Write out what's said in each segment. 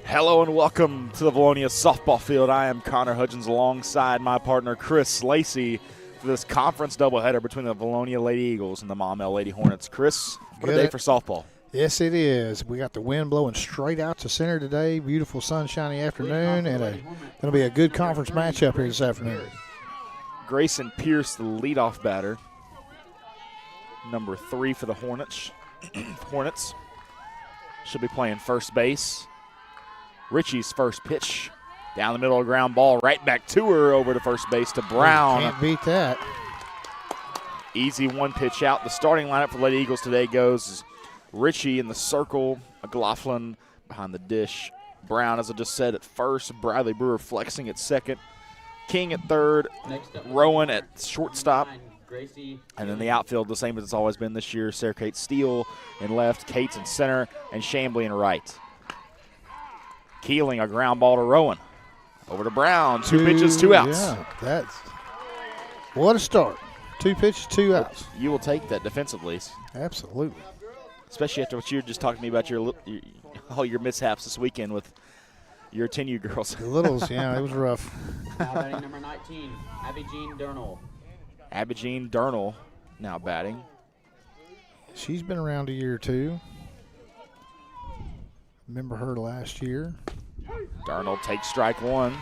Hello and welcome to the Vilonia softball field. I am Connor Hudgens alongside my partner Chris Lacey for this conference doubleheader between the Vilonia Lady Eagles and the Maumelle Lady Hornets. Chris, what a day for softball. Yes, it is. We got the wind blowing straight out to center today. Beautiful sunshiny afternoon, and going to be a good conference matchup here this afternoon. Grayson Pierce, the leadoff batter, number 3 for the Hornets. Hornets should be playing first base. Richie's first pitch down the middle of the ground ball, right back to her over to first base to Brown. Can't beat that. Easy one pitch out. The starting lineup for the Lady Eagles today goes Richie in the circle, McLaughlin behind the dish, Brown, as I just said, at first, Bradley Brewer flexing at second, King at third, Rowan at shortstop, and then the outfield the same as it's always been this year. Sarah Kate Steele in left, Cates in center, and Chambly in right. Keeling a ground ball to Rowan. Over to Brown. Two pitches, 2 outs. Yeah, that's what a start. 2 pitches, 2 outs. You will take that defensively. Absolutely. Especially after what you were just talking to me about all your mishaps this weekend with your 10U girls. The littles, yeah, it was rough. Now batting number 19, Abby Jean Durnall. Abby Jean Durnall now batting. She's been around a year or two. Remember her last year. Darnold takes strike one.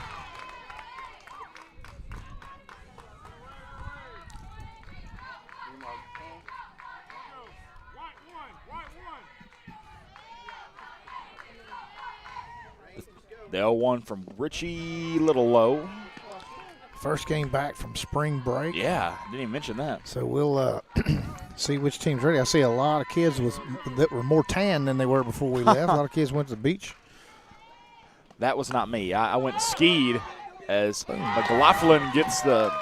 The 0-1 from Richie, little low. First game back from spring break. Yeah, didn't even mention that. So we'll see which team's ready. I see a lot of kids that were more tan than they were before we left. A lot of kids went to the beach. That was not me. I went and skied as McLaughlin gets the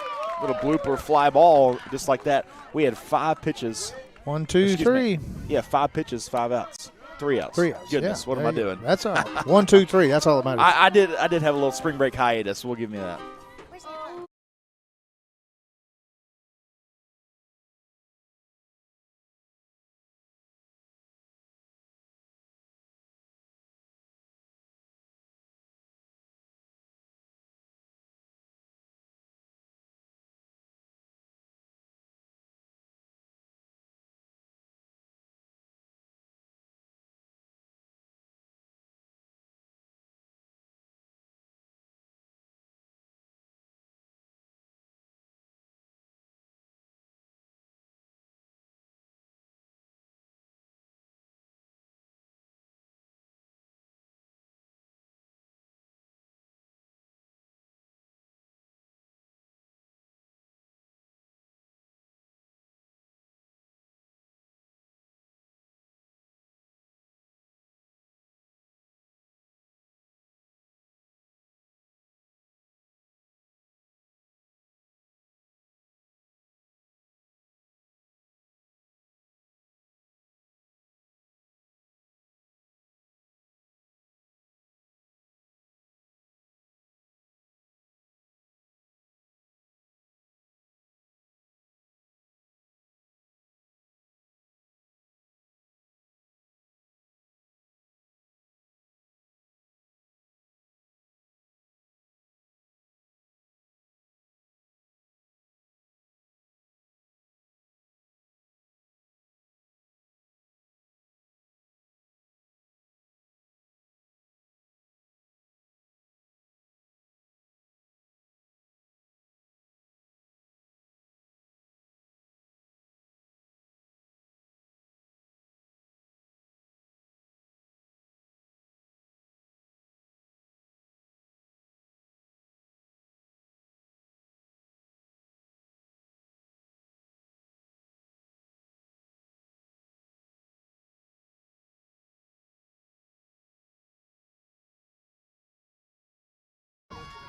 little blooper fly ball just like that. We had 5 pitches. 1, 2, 3. Yeah, 5 pitches, 5 outs. 3 outs. 3 outs. Goodness, yeah. what am I doing? That's all right. 1, 2, 3. That's all that matters. I did have a little spring break hiatus. We'll give me that.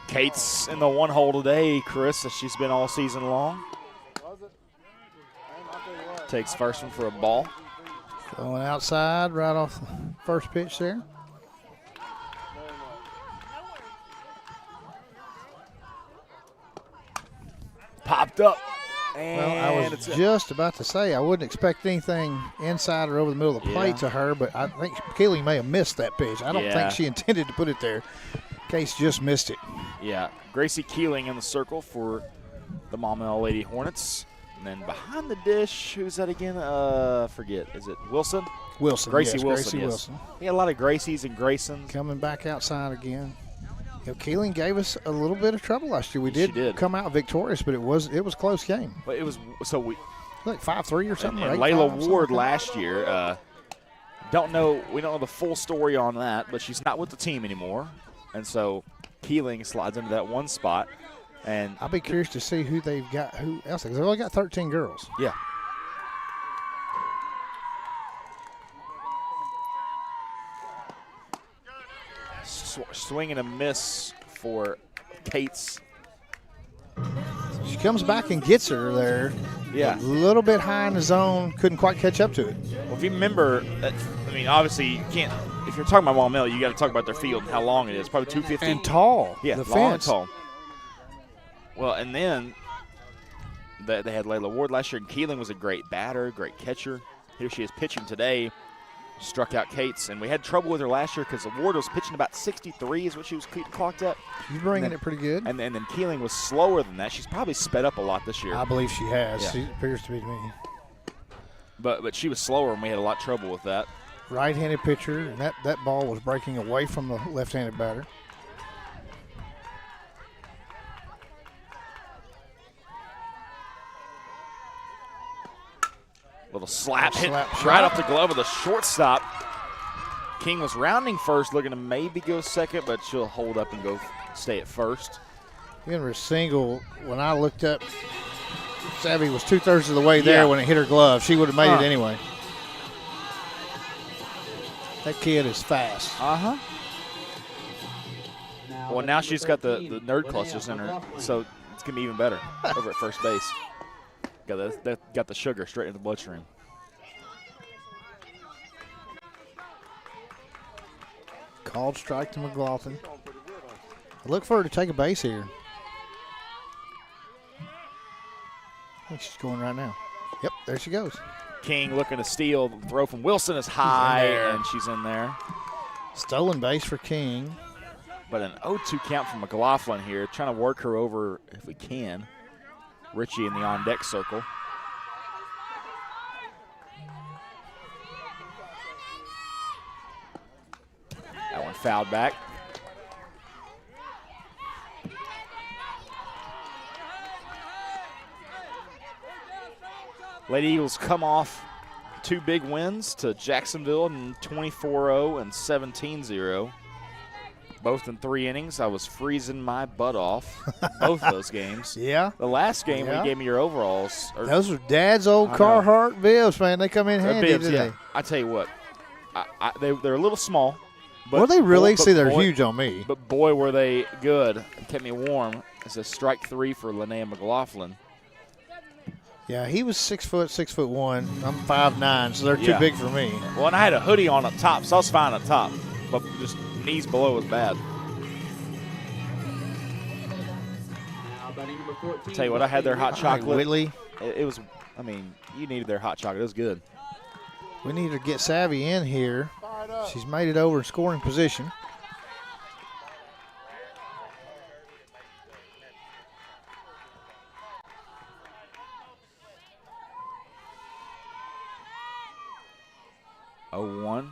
Kate's in the one hole today, Chris, as she's been all season long. Takes first one for a ball. Going outside right off the first pitch there. Popped up. Well, I was just about to say I wouldn't expect anything inside or over the middle of the plate to her, but I think Keeling may have missed that pitch. I don't think she intended to put it there. Case just missed it. Yeah, Gracie Keeling in the circle for the Maumelle Lady Hornets. And then behind the dish, who's that again? Forget. Is it Wilson? Wilson. Gracie yes, Wilson. Gracie Yes. Wilson. We had a lot of Gracies and Graysons. Coming back outside again. Keeling gave us a little bit of trouble last year. We did come out victorious, but it was a close game. But it was like 5-3 or something. And or Layla Ward last year. We don't know the full story on that, but she's not with the team anymore, and so Keeling slides into that one spot. And I'll be curious to see who they've got. Who else? They've only got 13 girls. Yeah. Swing and a miss for Kate's. She comes back and gets her there. Yeah. A little bit high in the zone. Couldn't quite catch up to it. Well, if you remember, obviously you can't. If you're talking about Maumelle, you got to talk about their field and how long it is. Probably 250. And tall. Yeah, the long fence. and tall. Well, and then they had Layla Ward last year, and Keeling was a great batter, great catcher. Here she is pitching today. Struck out Kate's, and we had trouble with her last year because Ward was pitching about 63 is what she was clocked at. She's bringing it pretty good. And then Keeling was slower than that. She's probably sped up a lot this year. I believe she has. Yeah. She appears to be to me. But she was slower, and we had a lot of trouble with that. Right-handed pitcher, and that ball was breaking away from the left-handed batter. Little slap hit Slap right shot. off the glove of the shortstop. King was rounding first, looking to maybe go second, but she'll hold up and go stay at first. Henry single, when I looked up, Savvy was 2/3 of the way there when it hit her glove. She would have made it anyway. That kid is fast. Uh-huh. Well, now she's got the nerd clusters in her, so it's going to be even better over at first base. Got the sugar straight in the bloodstream. Called strike to McLaughlin. I look for her to take a base here. I think she's going right now. Yep, there she goes. King looking to steal. The throw from Wilson is high, and she's in there. Stolen base for King. But an 0-2 count from McLaughlin here, trying to work her over if we can. Richie in the on-deck circle. That one fouled back. Lady Eagles come off 2 big wins to Jacksonville in 24-0 and 17-0. Both in 3 innings. I was freezing my butt off both those games. Yeah. The last game we gave me your overalls. Those are Dad's old Carhartt bibs, man. They come in handy bibs, today. I tell you what, they're a little small. But Were they really? See, they're huge on me. But boy, were they good. It kept me warm. It's a strike 3 for Linnea McLaughlin. Yeah, he was 6 foot, 6'1". I'm 5'9", so they're too big for me. Well, and I had a hoodie on up top, so I was fine up top. But just knees below was bad. Tell you what, I had their hot chocolate. Whitley. It was, you needed their hot chocolate. It was good. We need to get Savvy in here. She's made it over in scoring position. Oh, 1.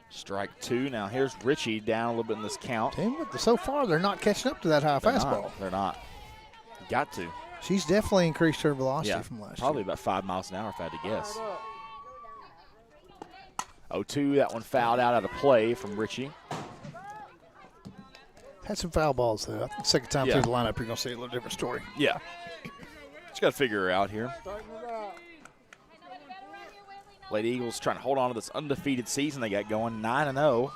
Strike 2. Now here's Richie down a little bit in this count. So far, they're not catching up to that high fastball. They're not. Got to. She's definitely increased her velocity from last probably year. about 5 miles an hour if I had to guess. 0-2, that one fouled out of play from Richie. Had some foul balls, though. I think the second time through the lineup, you're going to see a little different story. Yeah. Just got to figure her out here. Lady Eagles trying to hold on to this undefeated season they got going, 9-0.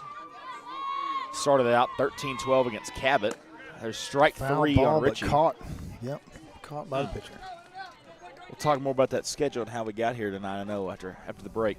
Started out 13-12 against Cabot. There's strike Foul 3 ball, on Richie. but caught. Yep, caught by the pitcher. We'll talk more about that schedule and how we got here to 9-0 after the break.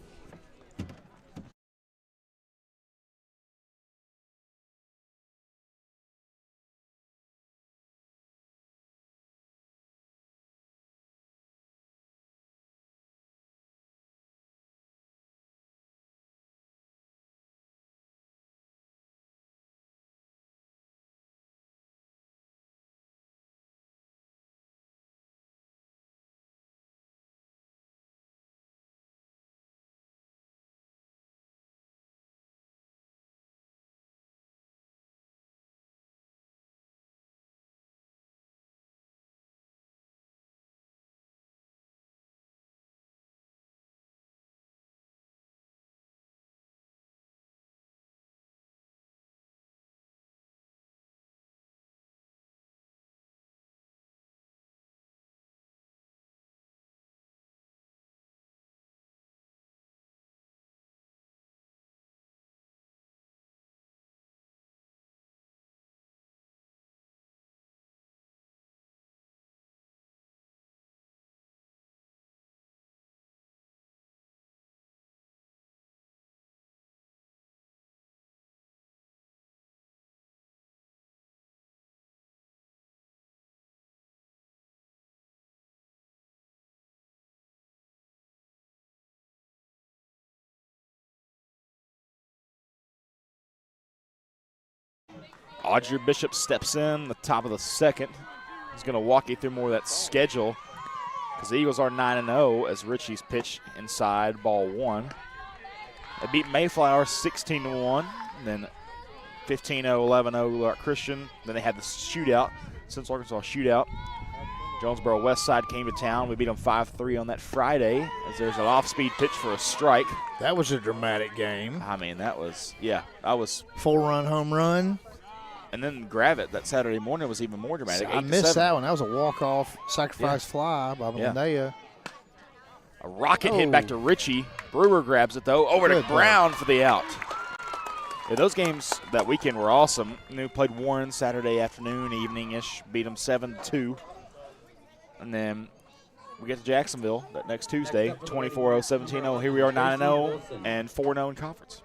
Audrey Bishop steps in the top of the second. He's going to walk you through more of that schedule because the Eagles are 9-0 as Richie's pitch inside, ball 1. They beat Mayflower 16-1, then 15-0, 11-0 Christian. Then they had the shootout, Central Arkansas shootout. Jonesboro Westside came to town. We beat them 5-3 on that Friday as there's an off-speed pitch for a strike. That was a dramatic game. I mean, that was, yeah, that was. 4-run home run. And then Gravett that Saturday morning was even more dramatic. I missed that one. That was a walk-off sacrifice fly by Linnea. A rocket hit back to Richie. Brewer grabs it, though. Over to Brown for the out. Yeah, those games that weekend were awesome. We played Warren Saturday afternoon, evening-ish. Beat them 7-2. And then we get to Jacksonville that next Tuesday, 24-0, 17-0. Here we are 9-0 and 4-0 in conference.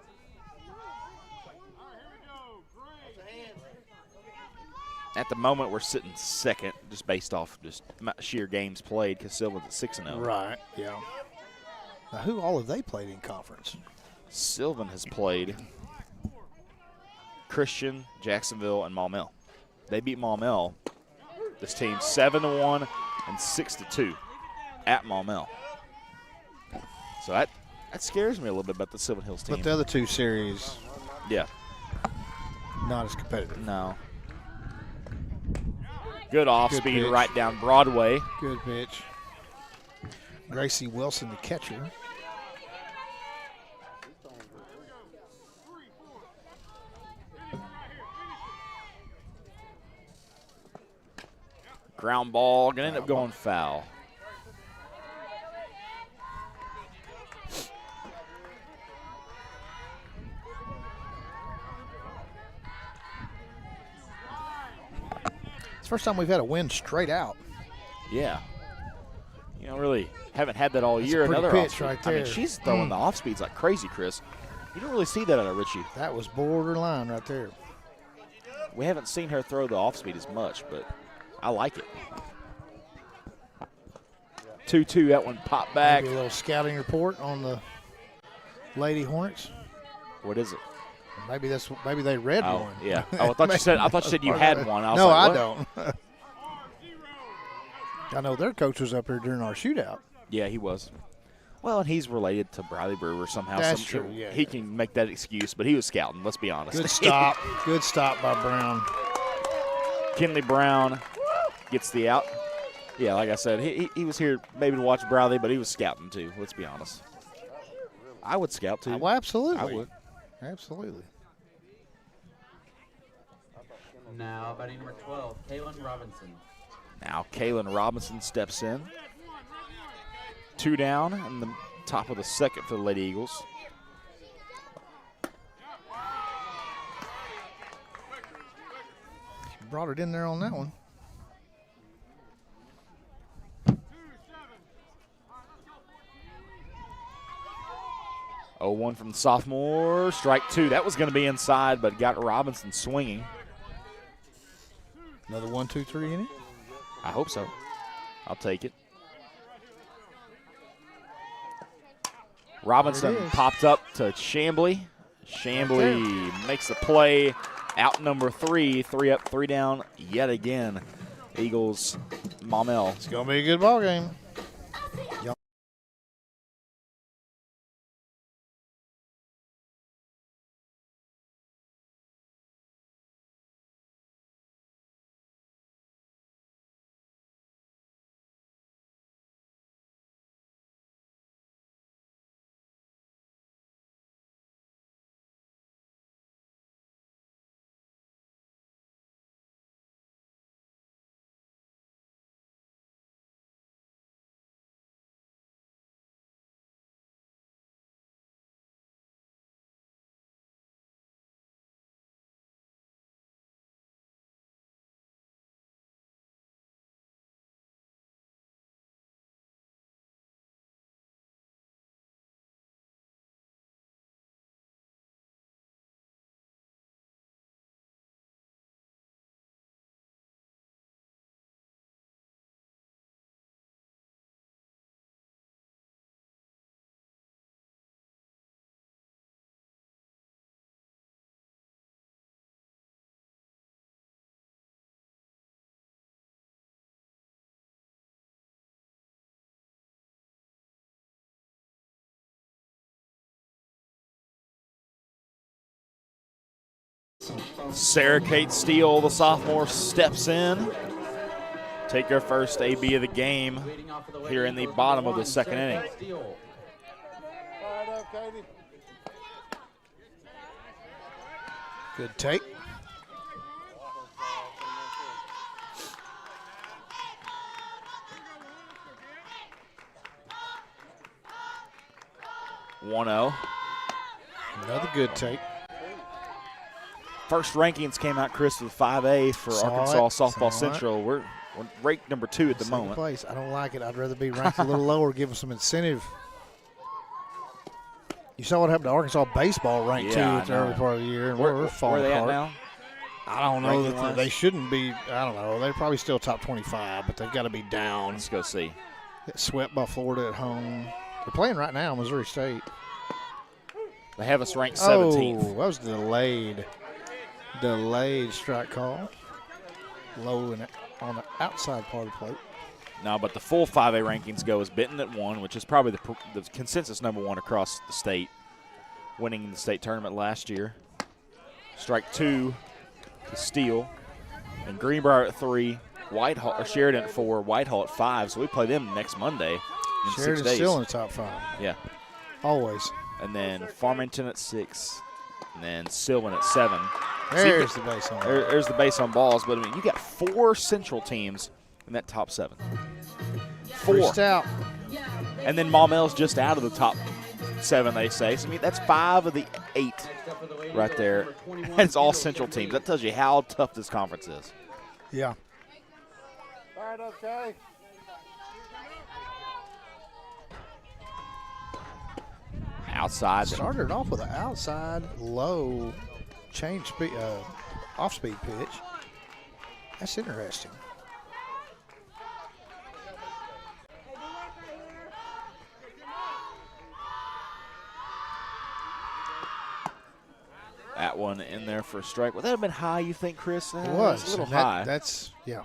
At the moment, we're sitting second, just based off just sheer games played, because Sylvan's at 6-0. Right, yeah. Now, who all have they played in conference? Sylvan has played Christian, Jacksonville, and Maumelle. They beat Maumelle, this team, 7-1 and 6-2 at Maumelle. So that scares me a little bit about the Sylvan Hills team. But the other two series, not as competitive. No. Good off-speed right down Broadway. Good pitch. Gracie Wilson, the catcher. Ground ball, going to end up going foul. It's the first time we've had a win straight out. Yeah. You know, really haven't had that all year. Another pitch right there. I mean, she's throwing the off speeds like crazy, Chris. You don't really see that out of Richie. That was borderline right there. We haven't seen her throw the off speed as much, but I like it. 2-2, that one popped back. Maybe a little scouting report on the Lady Hornets. What is it? Maybe they read one. Yeah. Oh, I thought you said you had one. No, I don't. I know their coach was up here during our shootout. Yeah, he was. Well, and he's related to Bradley Brewer somehow. That's true. Yeah, he can make that excuse, but he was scouting. Let's be honest. Good stop. Good stop by Brown. Kinley Brown gets the out. Yeah, like I said, he was here maybe to watch Bradley, but he was scouting too. Let's be honest. I would scout too. Well, absolutely. I would. Absolutely. Now batting number 12, Kaylin Robinson. Now Kaylin Robinson steps in. 2 down in the Top of the second for the Lady Eagles. She brought it in there on that one. 0-1 from the sophomore. Strike 2. That was going to be inside, but got Robinson swinging. Another 1-2-3 inning? I hope so. I'll take it. Robinson popped up to Chambly. Chambly makes the play. Out number 3. 3 up, 3 down yet again. Eagles, Maumelle. It's going to be a good ball game. Sarah Kate Steele, the sophomore, steps in. Take her first AB of the game here in the bottom of the second inning. Good take. One-0. Another good take. First rankings came out, Chris, with 5A for Arkansas Softball Central. We're ranked number 2 at the moment. Place. I don't like it. I'd rather be ranked a little lower, give them some incentive. You saw what happened to Arkansas baseball ranked 2 at the early part of the year, and we're falling where are they apart. at now? I don't know. They shouldn't be. I don't know. They're probably still top 25, but they've got to be down. Let's go see. Get swept by Florida at home. They're playing right now, Missouri State. They have us ranked 17th. Oh, that was delayed. Delayed strike call. Low and on the outside part of the plate. No, but the full 5A rankings go as Benton at 1, which is probably the consensus number 1 across the state, winning the state tournament last year. Strike 2 to Steele. And Greenbrier at 3, Sheridan at 4, Whitehall at 5. So we play them next Monday in Sheridan's 6 days. still in the top 5. Yeah. Always. And then Farmington at 6. And then Sylvan at 7. There's the base on balls. There's the base on balls. But, I mean, you got 4 Central teams in that top 7. 4. Out. And then Maumelle's just out of the top 7, they say. So, I mean, that's 5 of the 8 right there. And it's all Central teams. That tells you how tough this conference is. Yeah. All right, okay. Outside. Started off with an outside, low, change speed, off-speed pitch. That's interesting. That one in there for a strike. Would that have been high, you think, Chris? It was. A little high. That's, yeah.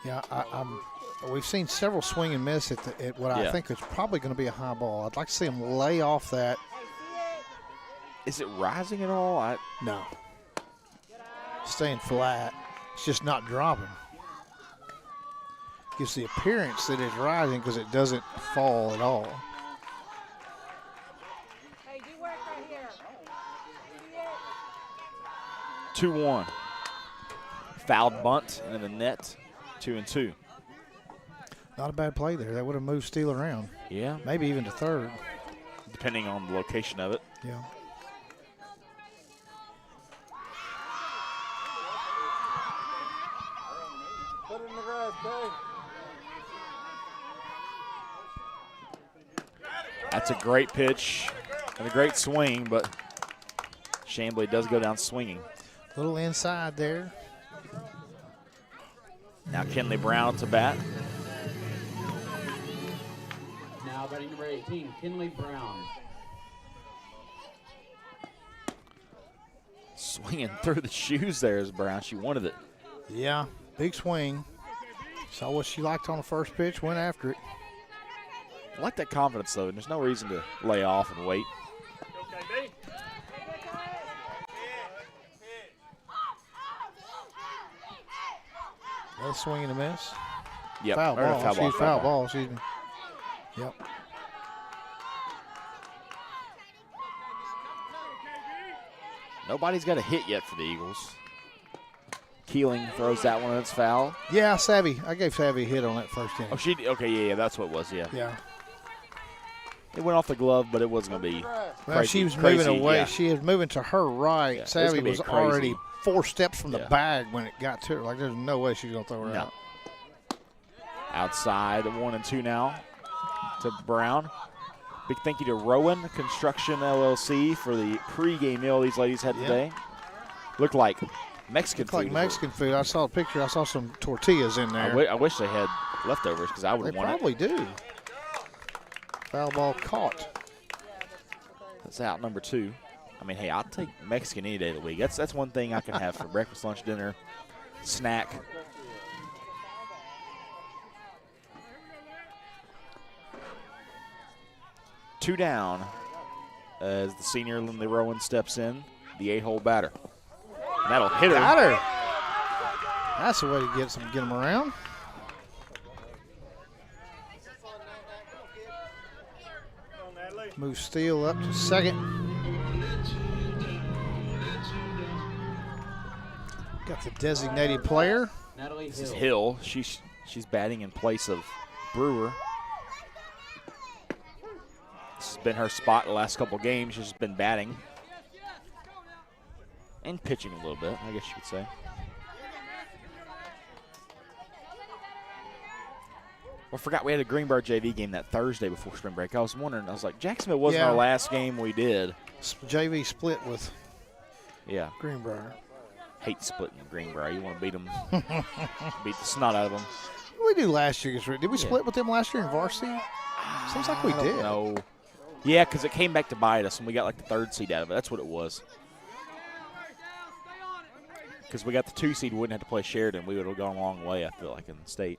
Yeah, we've seen several swing and miss at what I think is probably going to be a high ball. I'd like to see them lay off that. Is it rising at all? No. Staying flat. It's just not dropping. Gives the appearance that it's rising because it doesn't fall at all. Hey, do work right here. 2-1. Fouled bunt into the net. 2-2. Not a bad play there. That would have moved Steele around. Yeah. Maybe even to third. Depending on the location of it. Yeah. Put it in the grass, Kay. That's a great pitch and a great swing, but Chamblee does go down swinging. A little inside there. Now Kenley Brown to bat. Now batting number 18, Kinley Brown. Swinging through the shoes there is Brown. She wanted it. Yeah, big swing. Saw what she liked on the first pitch, went after it. I like that confidence, though, and there's no reason to lay off and wait. Another swing and a miss. Yep. Foul ball. Foul ball, excuse me. Yep. Nobody's got a hit yet for the Eagles. Keeling throws that one, and it's foul. Yeah, Savvy. I gave Savvy a hit on that first inning. Oh, okay, yeah, that's what it was, yeah. Yeah. It went off the glove, but it wasn't going to be Well, crazy, she was moving away. Yeah. She was moving to her right. Yeah, Savvy was already 4 steps from the Yeah. bag when it got to her. Like, there's no way she's going to throw her out. Outside, 1-2 now to Brown. Big thank you to Rowan Construction LLC for the pregame meal these ladies had today. Looked like Mexican food. Like Mexican food. I saw a picture. I saw some tortillas in there. I wish they had leftovers because I would They want probably do. Foul ball caught. That's out number 2. I mean, hey, I'll take Mexican any day of the week. That's one thing I can have for breakfast, lunch, dinner, snack. Two down as the senior Lindley Rowan steps in, the 8-hole batter. And that'll hit her. Got her. That's the way to get them around. Move Steele up to second. Got the designated player. Natalie This is Hill. Hill. She's batting in place of Brewer. This has been her spot the last couple games. She's been batting and pitching a little bit, I guess you could say. Well, I forgot we had a Greenbrier JV game that Thursday before spring break. I was wondering, I was like, Jacksonville wasn't our last game we did. JV split with Greenbrier. Hate splitting Greenbrier. You want to beat them, beat the snot out of them. What did we do last year? Did we split with them last year in varsity? Seems like we did. No. Yeah, because it came back to bite us, and we got like the 3rd seed out of it. That's what it was. Because we got the 2 seed, we wouldn't have to play Sheridan. We would have gone a long way, I feel like, in the state.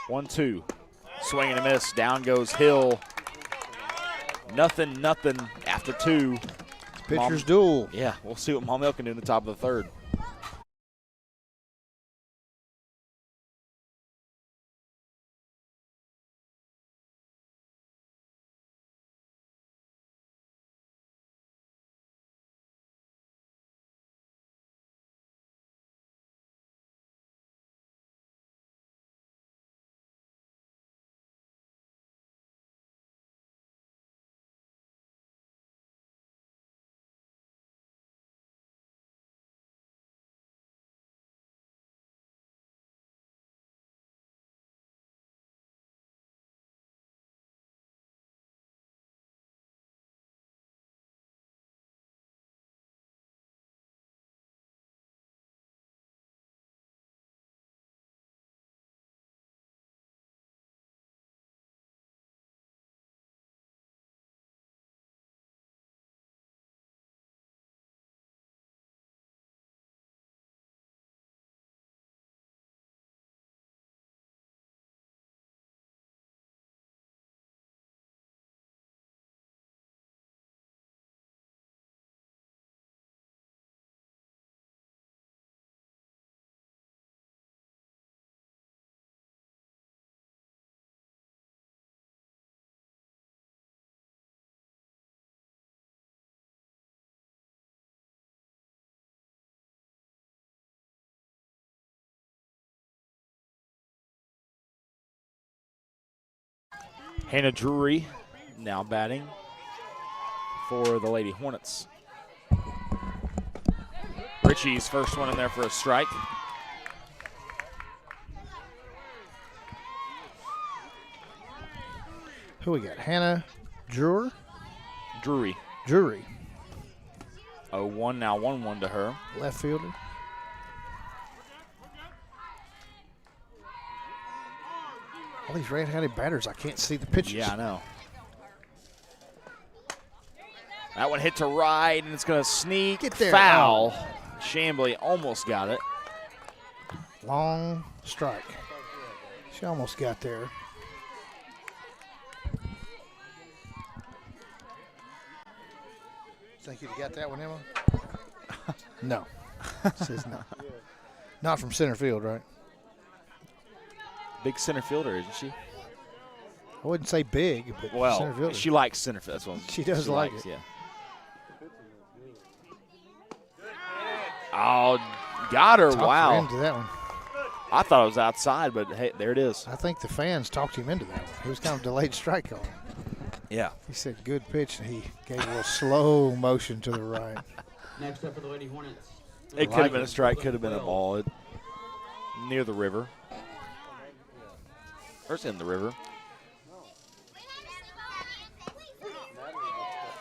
1-2. Swing and a miss. Down goes Hill. Nothing after 2. Pitcher's duel. Yeah, we'll see what Maumelle can do in the top of the 3rd. Hannah Drury now batting for the Lady Hornets. Ritchie's first one in there for a strike. Who we got? Hannah Drury. Drury. 0-1 now, 1-1 to her. Left fielder. All these red-handed batters, I can't see the pitches. Yeah, I know. That one hit to right, and it's going to sneak. Get there. Foul. Chambly almost got it. Long strike. She almost got there. Think you'd have got that one, Emma? No. Says no. Not from center field, right? Big center fielder, isn't she? I wouldn't say big, but center Well, fielder. she likes center field. That's what She does like likes, it. Yeah. Oh, got her. Talked Wow. her into that one. I thought it was outside, but hey, there it is. I think the fans talked him into that one. He was kind of delayed strike call. Yeah. He said good pitch, and he gave a little slow motion to the right. Next up for the Lady Hornets. It could have been a strike, could have been a ball. Near the river. Or it's in the river.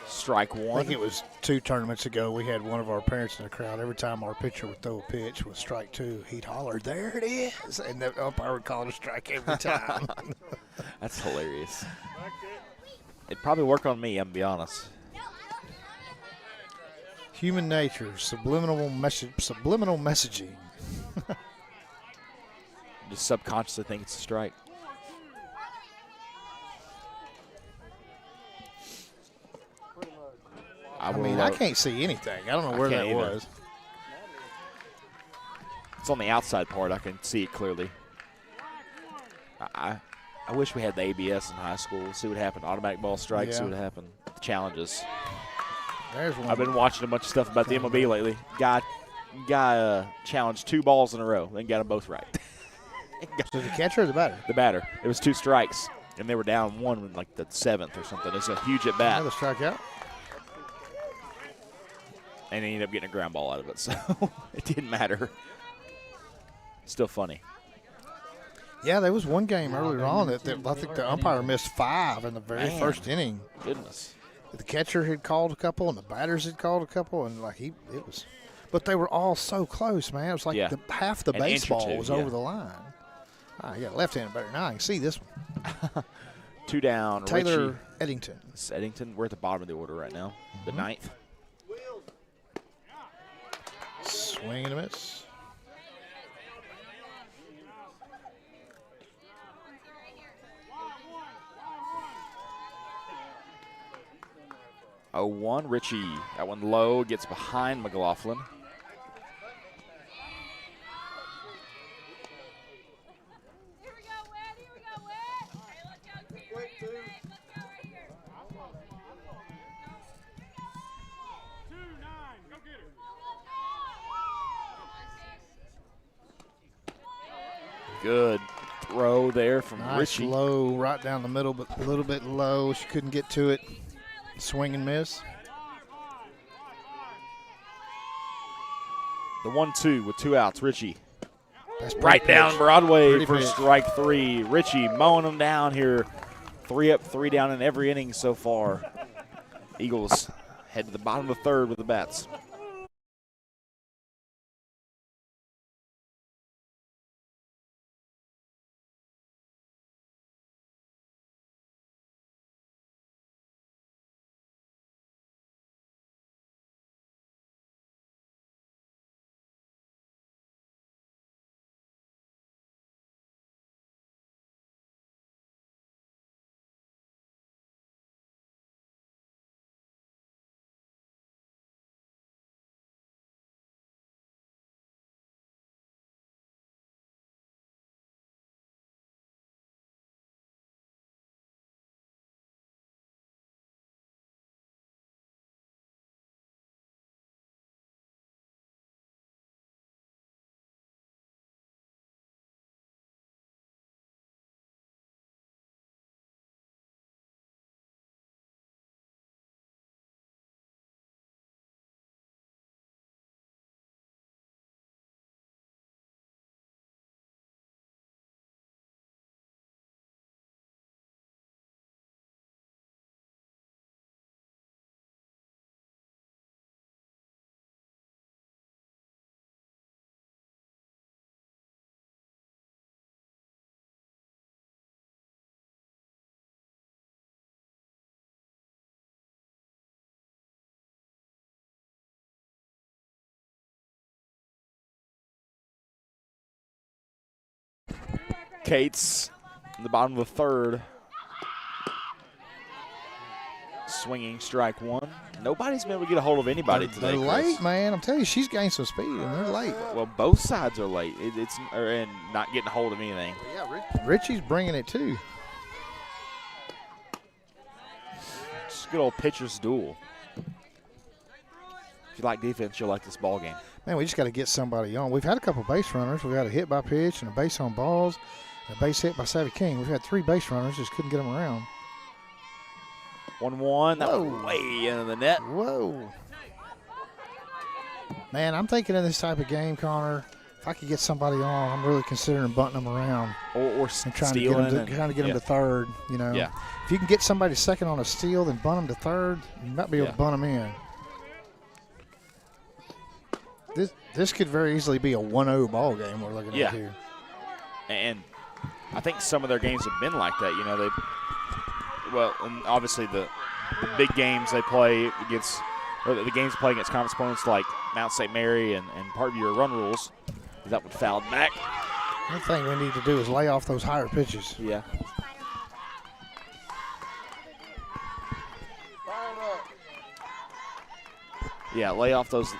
Strike I one. think it was 2 tournaments ago. We had one of our parents in the crowd. Every time our pitcher would throw a pitch with strike 2, he'd holler, "There it is!" And the umpire would call it a strike every time. That's hilarious. It'd probably work on me, I'm gonna be honest. Human nature, subliminal messaging. Just subconsciously think it's a strike. I mean, I can't see anything. I don't know where that either. was. It's on the outside part. I can see it clearly. I wish we had the ABS in high school. See what happened. Automatic ball strike. See Yeah. what happened. The challenges. There's one. I've been watching a bunch of stuff about the MLB lately. Guy challenged 2 balls in a row, then got them both right. So the catcher or the batter? The batter. It was 2 strikes, and they were down 1 in like the 7th or something. It's a huge at bat, Another strikeout. and they ended up getting a ground ball out of it, so it didn't matter. Still funny. Yeah, there was one game earlier on that I think the umpire missed 5 in the very Man. first inning. Goodness. The catcher had called a couple, and the batters had called a couple, and it was. But they were all so close, man. It was like Yeah. half the An inch or baseball two, was yeah. over the line. Ah, yeah, left-handed batter. Now I can see this one. 2 down. Taylor Richie. Eddington. It's Eddington. We're at the bottom of the order right now. The 9th. Swing and a miss. Oh, 1. Richie. That one low. Gets behind McLaughlin. Good throw there from Nice Richie. low, right down the middle, but a little bit low. She couldn't get to it. Swing and miss. The 1-2 with 2 outs. Richie. That's pretty Right down pitch. Broadway Pretty for pitch. strike 3. Richie mowing them down here. 3 up, 3 down in every inning so far. Eagles head to the bottom of the 3rd with the bats. Cates in the bottom of the third. Swinging strike one. Nobody's been able to get a hold of anybody today. They're late, man. I'm telling you, she's gained some speed, and they're late. Well, both sides are late. And not getting a hold of anything. Yeah, Richie's bringing it too. It's a good old pitcher's duel. If you like defense, you'll like this ball game. Man, we just got to get somebody on. We've had a couple base runners. We've had a hit by pitch and a base on balls, and a base hit by Savvy King. We've had 3 base runners, just couldn't get them around. 1-1. That was way into the net. Whoa. Man, I'm thinking in this type of game, Connor, if I could get somebody on, I'm really considering bunting them around. Or trying to get them to third, you know. Yeah. If you can get somebody second on a steal, then bunt them to third, you might be able to bunt them in. This could very easily be a 1-0 ball game we're looking at here. And I think some of their games have been like that. You know, and obviously the big games they play against, or the games play against conference opponents like Mount St. Mary and part of your run rules, that would foul back. One thing we need to do is lay off those higher pitches. Yeah. Yeah, lay off those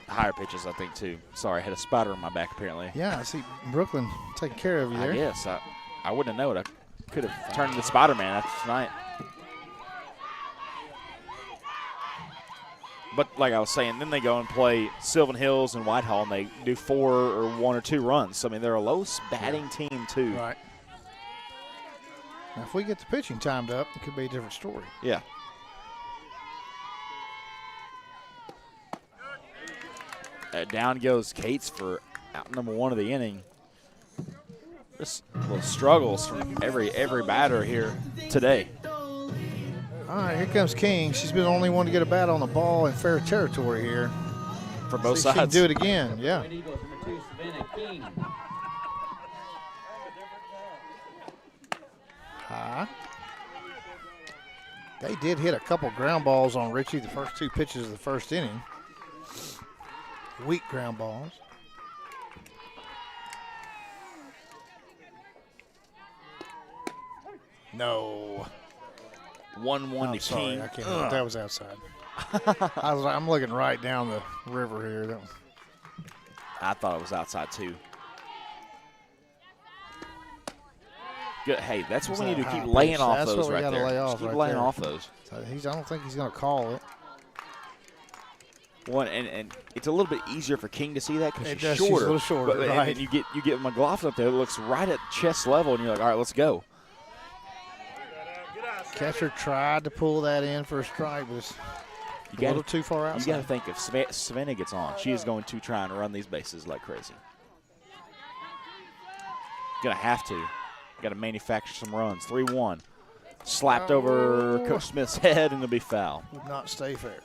higher pitches, I think, too. Sorry, I had a spider on my back, apparently. Yeah, I see Brooklyn taking care of you there. Yes, I wouldn't have known. I could have turned into Spider-Man after tonight. But like I was saying, then they go and play Sylvan Hills and Whitehall, and they do 4 or 1 or 2 runs. So, I mean, they're a low batting team, too. Right. Now, if we get the pitching timed up, it could be a different story. Yeah. Down goes Cates for out number 1 of the inning. Just little struggles from every batter here today. All right, here comes King. She's been the only one to get a bat on the ball in fair territory here. For both sides. She can do it again, yeah. They did hit a couple ground balls on Richie the first 2 pitches of the first inning. Weak ground balls. No. 1-1 to sorry, King. I can't. That was outside. I'm looking right down the river here. I thought it was outside too. Good. Hey, that's what we need to keep laying off those right there. Just keep laying off those. So I don't think he's going to call it. One and it's a little bit easier for King to see that because she's shorter. She's a little shorter, but, right? And you get McLaughlin up there. It looks right at chest level, and you're like, all right, let's go. Catcher tried to pull that in for a strike, but it's a little too far outside. You got to think if Savannah gets on, she is going to try and run these bases like crazy. Going to have to. Got to manufacture some runs. 3-1. Slapped over Coach Smith's head, and it'll be foul. Would not stay fair.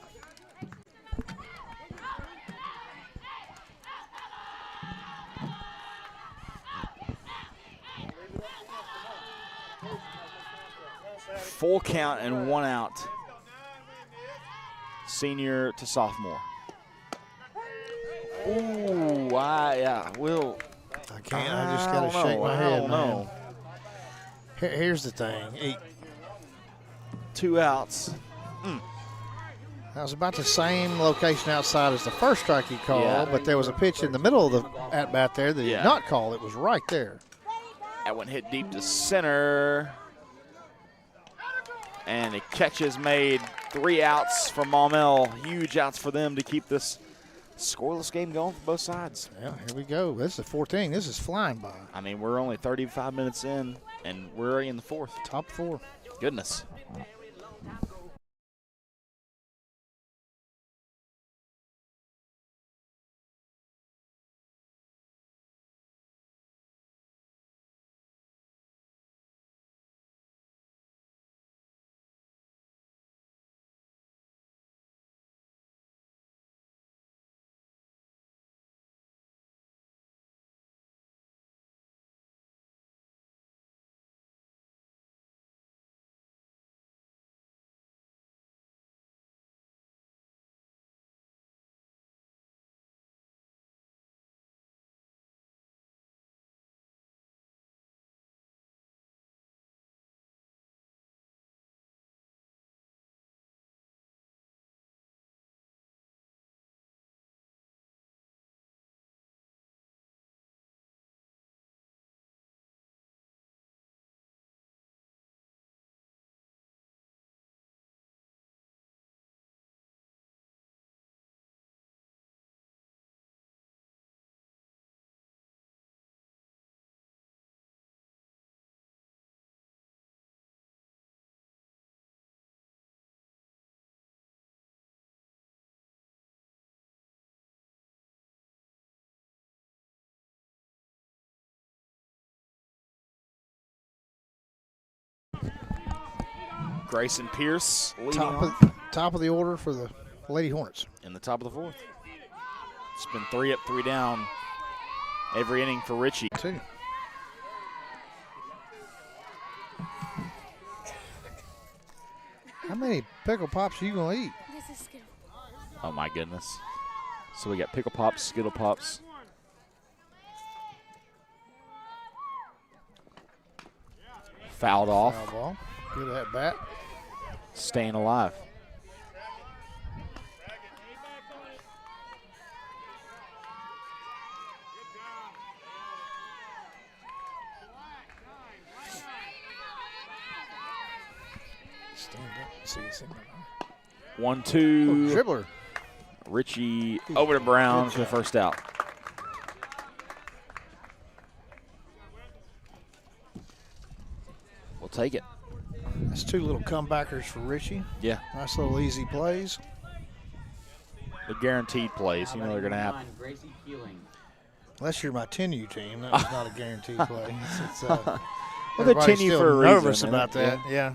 Full count and 1 out. Senior to sophomore. Ooh, Will. I can't. I just got to shake my head. I don't know. Here's the thing. 2 outs. That was about the same location outside as the first strike he called, but there was a pitch in the middle of the at-bat there that he did not call. It was right there. That one hit deep to center. And the catch is made. 3 outs for Maumelle. Huge outs for them to keep this scoreless game going for both sides. Yeah, here we go. This is the 4th inning. This is flying by. I mean, we're only 35 minutes in, and we're already in the 4th. Top 4. Goodness. Grayson Pierce leading top of the order for the Lady Hornets. in the top of the 4th. It's been 3 up, 3 down every inning for Richie. Two. How many pickle pops are you going to eat? Oh, my goodness. So we got pickle pops, Skittle pops. Fouled off. Foul ball. Good at bat. Staying alive. Stand up. See you. 1-2. Dribbler. Richie over to Brown for the first out. We'll take it. That's 2 little comebackers for Richie. Yeah. Nice little easy plays. The guaranteed plays. You know they're going to happen. Gracie Keeling. Unless you're my 10U team, that was not a guaranteed play. Well, they everybody's 10U still for a reason. nervous about that. Yeah.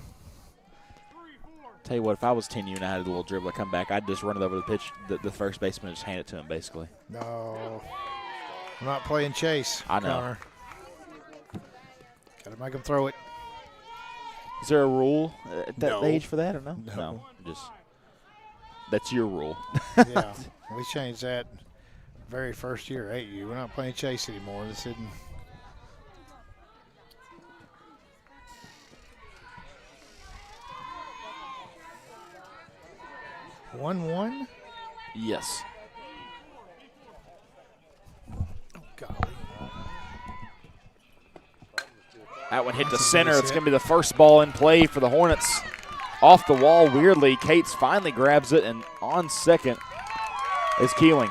Tell you what, if I was 10U and I had a little dribble come back, I'd just run it over the pitch, the first baseman, and just hand it to him, basically. No. I'm not playing chase. I know. Connor. Got to make him throw it. Is there a rule at that No. age for that or no? No. Just that's your rule. Yeah. We changed that very first year, 8U. We're not playing chase anymore. This isn't. One. Yes. Oh, golly. That one hit the That's a center. base It's hit. going to be the first ball in play for the Hornets. Off the wall, weirdly. Cates finally grabs it, and on second is Keeling.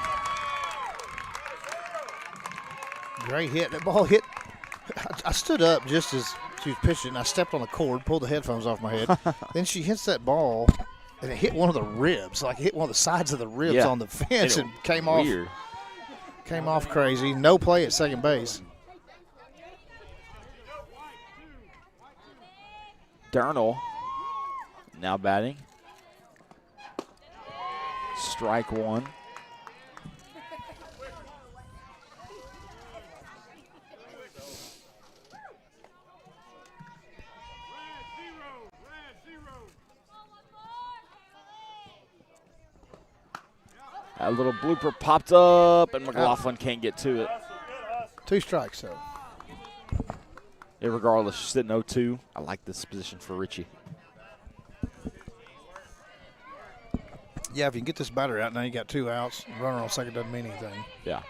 Great hit. That ball hit. I stood up just as she was pitching, and I stepped on the cord, pulled the headphones off my head. Then she hits that ball, and it hit one of the ribs. Like, it hit one of the sides of the ribs Yeah. on the fence and came off. Weird. Came off crazy. No play at second base. Durnall now batting. Strike one. A little blooper popped up, and McLaughlin can't get to it. 2 strikes, though. Regardless, she's sitting 0-2. I like this position for Richie. Yeah, if you can get this batter out, now you got 2 outs. Runner on second doesn't mean anything. Yeah.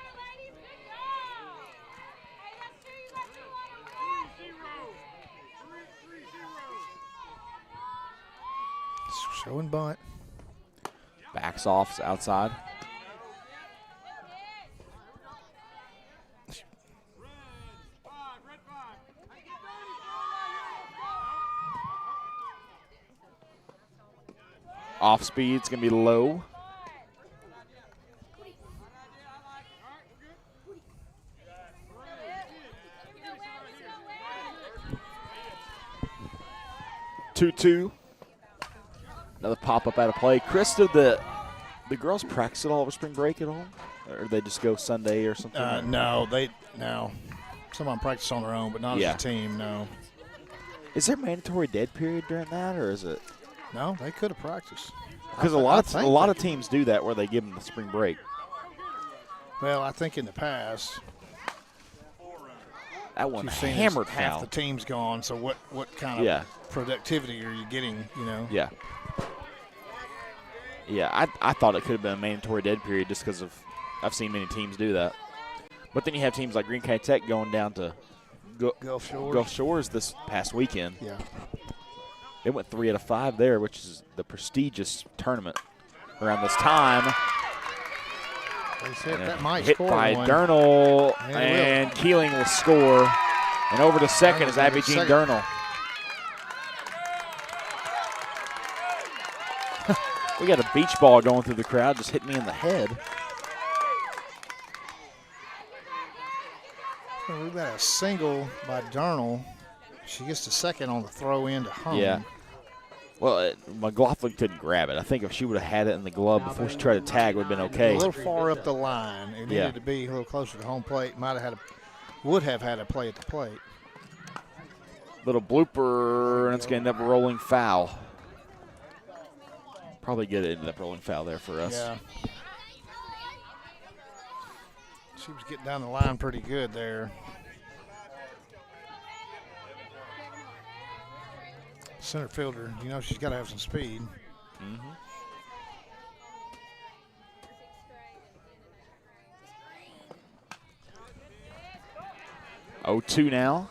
Showing bunt. Backs off, it's outside. Off speed, it's going to be low. Two. Another pop up out of play. Chris, did the girls practice at all over spring break at all, or they just go Sunday or something? No. Some of them practice on their own, but not as a team. No. Is there mandatory dead period during that, or is it? No, they could have practiced. Because a lot of teams do that where they give them the spring break. Well, I think in the past, that one you've seen hammered half foul. the team's gone. So what kind of productivity are you getting? You know. Yeah. Yeah, I thought it could have been a mandatory dead period just because I've seen many teams do that. But then you have teams like Green County Tech going down to Gulf Shores this past weekend. Yeah. They went 3 out of 5 there, which is the prestigious tournament around this time. That might hit score by one. Durnall, and Keeling will score. And over to second is Abby Jean Durnall. We got a beach ball going through the crowd, just hit me in the head. We've got a single by Durnall. She gets the second on the throw in to home. Yeah. Well, McLaughlin couldn't grab it. I think if she would have had it in the glove before she tried to tag, it would have been okay. A little far up the line. It needed to be a little closer to home plate. Would have had a play at the plate. Little blooper, and it's going to end up rolling foul. Probably good. It ended up rolling foul there for us. Yeah. She was getting down the line pretty good there. Center fielder, she's got to have some speed. Mm-hmm. Oh, 2 now.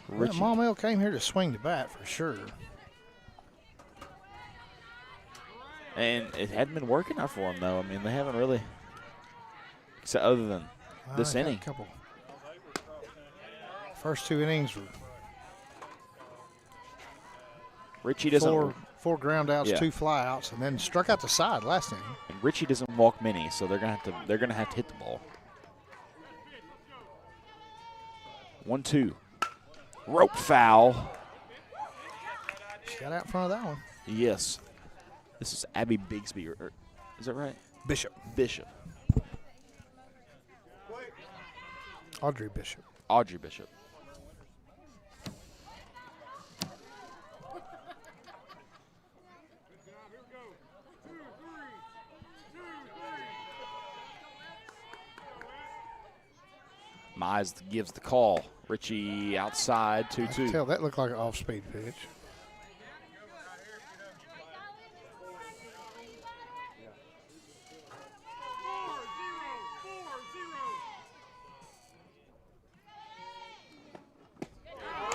Well, Maumelle came here to swing the bat for sure. And it hadn't been working out for them, though. I mean, they haven't really, except other than this inning. First 2 innings were Richie doesn't. 4 ground outs, 2 fly outs, and then struck out the side last inning. And Richie doesn't walk many, so they're gonna have to hit the ball. 1-2. Rope foul. She got out in front of that one. Yes. This is Abby Bigsby. Is that right? Bishop. Audrey Bishop. Mize gives the call. Richie outside, 2-2. I can tell that looked like an off-speed pitch.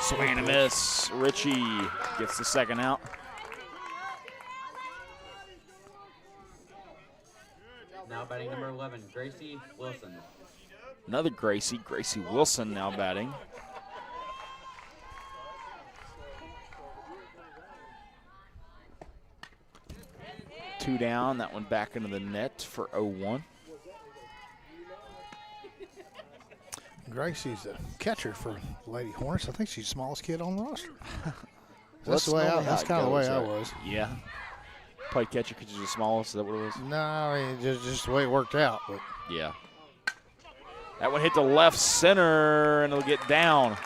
Swing and a miss. Richie gets the second out. Now batting number 11, Gracie Wilson. Another Gracie Wilson now batting. Two down, that one back into the net for 0-1. Gracie's the catcher for Lady Hornets. I think she's the smallest kid on the roster. That's That's kind of the way I was. Yeah. Played catcher because you're the smallest, is that what it was? No, I mean, just the way it worked out. But yeah. That one hit the left center, and it'll get down.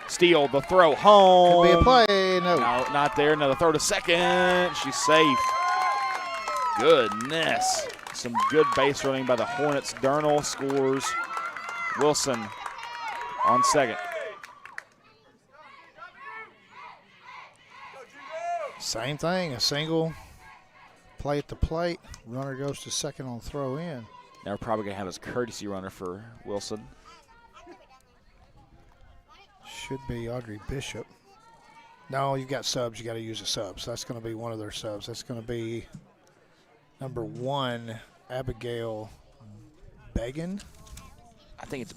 Steal the throw home. Could be a play. No, not there. Another throw to second. She's safe. Goodness. Some good base running by the Hornets. Durnall scores. Wilson on second. Same thing, a single, play at the plate, runner goes to second on throw in. Now we're probably going to have his courtesy runner for Wilson. Should be Audrey Bishop. No, you've got subs, you got to use a sub. So that's going to be one of their subs. That's going to be number 1, Abigail Began. I think it's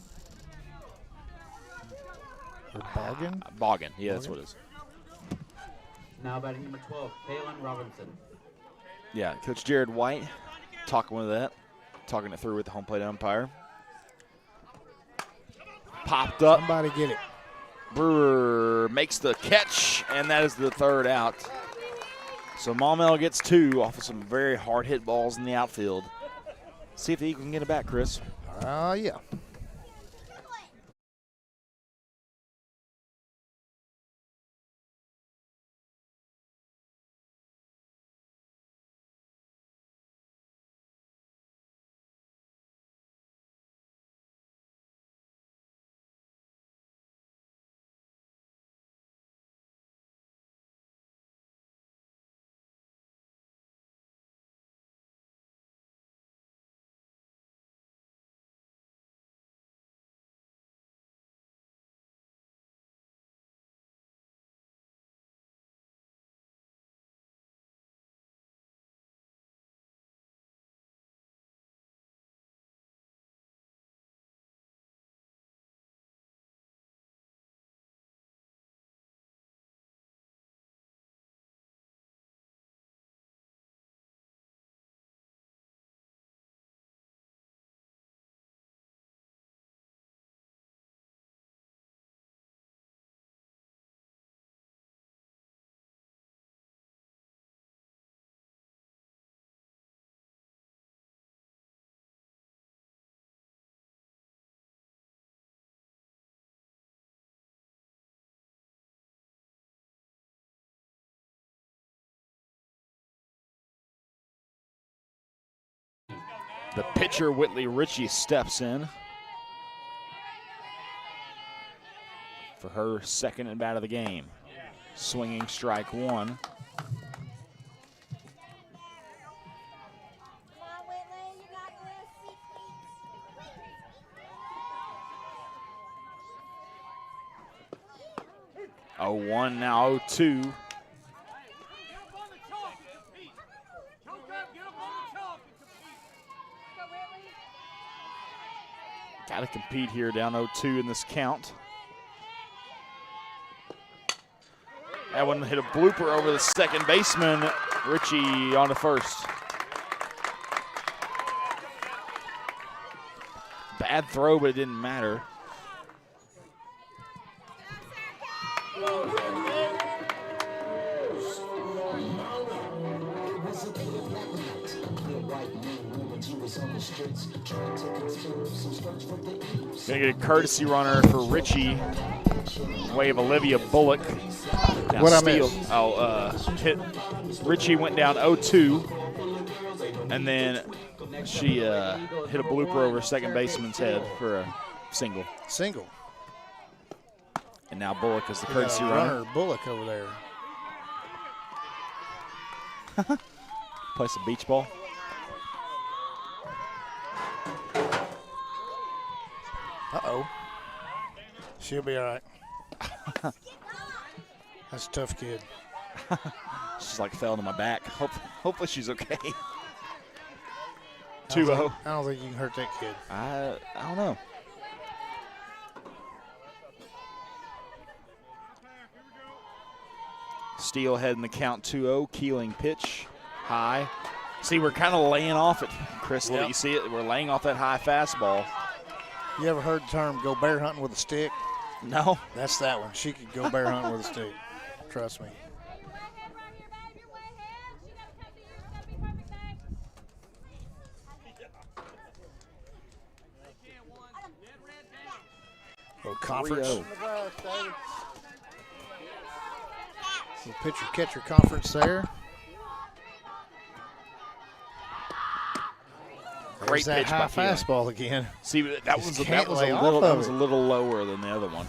Boggin. Boggin, yeah, that's what it is. Now batting number 12, Kaylin Robinson. Yeah, Coach Jared White talking it through with the home plate umpire. Popped up. Somebody get it. Brewer makes the catch, and that is the third out. So Maumelle gets 2 off of some very hard hit balls in the outfield. See if the Eagles can get it back, Chris. Yeah. The pitcher, Whitley Ritchie, steps in for her second at bat of the game. Swinging strike one. Oh, 1 now 0-2. Got to compete here, down 0-2 in this count. That one hit a blooper over the second baseman. Ritchie on to first. Bad throw, but it didn't matter. Gonna get a courtesy runner for Ritchie. Way of Olivia Bullock. Now What I missed? Hit. Ritchie went down 0-2, and then she hit a blooper over second baseman's head for a single. Single. And now Bullock is the courtesy runner. Bullock over there. Play some beach ball. Uh-oh. She'll be all right. That's a tough kid. She's like fell to my back. Hopefully she's okay. 2-0. I don't think you can hurt that kid. I don't know. Steele head in the count 2-0. Keeling pitch. High. See, we're kind of laying off it, Chris. Yep. You see it? We're laying off that high fastball. You ever heard the term go bear hunting with a stick? No. That's that one. She could go bear hunting with a stick. Trust me. Little conference. 3-0. Little pitcher-catcher conference there. Great There's pitch that by high fastball again. See, that was a little lower than the other one.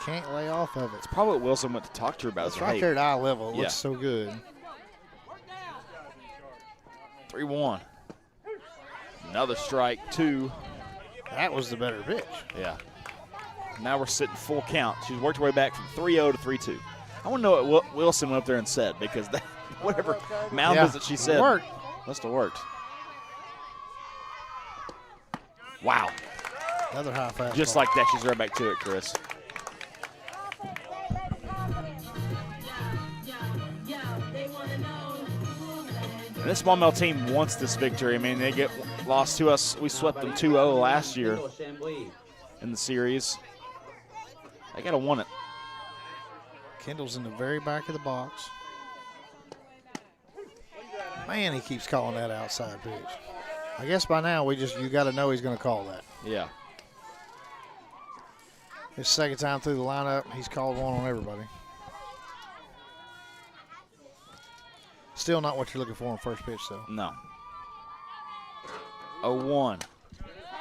Can't lay off of it. It's probably what Wilson went to talk to her about. It's right there at eye level. It Yeah. looks so good. 3-1. Another strike, 2. That was the better pitch. Yeah. Now we're sitting full count. She's worked her way back from 3-0 to 3-2. I want to know what Wilson went up there and said, because that, whatever mound visit she said worked. must have worked. Wow. Another high fastball. Just like that, she's right back to it, Chris. And this Maumelle team wants this victory. I mean, they get lost to us. We swept them 2-0 last year in the series. They got to want it. Kendall's in the very back of the box. Man, he keeps calling that outside pitch. I guess by now you got to know he's going to call that. Yeah. His second time through the lineup, he's called one on everybody. Still not what you're looking for on first pitch, though. No. 0-1.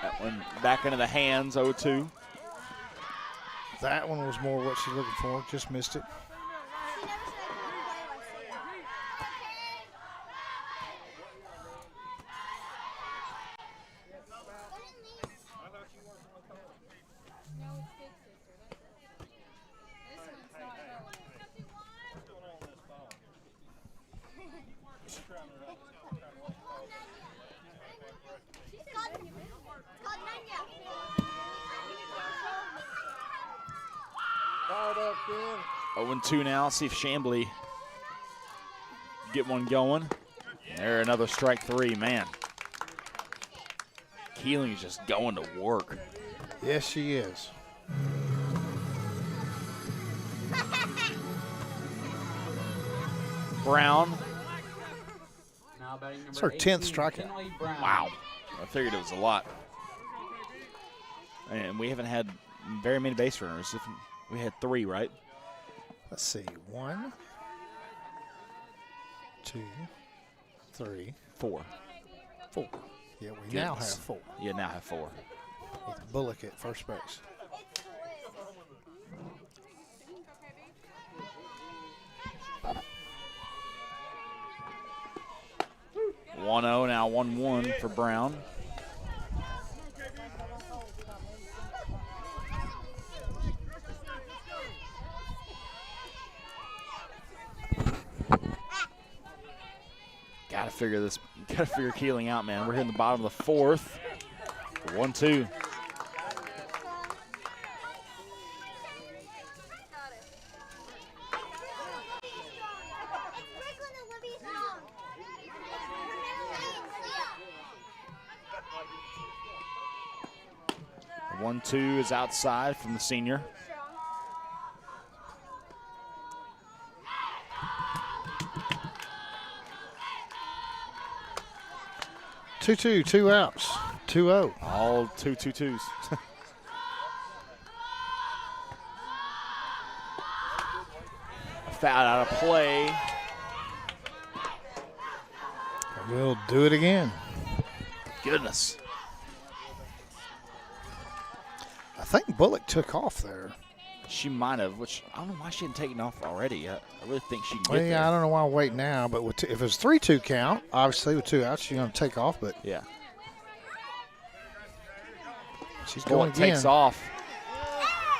That one back into the hands, 0-2. That one was more what she's looking for. Just missed it. Fired up, Ken. 0-2 now. See if Chambly get one going. There, another strike 3. Man, Keeling is just going to work. Yes, she is. Brown. It's her 10th strikeout. Wow. I figured it was a lot. And we haven't had very many base runners. We had 3, right? Let's see. 1, 2, 3, 4. 4. Yeah, we now have 4. Yeah, now have 4. With Bullock at first base. One 0 now, 1-1 for Brown. Gotta figure Keeling out, man. We're here in the bottom of the 4th. 1-2. The 1-2 is outside from the senior. Two, 2 outs. 2-0. All 2-2-2s. Foul out of play. We'll do it again. Goodness. I think Bullock took off there. She might have, which I don't know why she hadn't taken off already. I really think she can get Well, there. yeah, I don't know why I wait now, but with if it's 3-2 count, obviously with 2 outs, she's going to take off. But Yeah. she's going again. Takes off.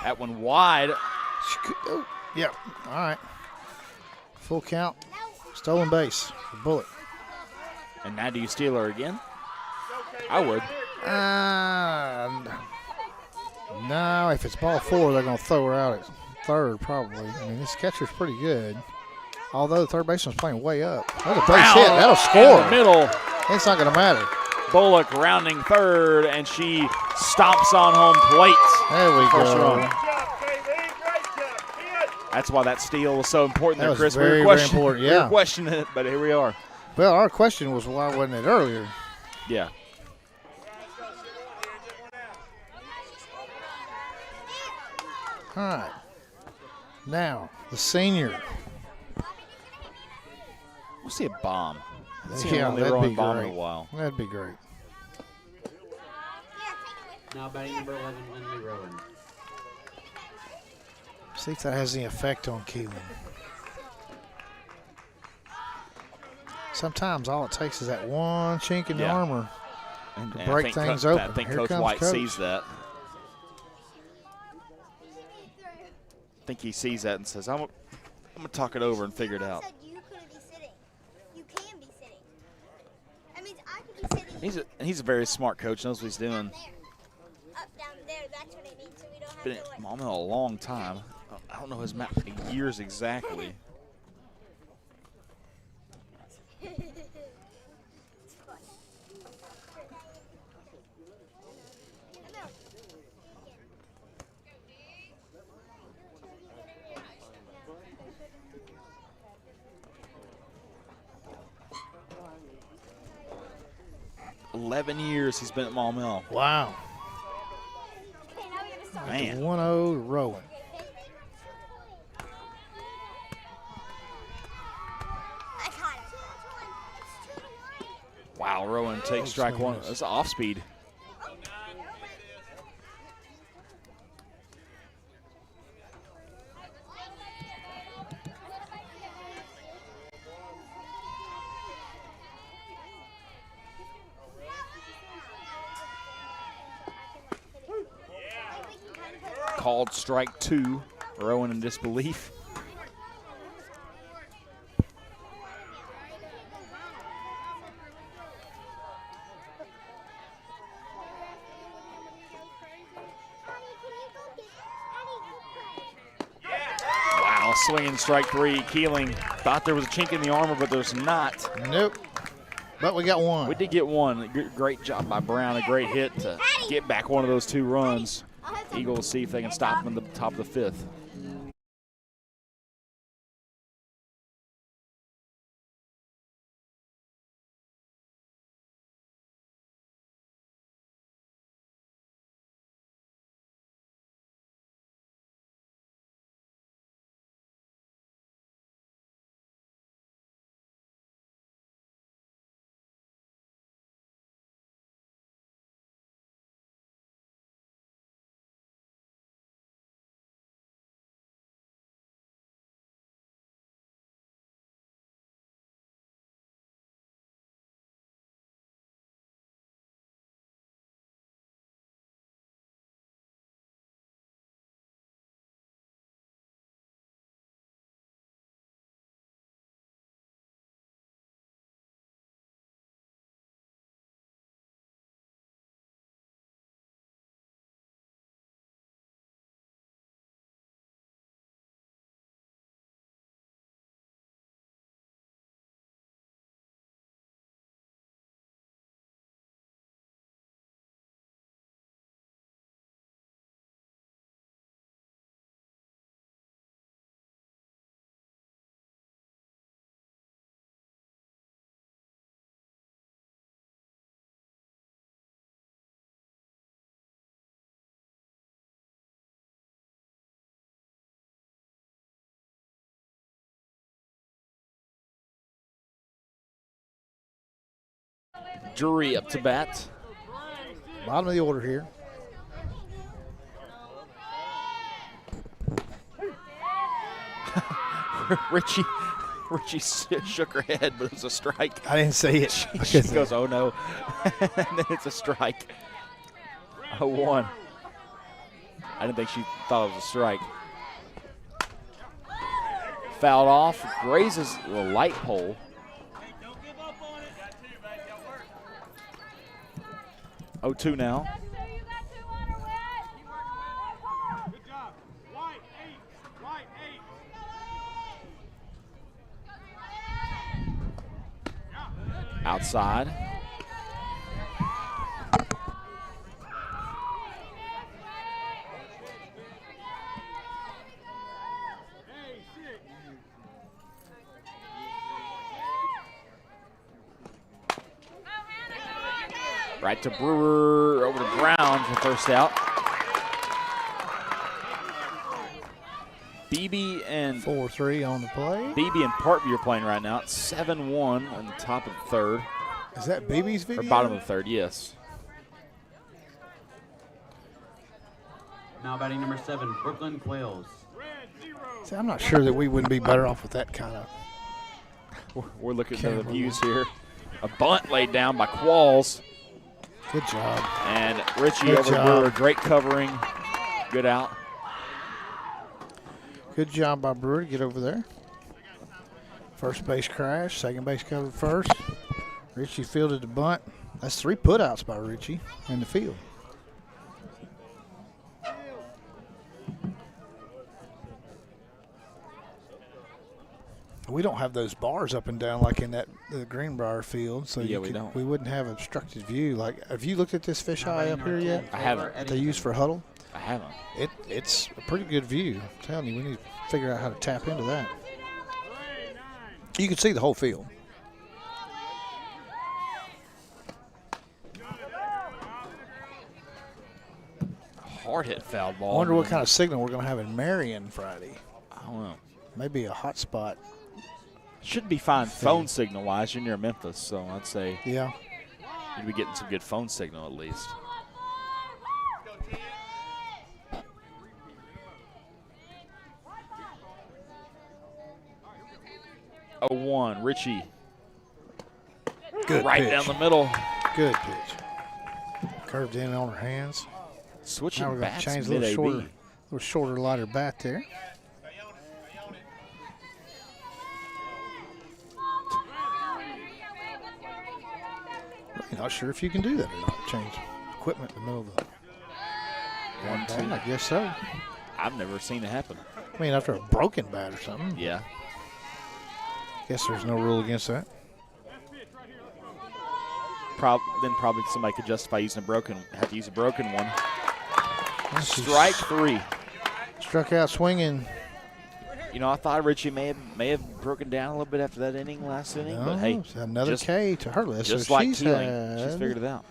That one wide. She could, oh, yeah. All right. Full count. Stolen base for Bullock. And now do you steal her again? I would. No, if it's ball 4, they're going to throw her out at third probably. I mean, this catcher's pretty good. Although the third baseman's playing way up. That's a base hit. That'll score. In the middle. It's not going to matter. Bullock rounding third, and she stomps on home plate. There we First go. run. That's why that steal was so important there, That was Chris. very, very important, We yeah. were questioning it, but here we are. Well, our question was why wasn't it earlier? Yeah. All right. Now, the senior. We'll see a bomb. Yeah, They that'd were be on bomb in a great. while. That'd be great. Now batting number 11, Lindley Rowan. See if that has any effect on Keelan. Sometimes all it takes is that one chink in the armor And to I break think things I open. think Here Coach comes White Coach. sees that. I think he sees that and says, I'm going to talk it over and figure it out. You couldn't be sitting. You can be sitting. That means I could be sitting. He's a very smart coach, knows what he's doing. There. Up, down, there. That's what I mean. So we don't have Been to at Maumelle a long time. I don't know his years exactly. It's fun. 11 years he's been at Maumelle. Wow. Okay, now we have to start. Man. 1-0 to Rowan. I caught it. It's 2-1. Wow, Rowan takes strike one. That's off speed. Called strike 2. Rowan in disbelief. Wow, swinging strike 3. Keeling thought there was a chink in the armor, but there's not. Nope. But we got one. We did get one. Great job by Brown. A great hit to get back one of those 2 runs. Eagles see if they can stop them in the top of the 5th. Drury up to bat. Bottom of the order here. Richie shook her head, but it was a strike. I didn't see it. She goes, oh no. And then it's a strike. 0-1. I didn't think she thought it was a strike. Fouled off, grazes the light pole. Oh, 2 now. Outside. Right to Brewer, over to Brown for first out. BB and 4-3 on the play. BB and Parkview are playing right now. It's 7-1 on the top of the third. Is that BB's video? Or bottom of the third, yes. Now batting number 7, Brooklyn Quails. See, I'm not sure that we wouldn't be better off with that kind of. We're looking at the views here. A bunt laid down by Qualls. Good job. And Richie Good over job. Brewer, great covering. Good out. Good job by Brewer to get over there. First base crash, second base covered first. Richie fielded the bunt. That's 3 putouts by Richie in the field. We don't have those bars up and down like in the Greenbrier field, so Yeah, we don't. we wouldn't have obstructed view. Like, have you looked at this fisheye up here yet? I haven't. That they use for huddle? I haven't. It's a pretty good view. I'm telling you, we need to figure out how to tap into that. You can see the whole field. Hard hit foul ball. I wonder what kind of signal we're going to have in Marion Friday. I don't know. Maybe a hot spot. Should be fine phone signal wise. You're near Memphis, so I'd say Yeah. you'd be getting some good phone signal at least. Oh, 1, Richie. Good Right pitch. down the middle. Good pitch. Curved in on her hands. Switching Now we're going to bats change a little mid-AB. shorter, lighter bat there. Really not sure if you can do that or not. Change equipment in the middle of the 1, 2. I guess so. I've never seen it happen. I mean, after a broken bat or something. Yeah. Guess there's no rule against that. Then probably somebody could justify using have to use a broken one. Well, she Strike 3. Struck out swinging. You know, I thought Richie may have broken down a little bit after that last inning, No, but hey, it's another just- K to her list. just so like she's Keeling, had she's figured it out.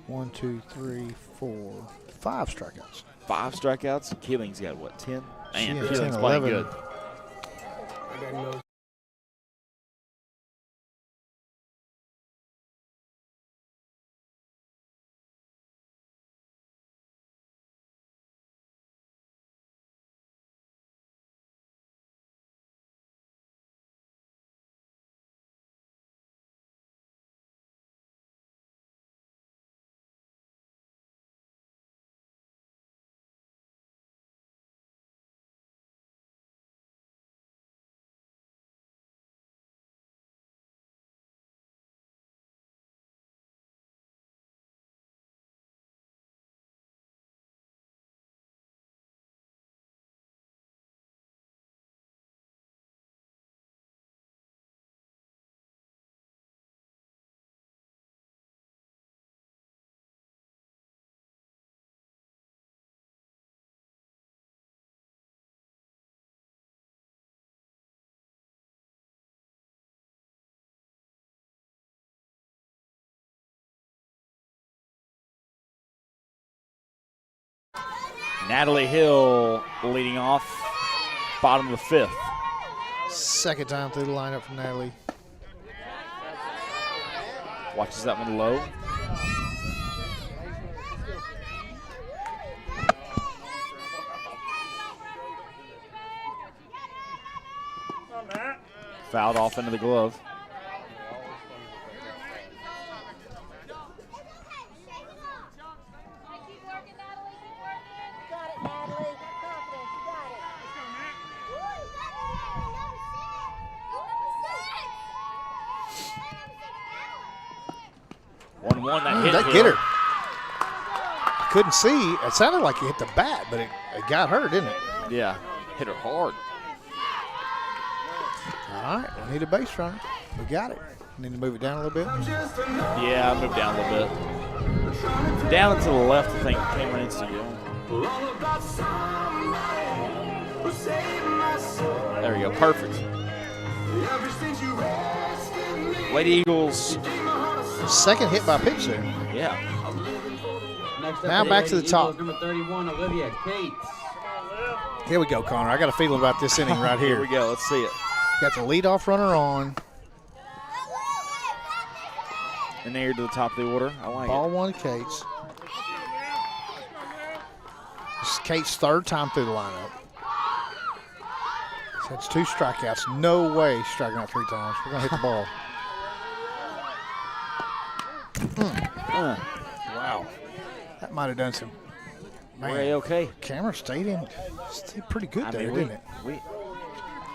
1, 2, 3, 4, 5 strikeouts. 5 strikeouts. Keeling's got what, 10? She Man, had Keeling's 10, playing 11. good. Natalie Hill leading off, bottom of the 5th. Second time through the lineup for Natalie. Watches that one low. Fouled off into the glove. That hit her. Couldn't see. It sounded like it hit the bat, but it got her, didn't it? Yeah, hit her hard. All right, we need a base runner. We got it. Need to move it down a little bit. Yeah, move down a little bit. Down and to the left, I think Cameron needs to go. There we go, perfect. Lady Eagles. Second hit by pitch there. Yeah. Now back to the top. Number 31, Olivia Cates. Here we go, Connor. I got a feeling about this inning right here. Here we go. Let's see it. Got the leadoff runner on. And there to the top of the order. I like Ball it. one, Cates. This is Cates' third time through the lineup. That's 2 strikeouts. No way striking out 3 times. We're going to hit the ball. Wow. That might have done some. Man, We're okay. camera stayed pretty good there, didn't it?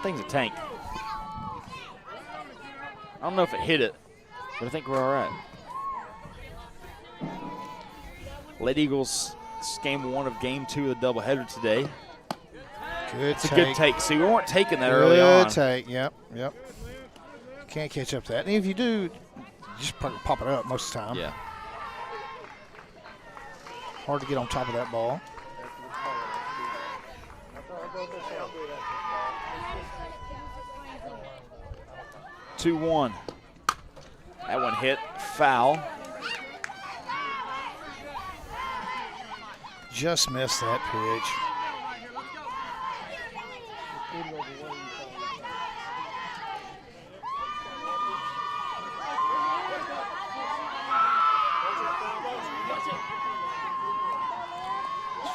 Thing's a tank. I don't know if it hit it, but I think we're all right. Lady Eagles, this is game 1 of game 2 of the doubleheader today. It's a good take. See, we weren't taking that early on. Good take, yep. Can't catch up to that. And if you do, just pop it up most of the time. Yeah. Hard to get on top of that ball. Two, 2-1. That one hit foul. Just missed that pitch.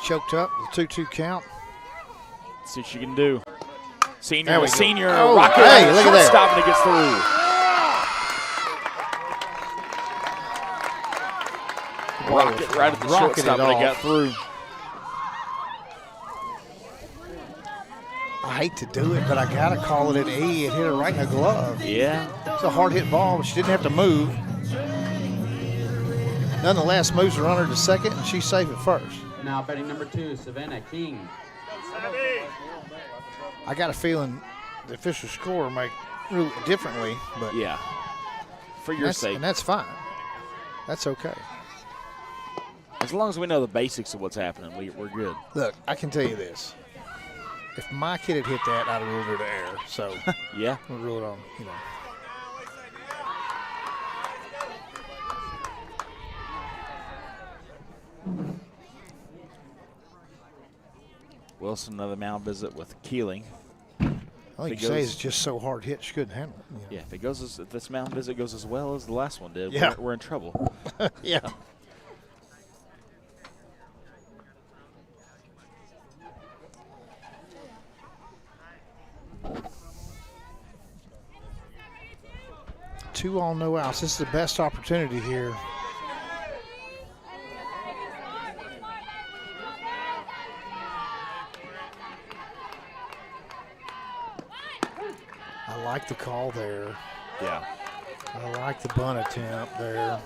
Choked up, the 2-2 count. See what she can do. Senior There we with go. senior Oh, rocket. hey, look at that. Stop and it gets through. Rocket right at the shortstop and it got through. I hate to do it, but I got to call it an E. It hit her right in the glove. Yeah. It's a hard hit ball, but she didn't have to move. Nonetheless, moves the runner to second, and she's safe at first. Now batting number 2, Savannah King. I got a feeling the official score might rule it differently, but Yeah. For your sake. and that's fine. That's okay. As long as we know the basics of what's happening, we're good. Look, I can tell you this. If my kid had hit that, I'd have ruled her to error. So Yeah. we'll rule it on, you know. Wilson, another mound visit with Keeling. All you can say is just so hard hit, she couldn't handle it. Yeah, if this mound visit goes as well as the last one did, Yeah. we're in trouble. Yeah. Two all, no outs. This is the best opportunity here. I like the call there. Yeah. I like the bunt attempt there.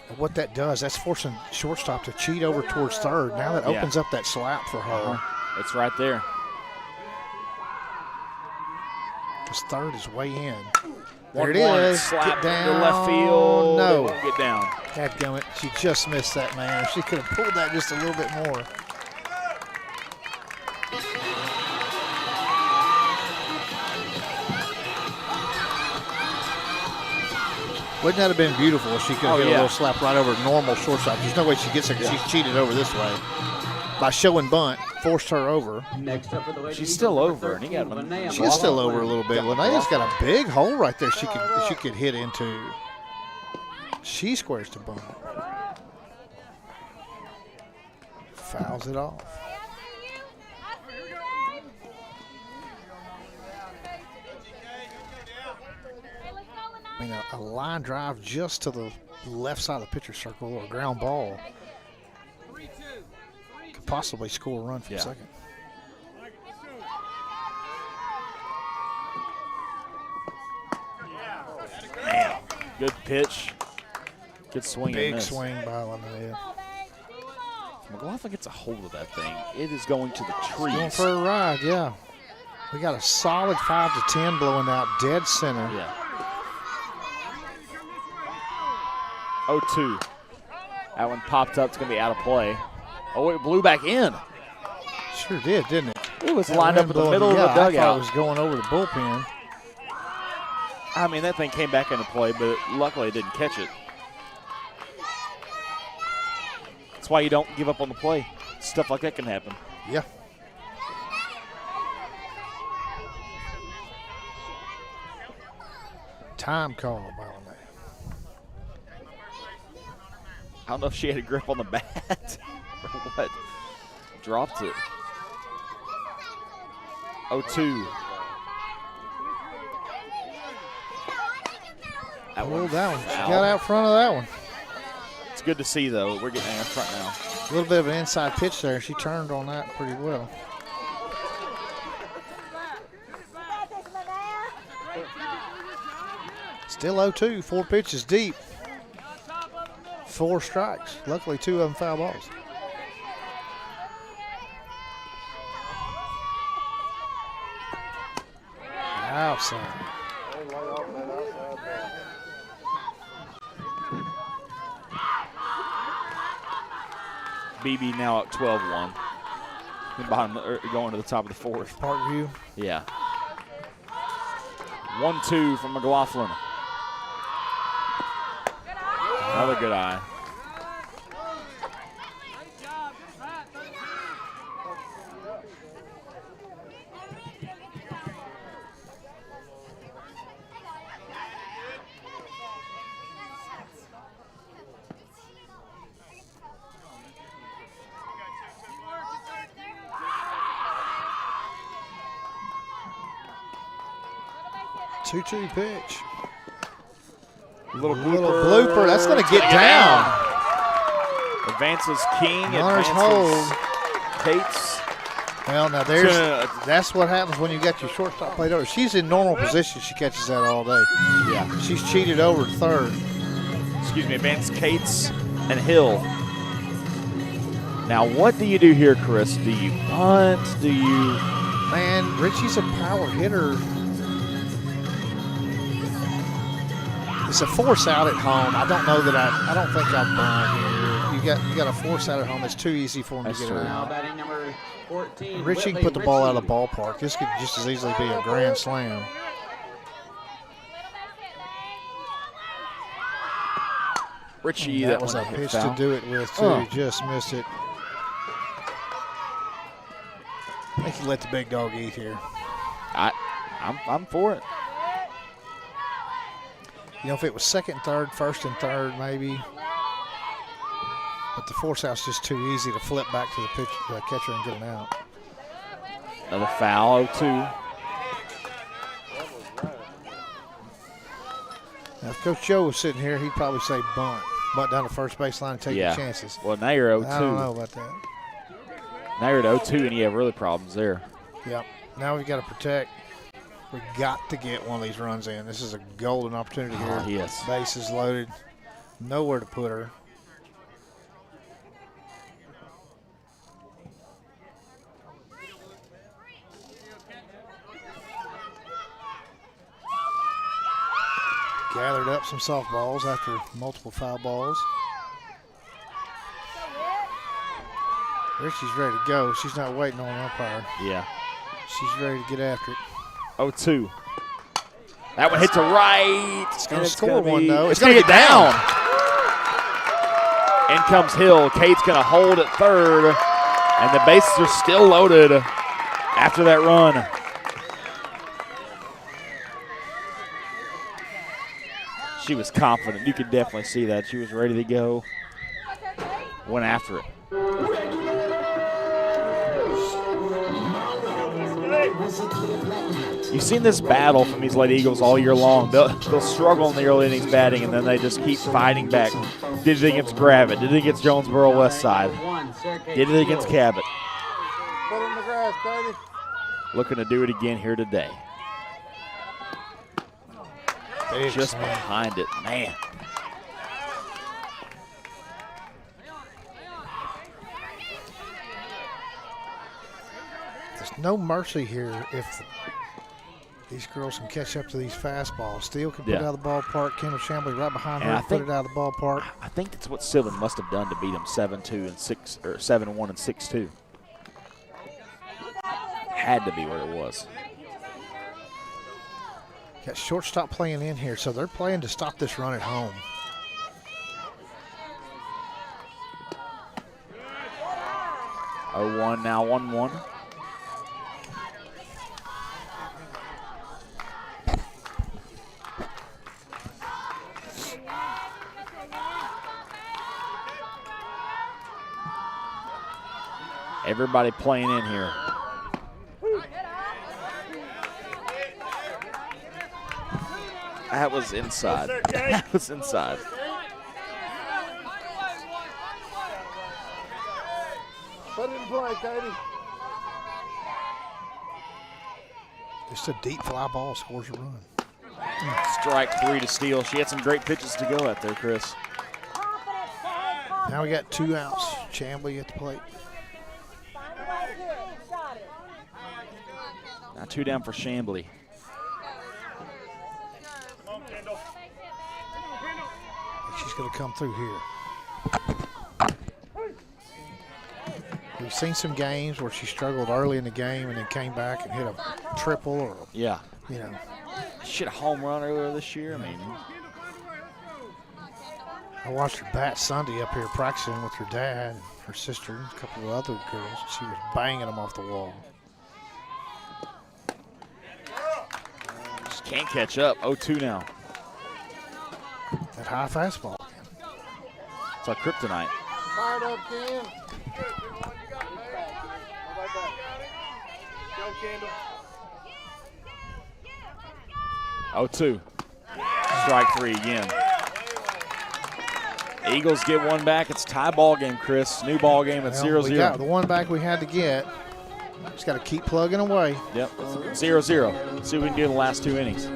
And what that does, that's forcing shortstop to cheat over towards third. Now that opens up that slap for her. It's right there. Because third is way in. There There it is. Slap Get down. to left field. No. They won't get down. Dadgummit. She just missed that, man. She could have pulled that just a little bit more. Wouldn't that have been beautiful if she could have hit a little slap right over normal shortstop? There's no way she gets it because she's cheated over this way. by showing bunt, forced her over. Next up for the Lady She's Eagles, still number over, and he got 13, him. Linnea She's still over a McLaughlin. little bit. Linnea's got a big hole right there she could hit into. She squares the bunt. Fouls it off. I mean, a line drive just to the left side of the pitcher circle or a ground ball could possibly score a run from second. Man, good pitch. Good swing. Big swing by Linnea. McLaughlin gets a hold of that thing. It is going to the trees. Going for a ride, yeah. We got a solid 5 to 10 blowing out dead center. Yeah. 0-2. That one popped up. It's going to be out of play. Oh, it blew back in. Sure did, didn't it? It was lined up in the middle of the I thought dugout. it was going over the bullpen. I mean, that thing came back into play, but luckily it didn't catch it. That's why you don't give up on the play. Stuff like that can happen. Yeah. Time call by Linnea. I don't know if she had a grip on the bat or what. Dropped it. 0-2. Pulled that one. She got out front of that one. It's good to see, though. We're getting out front now. A little bit of an inside pitch there. She turned on that pretty well. Still 0-2. 4 pitches deep. 4 strikes. Luckily, 2 of them foul balls. Outside. BB now up 12-1. Going to the top of the 4th. Parkview. Yeah. 1-2 from McLaughlin. Another good eye. Two-two pitch. Little blooper. That's going to get down. Advances King. Runner's Advances hold. Cates. Well, now that's what happens when you got your shortstop played over. She's in normal position. She catches that all day. Yeah. She's cheated over to third. Excuse me, Advance Cates and Hill. Now, what do you do here, Chris? Do you punt? Do you? Man, Richie's a power hitter. It's a force out at home. I don't know that I don't think I'd bunt here. You got a force out at home. It's too easy for him to get Now around. batting number 14. Richie can put the ball out of the ballpark. This could just as easily be a grand slam. Richie, that was a pitch to do it with, too. Just missed it. I think he let the big dog eat here. I'm for it. You know, if it was second, third, first, and third, maybe. But the force out's just too easy to flip back to the catcher and get an out. Another foul, 0-2. Now, if Coach Joe was sitting here, he'd probably say bunt. Bunt down the first baseline and take your chances. Well, now you're 0-2. I don't know about that. Now you're at 0-2, and you have really problems there. Yep. Now we've got to protect. We got to get one of these runs in. This is a golden opportunity here. Yes. Bases loaded. Nowhere to put her. Gathered up some softballs after multiple foul balls. Richie's ready to go. She's not waiting on umpire. Yeah. She's ready to get after it. 0-2. That one hit to right. It's going to score one, though. It's going to get down. In comes Hill. Kate's going to hold at third. And the bases are still loaded after that run. She was confident. You could definitely see that. She was ready to go. Went after it. You've seen this battle from these Lady Eagles all year long. They'll struggle in the early innings batting, and then they just keep fighting back. Did it against Gravett. Did it against Jonesboro West Side. Did it against Cabot. Put it in the grass, Katie. Looking to do it again here today. Big Just swing. behind it, man. There's no mercy here if these girls can catch up to these fastballs. Steele can put it out of the ballpark. Kendall Chambly right behind her put it out of the ballpark. I think that's what Sylvan must have done to beat them 7-2 and 6 or 7-1 and 6-2. Had to be what it was. Got shortstop playing in here, so they're playing to stop this run at home. Oh, 1 now, 1-1. Everybody playing in here. That was inside. That was inside. Put it in play, Katie. Just a deep fly ball scores a run. Strike 3 to Steele. She had some great pitches to go out there, Chris. Now we got 2 outs. Chambly at the plate. Now 2 down for Chambly. She's going to come through here. We've seen some games where she struggled early in the game and then came back and hit a triple or, you know. She hit a home run earlier this year. I mean, I watched her bat Sunday up here practicing with her dad and her sister and a couple of other girls. She was banging them off the wall. just can't catch up. 0-2 now. That high fastball. It's like kryptonite. Fired up, Ken. Go, Kendall. 0-2. Strike 3 again. Eagles get one back. It's tie ball game, Chris. New ball game at 0-0. We got the one back we had to get. Just got to keep plugging away. Yep, 0-0. See what we can do in the last 2 innings.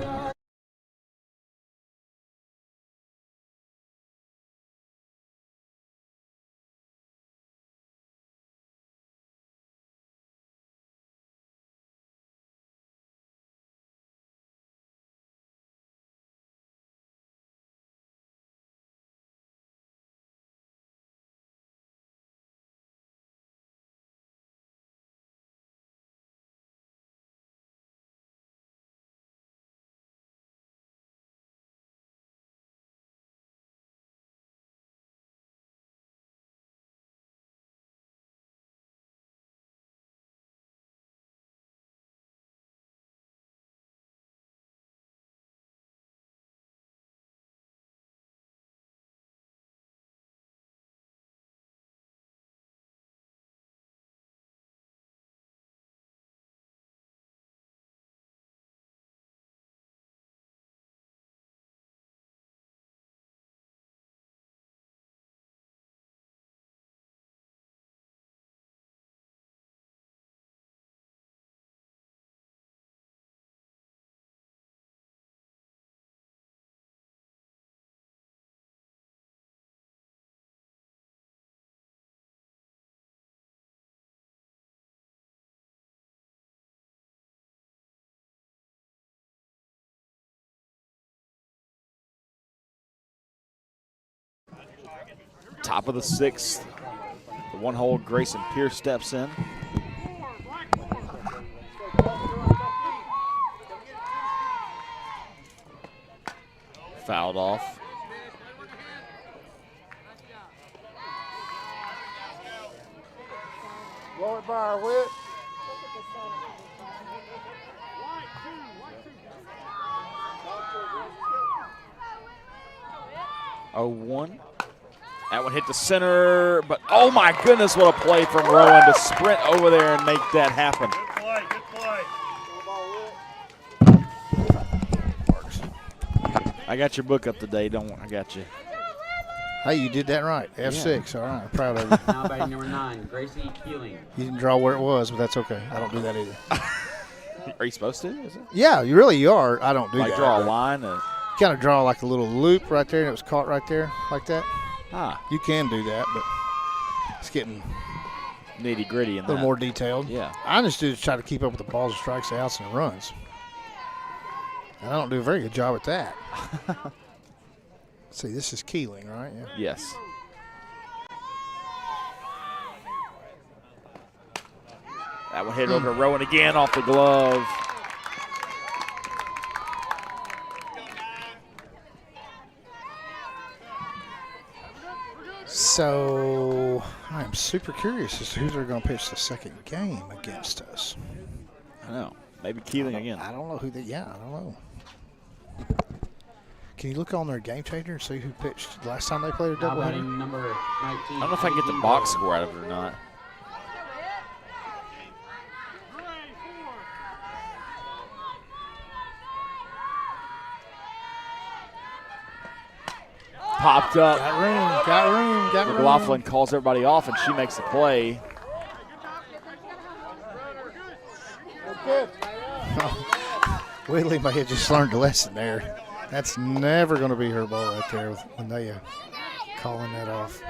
Top of the 6th. The 1-hole Grayson Pierce steps in. Fouled off. fire, Whit. Oh, 1. That one hit the center, but oh my goodness, what a play from Rowan to sprint over there and make that happen. I got your book up today, don't I got you. Hey, you did that right. F6, all right. I'm proud of you. Now batting number 9, Gracie Keeling. You didn't draw where it was, but that's okay. I don't do that either. Are you supposed to? Is it? Yeah, you really are. I don't do Like that. draw a line? Kind of draw like a little loop right there, and it was caught right there like that. Ah. You can do that, but it's getting Nitty gritty in a little that. more detailed. Yeah. I just do is try to keep up with the balls, strikes, outs, and runs. And I don't do a very good job at that. See, this is Keeling, right? Yeah. Yes. That one hit over Rowan again off the glove. So I'm super curious as to who they're going to pitch the second game against us. I know. Maybe Keeling again. I don't know who they. Yeah, I don't know. Can you look on their game changer and see who pitched last time they played a Now doubleheader? batting number 19. I don't know if I can get the box score out of it or not. Popped up. Got room. McLaughlin calls everybody off, and she makes the play. Whitley may have just learned a lesson there. That's never going to be her ball right there when they calling that off.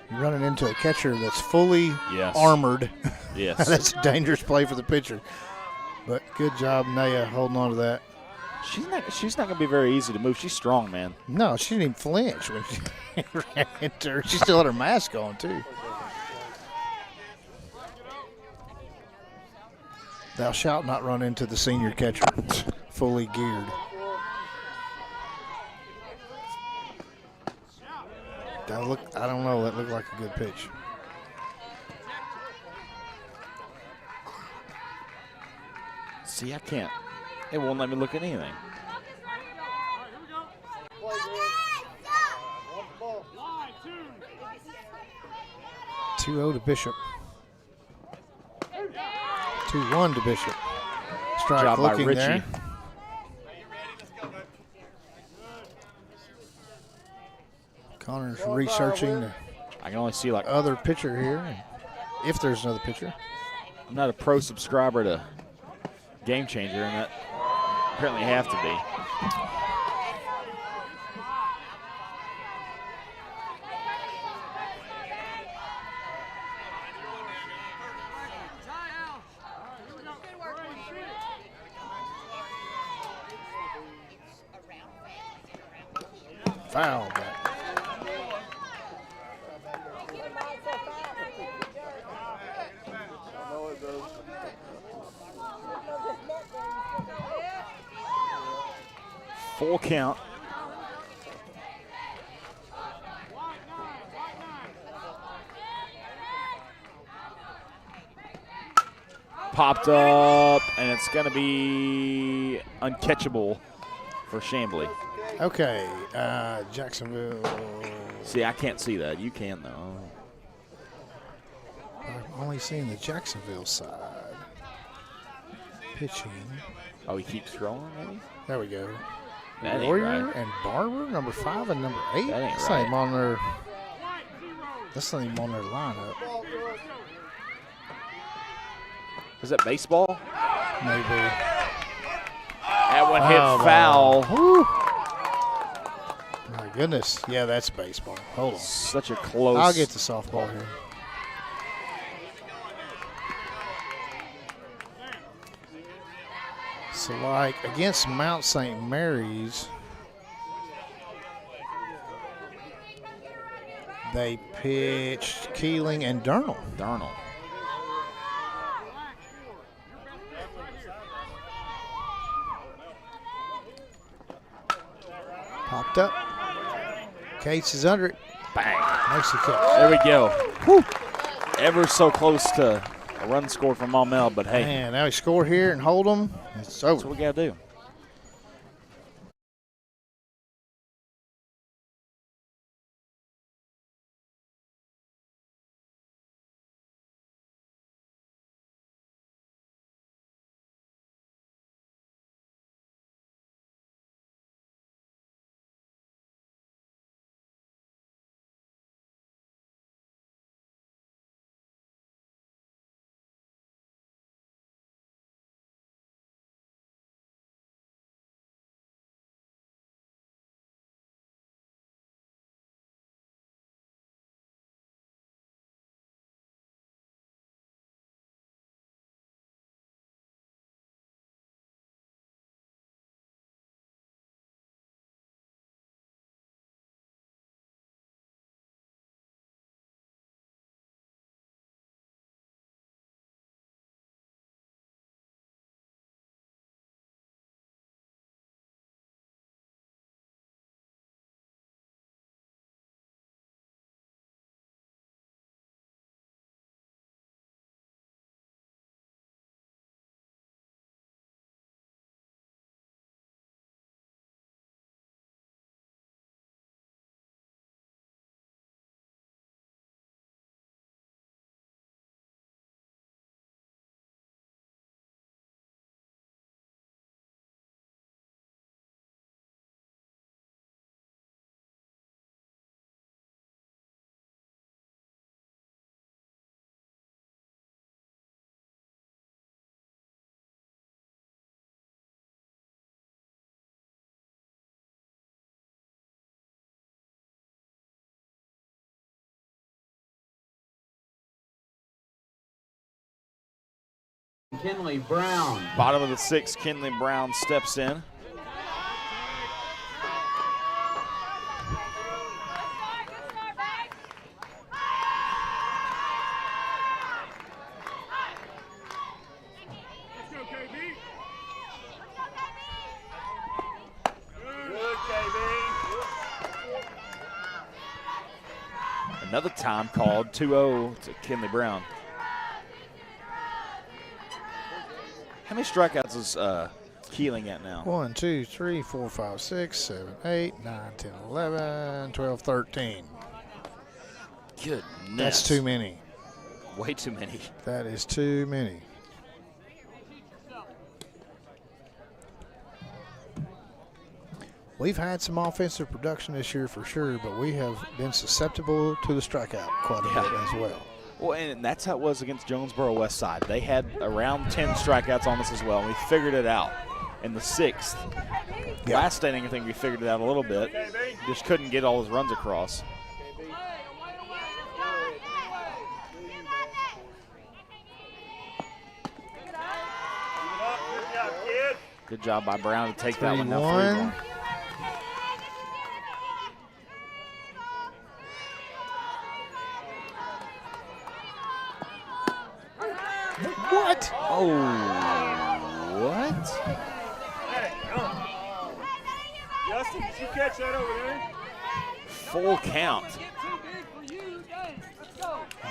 You're running into a catcher that's fully armored. Yes. That's a dangerous play for the pitcher. But good job, Naya, holding on to that. She's not going to be very easy to move. She's strong, man. No, she didn't even flinch when she ran into her. She still had her mask on, too. Thou shalt not run into the senior catcher, fully geared. I don't know. That looked like a good pitch. See, I can't. It won't let me look at anything. Two-0 to Bishop. 2-1 to Bishop. Strike Job by looking Richie. there. Connor's researching the I can only see like other pitcher here, if there's another pitcher. I'm not a pro subscriber to Game Changer, and that apparently have to be. Foul. Full count. Popped up, and it's going to be uncatchable for Chambly. Okay, Jacksonville. See, I can't see that. You can, though. I'm only seeing the Jacksonville side. Pitching. Oh, he keeps scrolling, maybe? There we go. That ain't Warrior right. and Barber, number 5 and number 8. That ain't That's right. not even on their. That's not even on their lineup. Is that baseball? Maybe. That one hit foul. Woo. My goodness. Yeah, that's baseball. Hold on. Such a close. I'll get the softball here. So, like, against Mount St. Mary's, they pitched Keeling and Darnell. Popped up. Cates is under it. Bang. Makes the catch. There we go. Whew. Ever so close to A run scored from Maumelle, but hey. Man, now he score here and hold them. It's over. That's what we got to do. Kinley Brown. Bottom of the 6th, Kinley Brown steps in. Another time called, 2-0 to Kinley Brown. How many strikeouts is Keeling at now? 1, 2, 3, 4, 5, 6, 7, 8, 9, 10, 11, 12, 13. Goodness. That's too many. Way too many. That is too many. We've had some offensive production this year for sure, but we have been susceptible to the strikeout quite a bit as well. Well, and that's how it was against Jonesboro West Side. They had around 10 strikeouts on us as well, and we figured it out in the 6th. Yeah. Last inning, I think we figured it out a little bit. Just couldn't get all those runs across. Good job by Brown to take that one now. 3-1. What? Oh, what? Hey, Justin, did you catch that over there? Full count.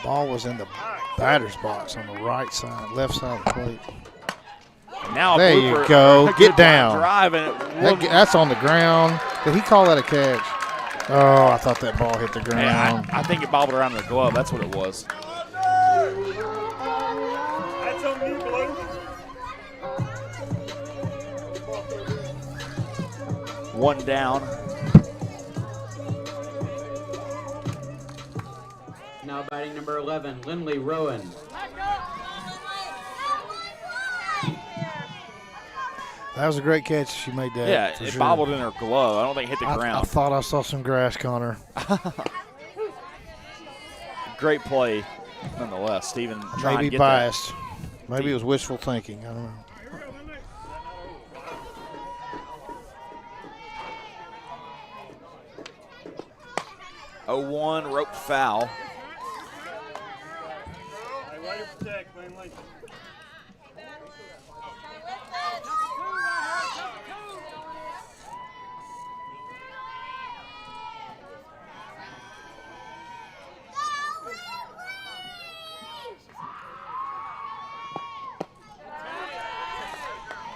Ball was in the batter's box on the right side, left side of the plate. Now There you go. Get down. Drive and That's on the ground. Did he call that a catch? Oh, I thought that ball hit the ground. I think it bobbled around in the glove. That's what it was. That's on you, Blue. One down. Now batting number 11, Lindley Rowan. That was a great catch. She made that. Yeah, for it sure. bobbled in her glove. I don't think it hit the I ground. thought I saw some grass, Connor. Great play, nonetheless. Steven trying to Maybe get biased. Maybe it was wishful thinking. I don't know. that. 0-1, rope foul. Hey, way to protect, Lindley.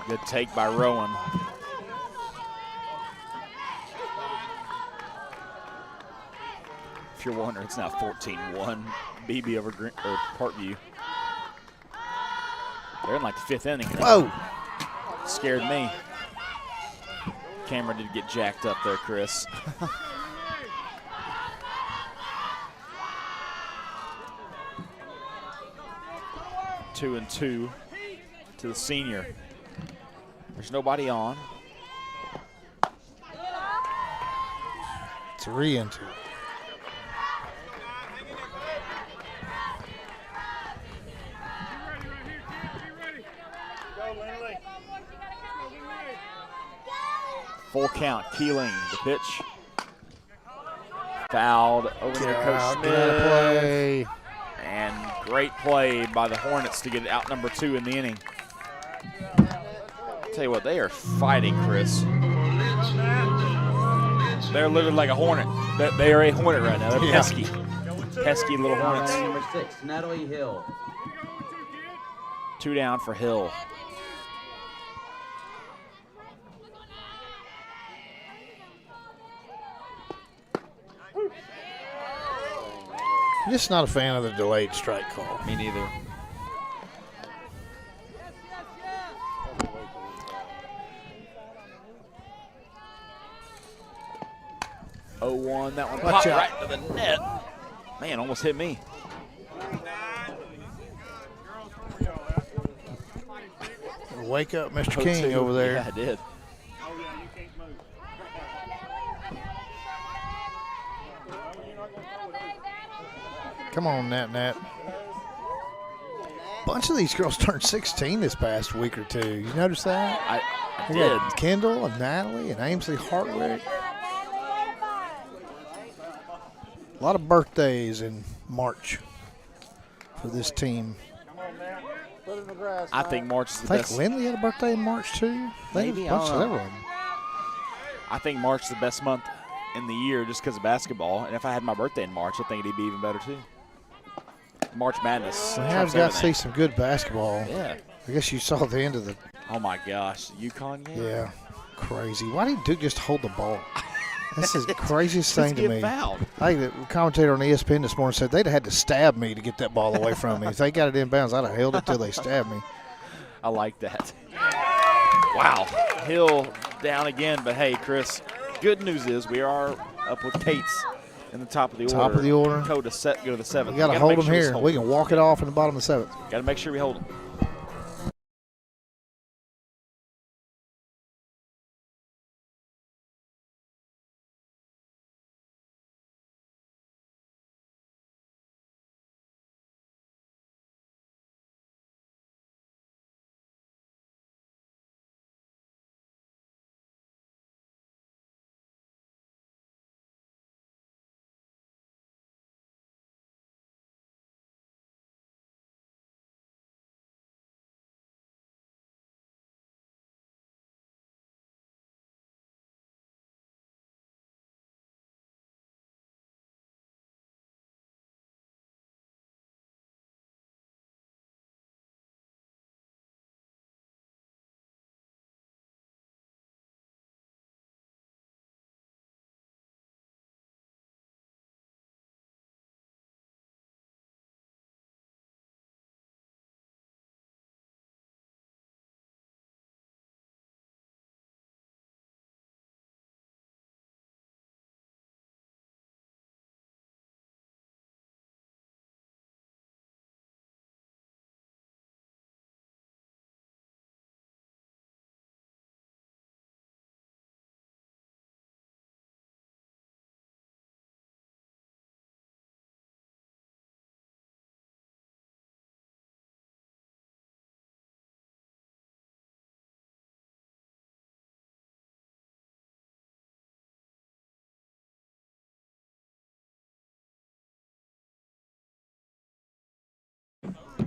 Good take by Rowan. If you're wondering, it's now 14-1. BB over Parkview. They're in like the 5th inning. Whoa. Scared me. Camera did get jacked up there, Chris. Two and two to the senior. There's nobody on. 3 and 2. Full count. Keeling, the pitch. Fouled over near Coach Smith. Play. And great play by the Hornets to get out number 2 in the inning. Tell you what, they are fighting, Chris. They're literally like a hornet. They are a hornet right now. They're pesky. Pesky little Hornets. Number 6, Natalie Hill. 2 down for Hill. I'm just not a fan of the delayed strike call. Me neither. Oh, 1. That one popped right to the net. Man, almost hit me. Wake up, Mr. King over there. Yeah, I did. Come on, Nat. Bunch of these girls turned 16 this past week or two. You notice that? I We did. got Kendall and Natalie and Ainsley Hartwick. A lot of birthdays in March for this team. Put it in the grass. I think March is the I think best. Lindley had a birthday in March too. Maybe, a bunch I of don't know. everyone. I think March is the best month in the year just because of basketball. And if I had my birthday in March, I think it'd be even better too. March Madness. We have trumps got to see everything. some good basketball. Yeah. I guess you saw the end of the. Oh my gosh, the UConn game. Yeah, crazy. Why didn't Duke just hold the ball? That's the craziest thing to Just me. get fouled. I think the commentator on ESPN this morning said they'd have had to stab me to get that ball away from me. If they got it in bounds, I'd have held it till they stabbed me. I like that. Wow. Hill down again, but hey, Chris, good news is we are up with Tates in the top of the order. Top of the order. Go to the 7th. We got to hold them here. We can walk it off in the bottom of the 7th. Got to make sure we hold them.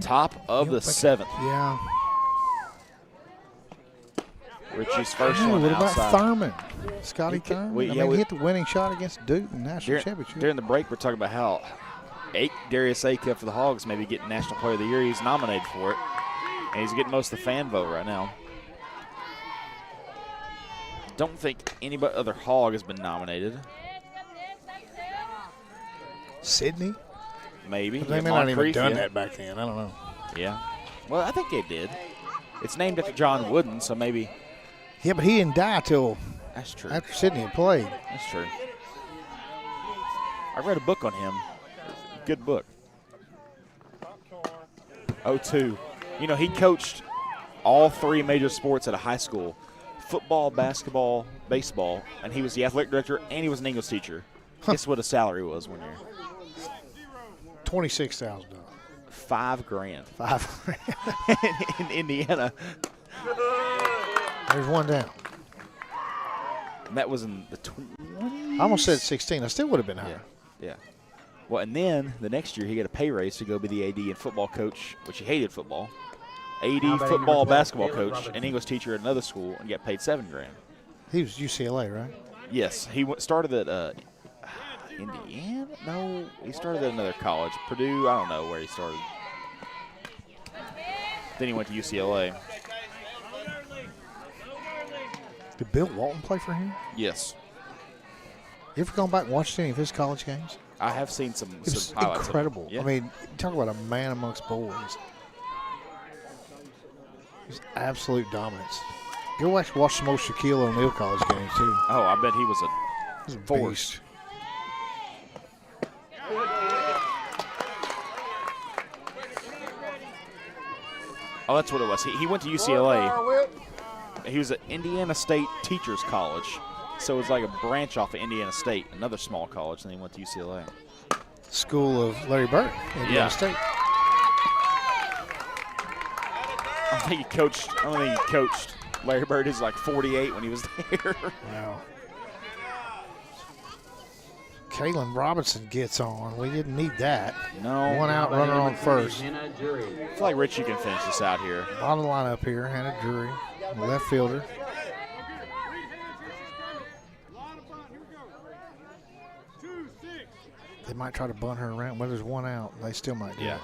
Top of the 7th. Yeah. Richie's first Hey, one what about outside. Thurman? Scotty He could- Thurman? we- I yeah, mean, we- he hit the winning shot against Duke in the national championship. During the break, we're talking about how Darius Acuff for the Hogs maybe getting National Player of the Year. He's nominated for it, and he's getting most of the fan vote right now. Don't think any but other Hog has been nominated. Sydney? Maybe. But they may not even done that back then. I don't know. Yeah. Well, I think they did. It's named after John Wooden, so maybe. Yeah, but he didn't die till That's true. after Sydney had played. That's true. I read a book on him. Good book. 02. You know, he coached all 3 major sports at a high school: football, basketball, baseball, and he was the athletic director and he was an English teacher. Guess what his salary was one year? $26,000. $5,000. $5,000 in Indiana. There's one down. And that was in the 20s. I almost said 16. I still would have been higher. Yeah. Well, and then the next year he got a pay raise to go be the AD and football coach, which he hated football. AD, football, basketball coach, and English teacher at another school, and got paid $7,000. He was UCLA, right? Yes, he started at Indiana. No, he started at another college, Purdue. I don't know where he started. Then he went to UCLA. Did Bill Walton play for him? Yes, You ever gone back and watched any of his college games? I have seen some. It was some highlights incredible. Of it. Yeah. I mean, talk about a man amongst boys. Just absolute dominance. Go watch some old Shaquille O'Neal college games, too. Oh, I bet he was He's a force. beast. Oh, that's what it was. He went to UCLA. He was at Indiana State Teachers College. So it was like a branch off of Indiana State, another small college, and then he went to UCLA. School of Larry Bird, Indiana Yeah. State. I don't think he coached Larry Bird. Is like 48 when he was there. Wow. Kalen Robinson gets on. We didn't need that. No. One out, runner on first. Hannah Jury. I feel like Richie can finish this out here. Bottom lineup here, Hannah Drury, left fielder. They might try to bunt her around. Well, there's one out. They still might do Yeah. it.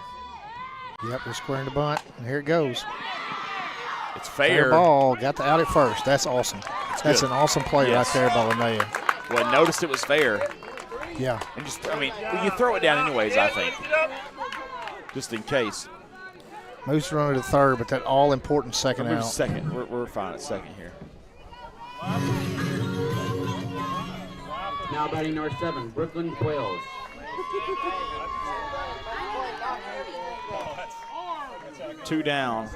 Yep, they're squaring the bunt, and here it goes. It's Fair fair. ball. Got the out at first. That's awesome. That's good. an awesome play Yes. right there by Linnea. Well, noticed it was fair. Yeah. And just, I mean, you throw it down anyways, I think. Just in case. Moves the runner to third, but that all-important second Move out. second. We're fine at second here. Now batting number 7, Brooklyn Quails. Two down.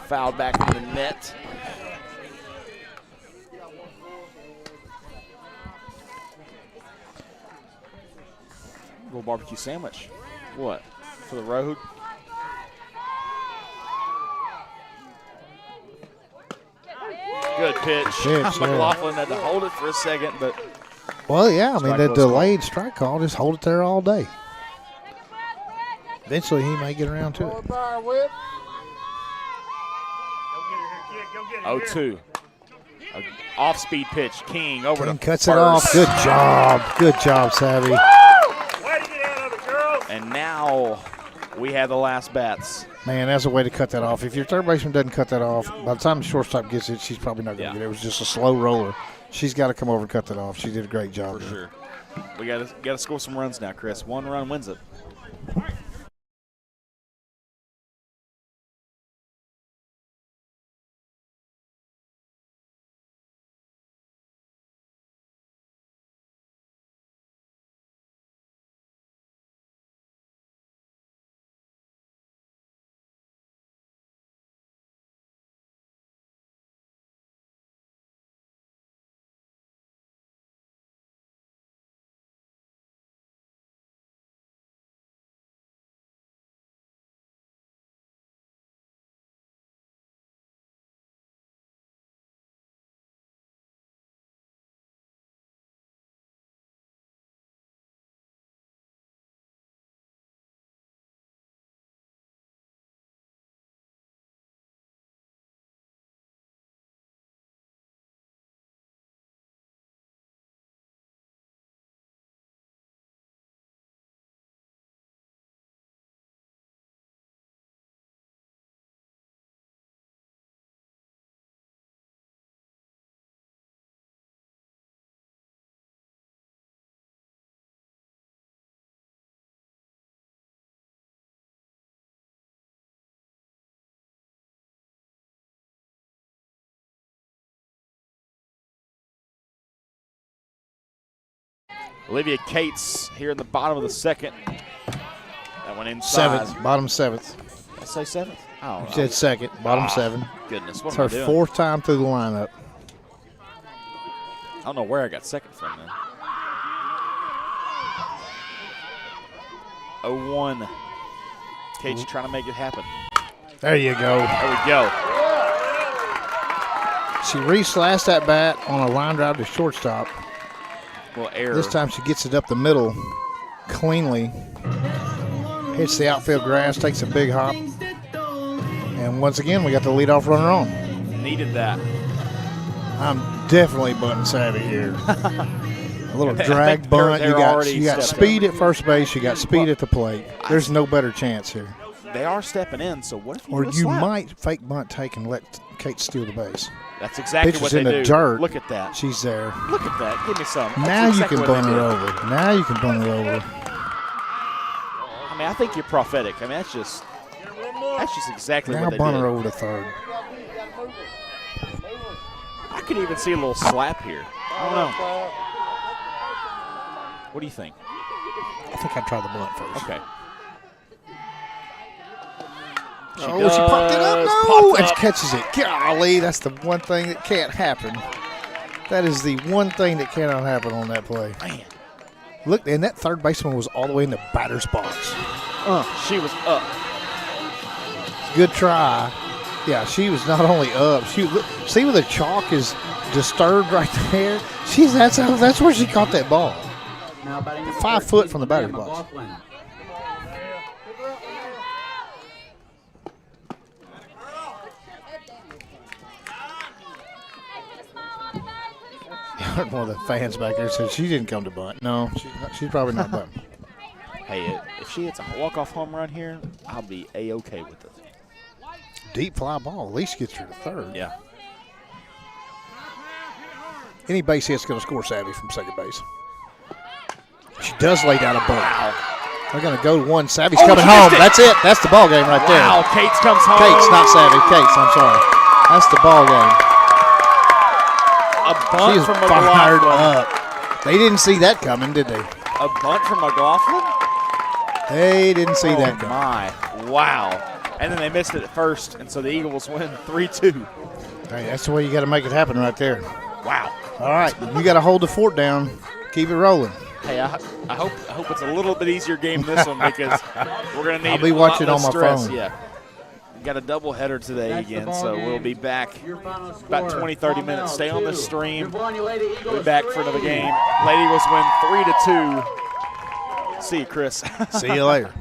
Foul back in the net. Little barbecue sandwich. What? For the road? Good pitch. yeah. McLaughlin had to hold it for a second, but Well, yeah, I mean, Strike the was delayed strike call, just hold it there all day. Eventually, he may get around to it. Go get it here, kid. Go get it here. 0-2. Off-speed pitch. King over King to cuts it first. off. Good job. Good job, Savvy. Way to get out of it, girls. And now we have the last bats. Man, that's a way to cut that off. If your third baseman doesn't cut that off, by the time the shortstop gets it, she's probably not going to get it. It was just a slow roller. She's got to come over and cut that off. She did a great job. For sure. We got to score some runs now, Chris. One run wins it. Olivia Cates here in the bottom of the second. That went inside. Seventh, bottom seventh. Did I say seventh? Oh, You said second, bottom seven. Goodness, what It's am I her doing? fourth time through the lineup. I don't know where I got second from then. 0-1. Cates trying to make it happen. There you go. There we go. She re-slashed that bat on a line drive to shortstop. Little error. This time she gets it up the middle cleanly. Hits the outfield grass, takes a big hop. And once again, we got the leadoff runner on. Needed that. I'm definitely bunting savvy here. A little drag they're bunt. You got stepping speed at first base. You got speed at the plate. There's no better chance here. They are stepping in, so what if you Or do a you slap? might fake bunt take and let Kate steal the base. That's exactly Pitcher's what they in the do. dirt. Look at that. She's there. Look at that. Give me some. That's Now exactly you what can they bunt her did. over. Now you can bunt her over. I mean, I think you're prophetic. I mean, that's just exactly Now what they bunt did. her over to third. I could even see a little slap here. I don't know. What do you think? I think I'd try the bunt first. Okay. She popped it up. No, Popped and up. catches it. Golly, that's the one thing that can't happen. That is the one thing that cannot happen on that play. Man. Look, and that third baseman was all the way in the batter's box. She was up. Good try. Yeah, she was not only up. See where the chalk is disturbed right there. That's where she caught that ball. Now batting number 5 13, foot from the batter's Linnea box. McLaughlin. One of the fans back there said she didn't come to bunt. No, she's probably not bunting. Hey, if she hits a walk-off home run here, I'll be A-okay with it. Deep fly ball at least gets her to third. Yeah. Any base hit's going to score Savvy from second base. She does lay down a bunt. Wow. They're going to go to one. Savvy's Oh, coming she home. missed it. That's it. That's the ball game right there. Wow, Cates comes home. Cates, not Savvy. Cates, I'm sorry. That's the ball game. A She bunt is from fired McLaughlin. up. They didn't see that coming, did they? A bunt from McLaughlin? They didn't see that Oh, coming. my. Wow. And then they missed it at first, and so the Eagles win 3-2. Hey, that's the way you got to make it happen right there. Wow. All right, you got to hold the fort down. Keep it rolling. Hey, I hope it's a little bit easier game than this one because we're going to need I'll be a lot watching less on my stress. phone. Yeah. We got a doubleheader today That's the again, ball so game. we'll be back Your final score, about 20, 30 minutes. Stay on this Maumelle, 2. stream. Your Vilonia Lady Eagles, We'll be back for another 3. game. Lady Eagles win 3-2. See you, Chris. See you later.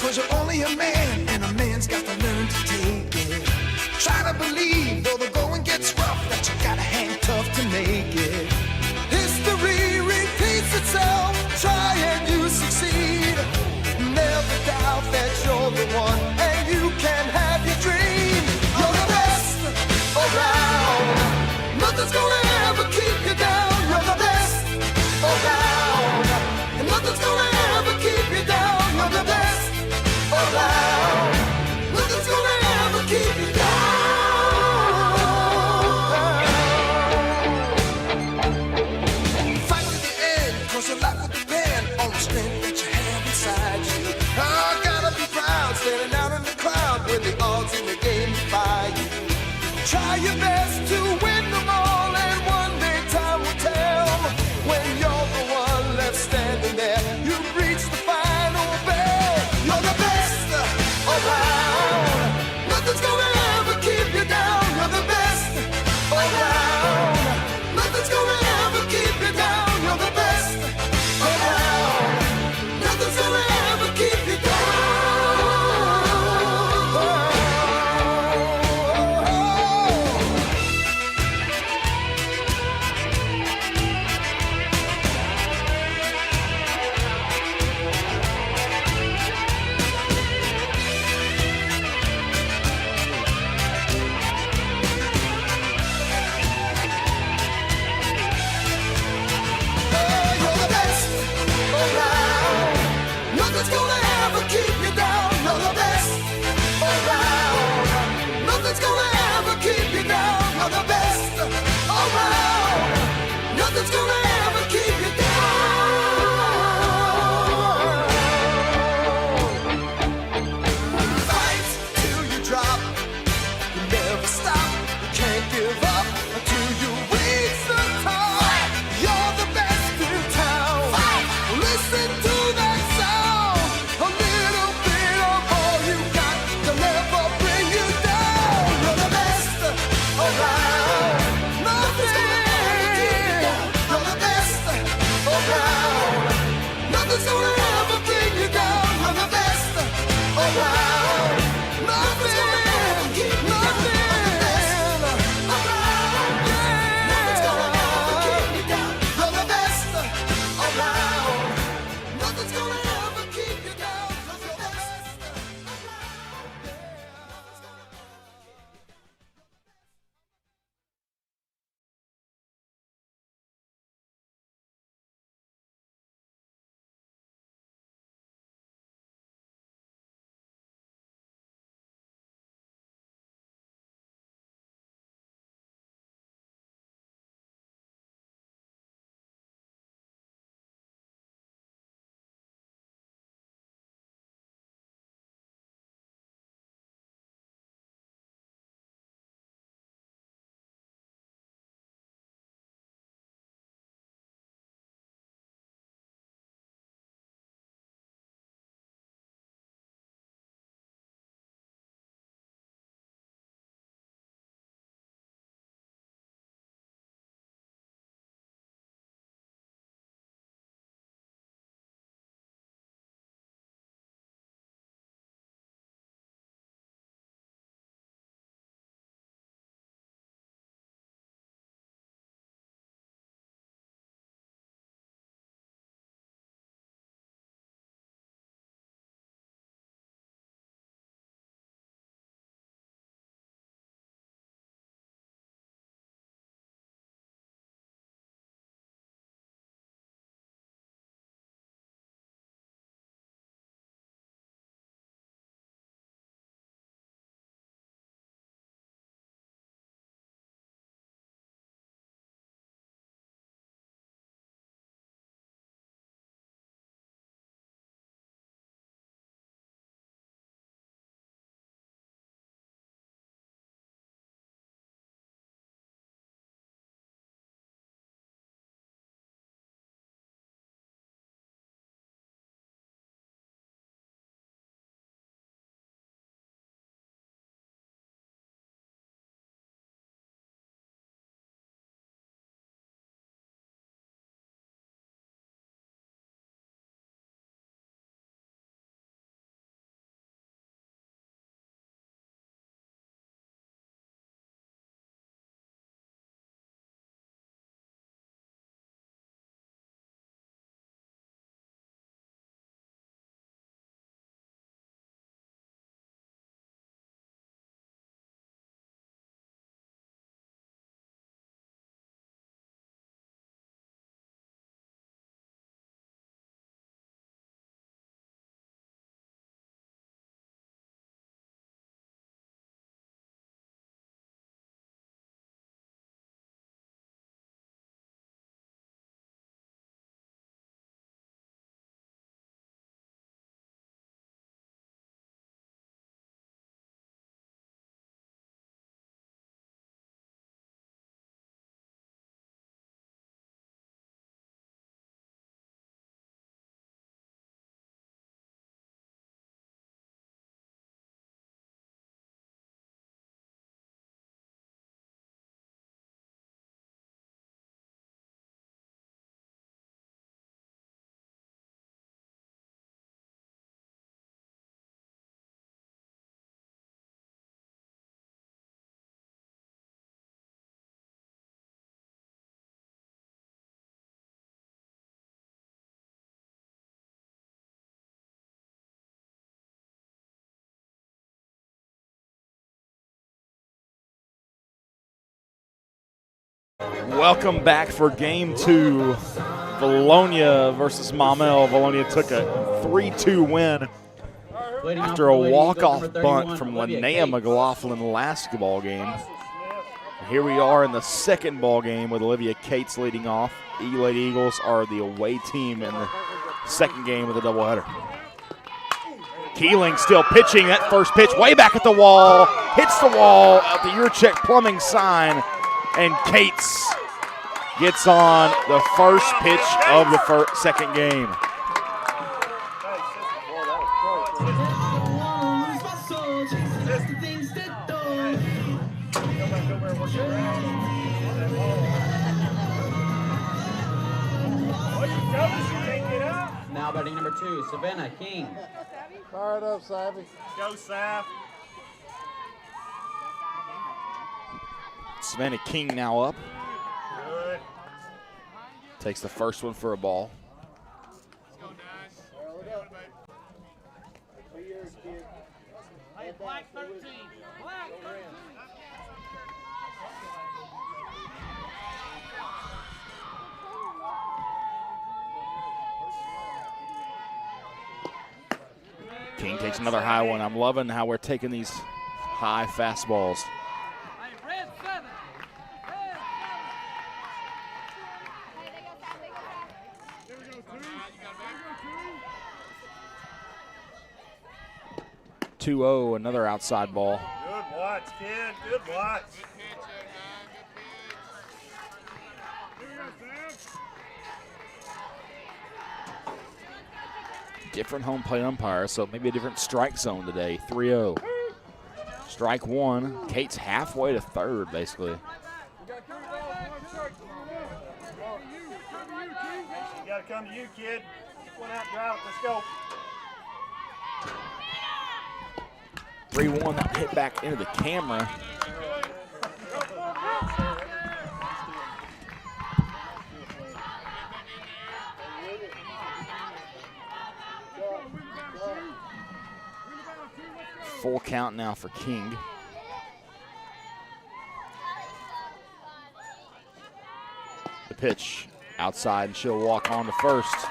'cause you're only a man, and a man's got to learn to take it. Try to believe, though the going gets rough, that you gotta hang tough to make it. History repeats itself, try and you succeed. Never doubt that you're the one, and you can have your dream. You're the best around. Nothing's gonna ever keep you down. You're the best around, and nothing's gonna ever keep you down. You're the best around. Nothing's gonna ever keep you down. Welcome back for game 2. Vilonia versus Maumelle. Vilonia took a 3-2 win after a walk-off bunt from Linnea McLaughlin last ball game. Here we are in the second ball game with Olivia Cates leading off. Lady Eagles are the away team in the second game of the doubleheader. Keeling still pitching. That first pitch way back at the wall. Hits the wall at the Urcheck plumbing sign. And Cates gets on the first pitch of the second game. Now batting number 2, Savannah King. Fire it up, Savvy. Go, Sav. Savannah King now up. Good. Takes the first one for a ball. King takes another high one. I'm loving how we're taking these high fastballs. (2-0), another outside ball. Good watch, kid. Good watch. Different home plate umpire, so maybe a different strike zone today. 3-0. Strike one. Kate's halfway to third, basically. You got to come to you, kid. One out, drive it. Let's go. 3-1, that hit back into the camera. Full count now for King. The pitch outside, and she'll walk on to first.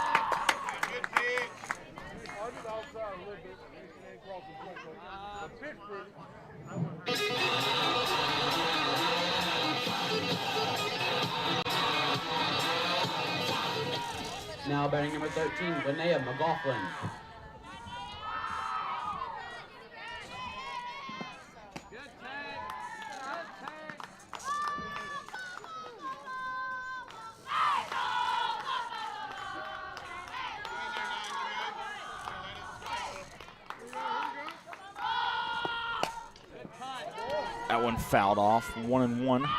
Now batting number 13, Linnea McLaughlin. That one fouled off, 1-1.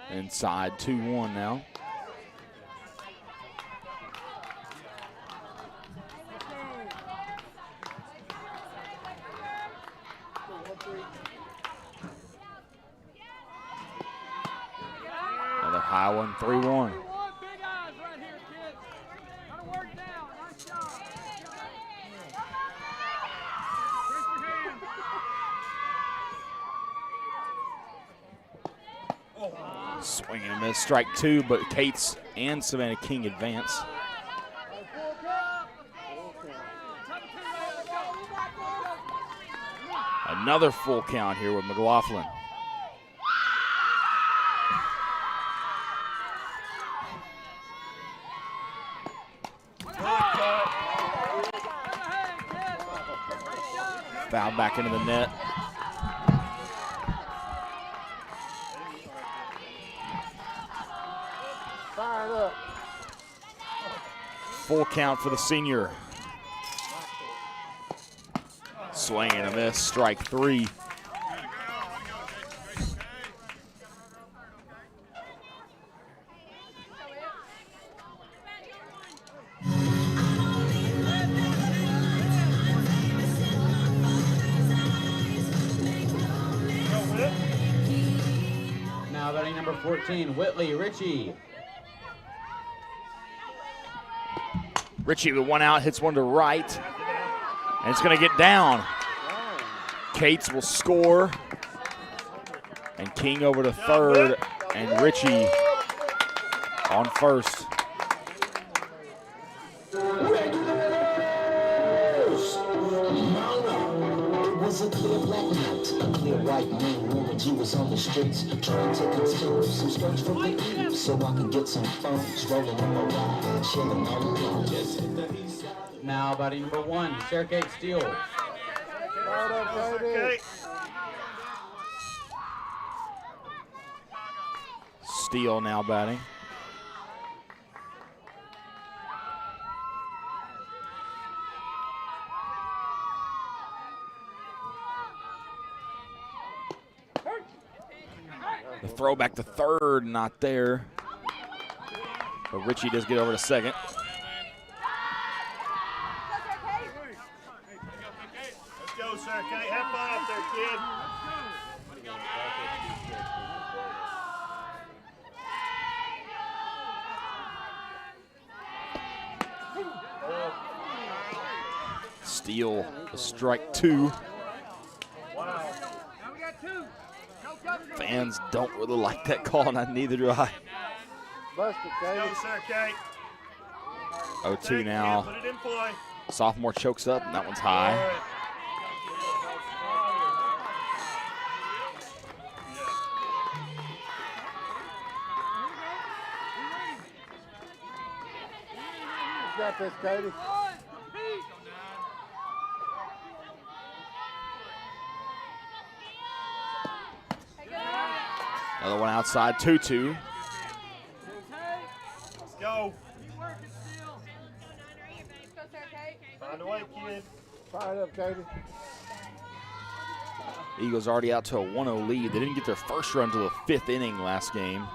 Inside, 2-1 now. Another high one, 3-1. Swing and a miss, strike two, but Cates and Savannah King advance. Another full count here with McLaughlin. Foul back into the net. Fire it up. Full count for the senior. Swing and a miss, strike three. 14, Whitley Ritchie. Ritchie with one out, hits one to right, and it's going to get down. Cates will score, and King over to third, and Ritchie on first. Was a clear black night, a clear white moon. Warren G was on the streets, trying to consume some skirts from the east, so I could get some phones rolling on my ride, chilling all alone. Just hit the east side. Now batting number 1, Sarah Kate Steele. Fired up, Katie. Steele now batting. The throw back to third, not there. But Ritchie does get over to second. Let's go, Sir Kate. Have fun up there, kid. Steele, strike 2. Fans don't really like that call, and neither do I. Busted, Katie. Go, Sir Kate. 0-2 now. Put it in play. Sophomore chokes up, and that one's high. All right. You got this, Katie. Another one outside, 2-2. Let's go. Find a way, kid. Fired up, Katie. Eagles already out to a 1-0 lead. They didn't get their first run to the 5th inning last game.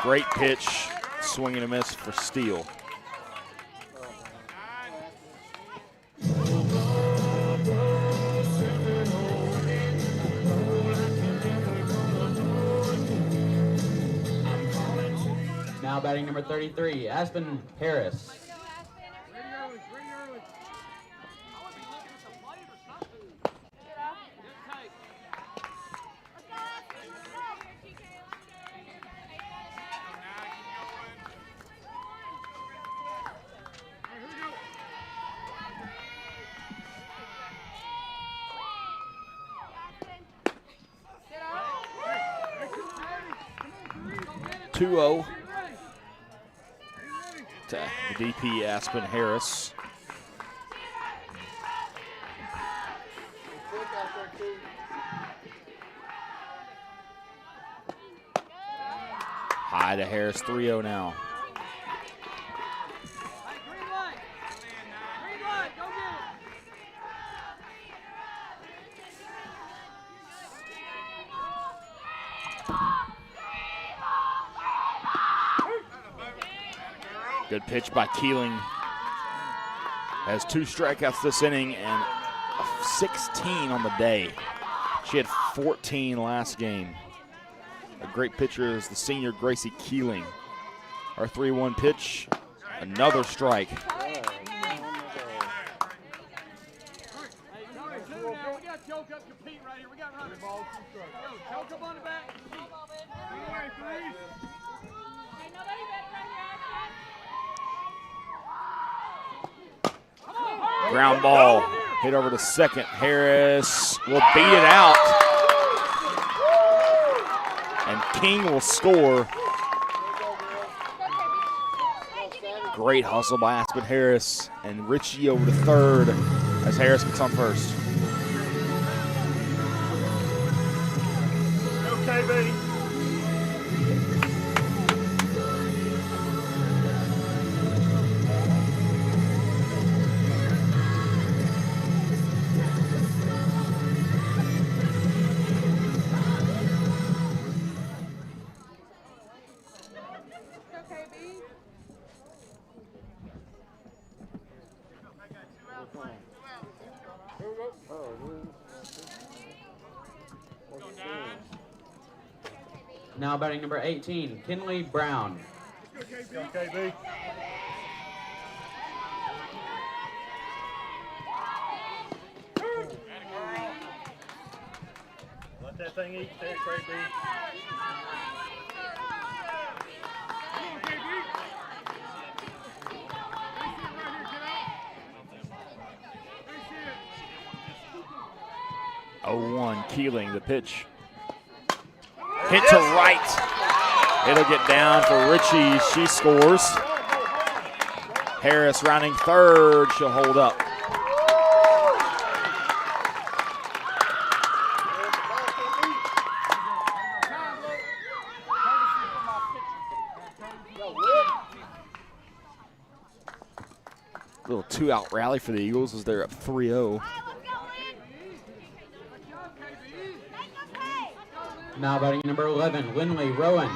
Great pitch, swing and a miss for Steele. Now batting number 33, Aspen Harris. To the DP Aspen Harris. High to Harris, 3-0 now. Good pitch by Keeling. Has 2 strikeouts this inning and 16 on the day. She had 14 last game. A great pitcher is the senior Gracie Keeling. Our 3-1 pitch, another strike. Ground ball hit over to second. Harris will beat it out. And King will score. Great hustle by Aspen Harris. And Ritchie over to third as Harris gets on first. Okay, baby. Now batting number 18, Kinley Brown. Go, KB. Let that thing eat there, KB. 0-1, Keeling, the pitch. Hit to right. It'll get down for Richie. She scores. Harris rounding third. She'll hold up. Little two-out rally for the Eagles as they're up 3-0. Now batting number 11, Winley Rowan.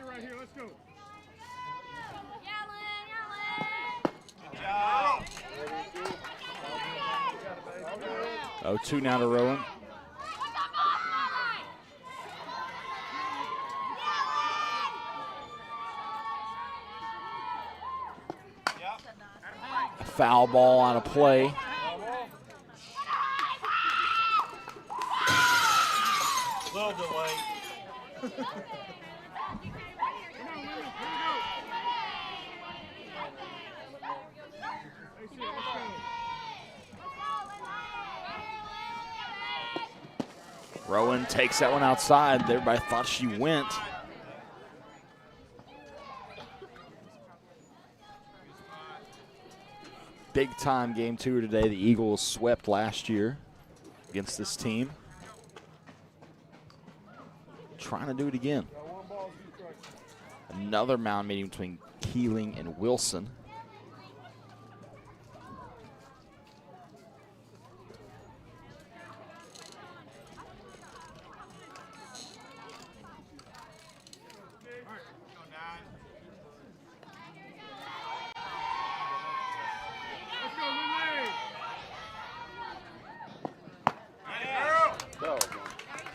Right here, let's go. 0-2 now to Rowan. Foul ball on a play. Little delay. Rowan takes that one outside. Everybody thought she went. Big time game two today. The Eagles swept last year against this team. Trying to do it again. Another mound meeting between Keeling and Wilson.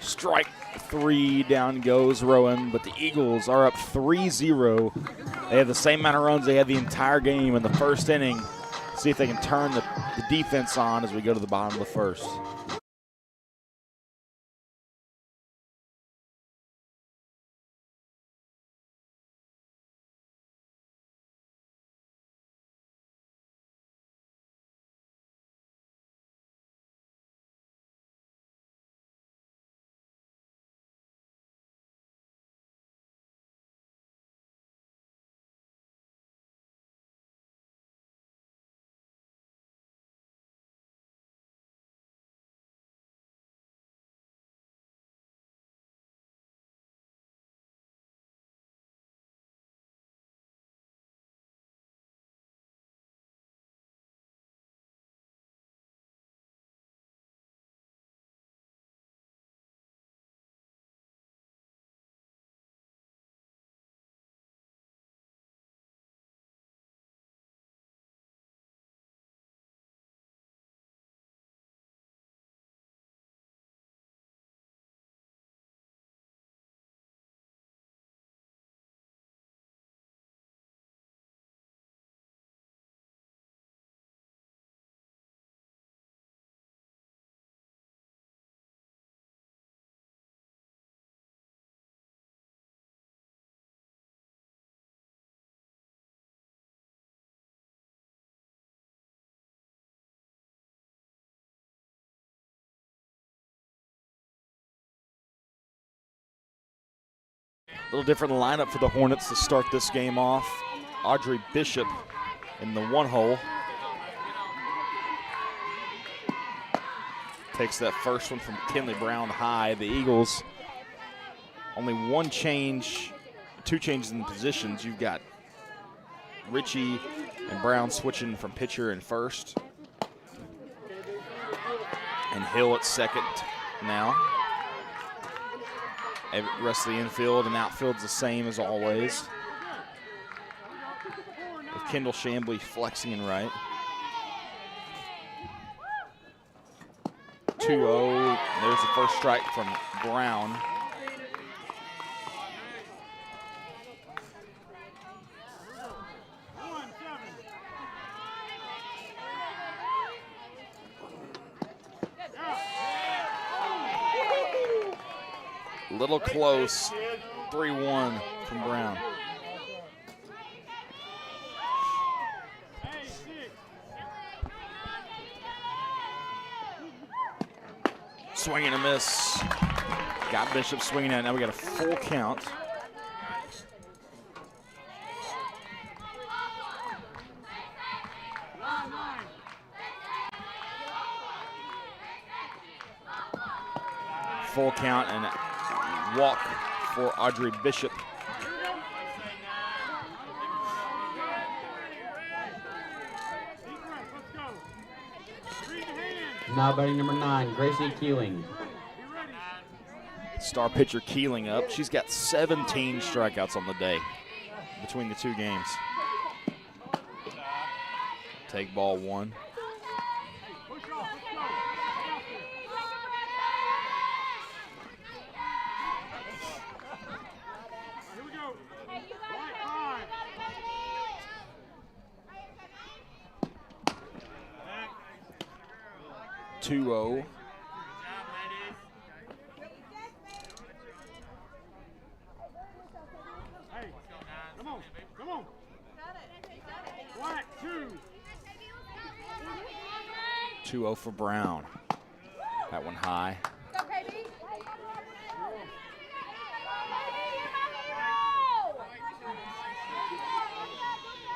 Strike three, down goes Rowan, but the Eagles are up 3-0. They have the same amount of runs they had the entire game in the first inning. See if they can turn the defense on as we go to the bottom of the first. A little different lineup for the Hornets to start this game off. Audrey Bishop in the one hole. Takes that first one from Kinley Brown high. The Eagles, only one change, two changes in positions. You've got Richie and Brown switching from pitcher and first. And Hill at second now. Rest of the infield and outfield's the same as always. With Kendall Chambly flexing in right. 2-0. There's the first strike from Brown. Little close. 3-1 from Brown. Swing and a miss. Got Bishop swinging at it. Now we got a full count. Full count and walk for Audrey Bishop. Now batting number 9, Gracie Keeling. Star pitcher Keeling up. She's got 17 strikeouts on the day between the two games. Take ball 1. Here we go. 2-0. Hey, come on, come on. Black 2. 2-0 for Brown. That one high.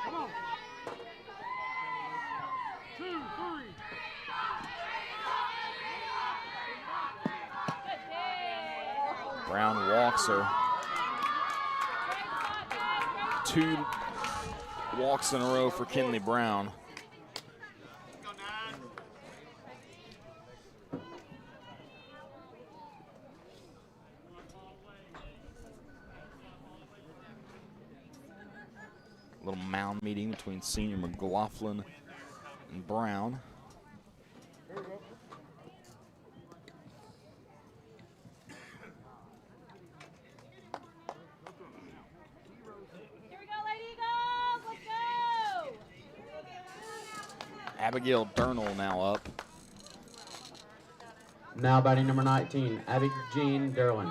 Come on. 2, 3. Brown walks her. 2 walks in a row for Kinley Brown. A little mound meeting between senior McLaughlin and Brown. Abigail Durnall now up. Now batting number 19, Abby Jean Derlin.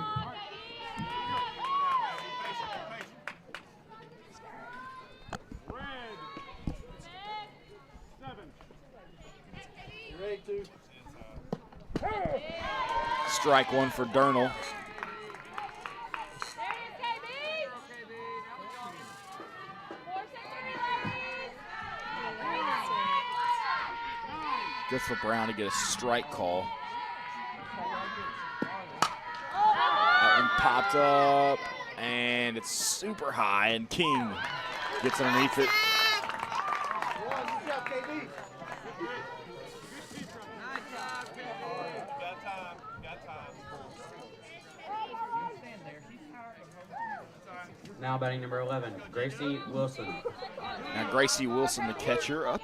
Red 7. Strike 1 for Durnall. Good for Brown to get a strike call. That one popped up, and it's super high, and King gets underneath it. Now batting number 11, Gracie Wilson. Now Gracie Wilson, the catcher, up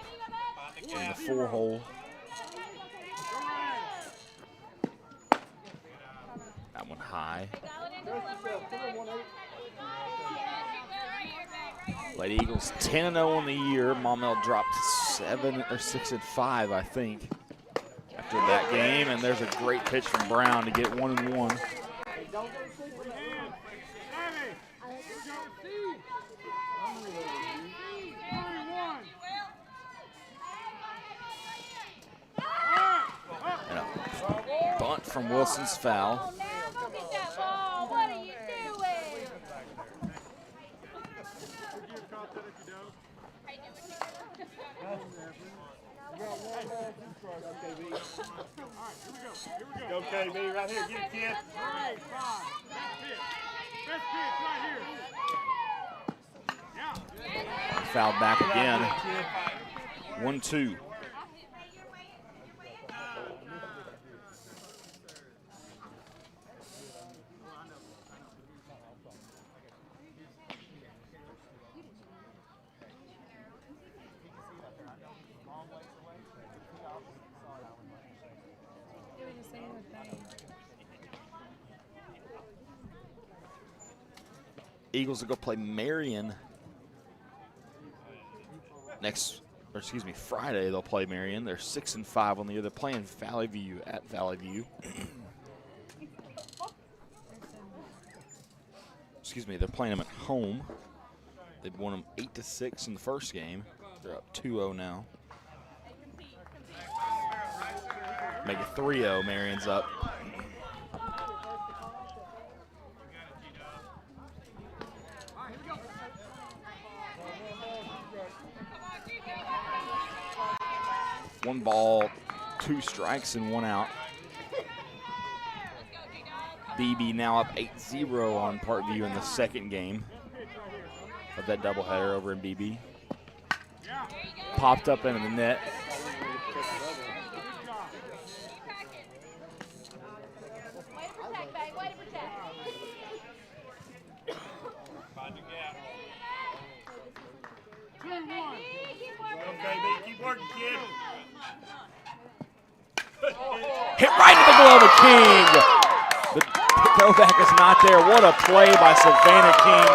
in the 4-hole. That one high. Lady Eagles 10-0 on the year. Maumelle dropped 6-5, I think, after that game. And there's a great pitch from Brown to get 1-1. And a bunt from Wilson's foul. What are you doing? Go, KB, right here. Get it, kid. Best pitch right here. Fouled back again. 1-2. Eagles will go play Marion Friday they'll play Marion. They're 6-5 on the year. They're playing Valley View at Valley View. They're playing them at home. They've won them 8-6 in the first game. They're up 2-0 now. Make it 3-0, Marion's up. One ball, 2 strikes, and 1 out. BB now up 8-0 on Parkview in the second game of that doubleheader over in BB. Popped up into the net. Keep working, kid. Hit right into the glove of King. The throwback is not there. What a play by Savannah King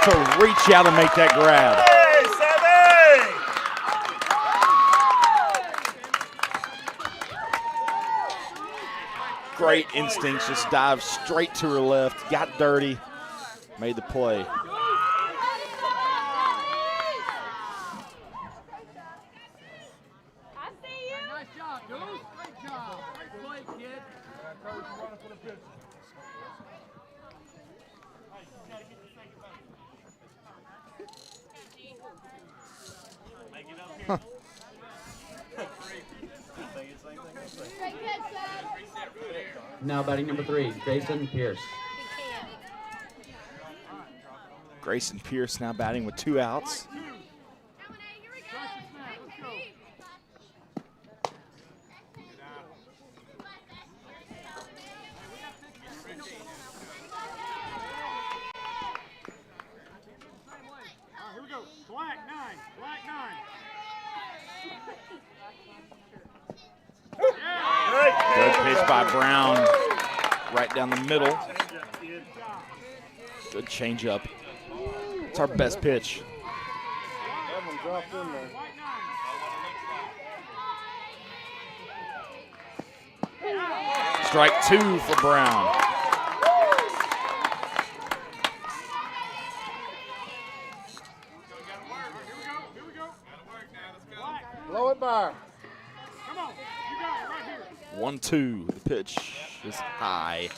to reach out and make that grab. Hey, great instincts, just dived straight to her left, got dirty, made the play. Now batting number 3, Grayson Pierce. Grayson Pierce now batting with 2 outs. Good pitch by Brown, right down the middle. Good changeup. It's our best pitch. That one dropped in there. Strike 2 for Brown. Blow it by. 1-2. The pitch is high.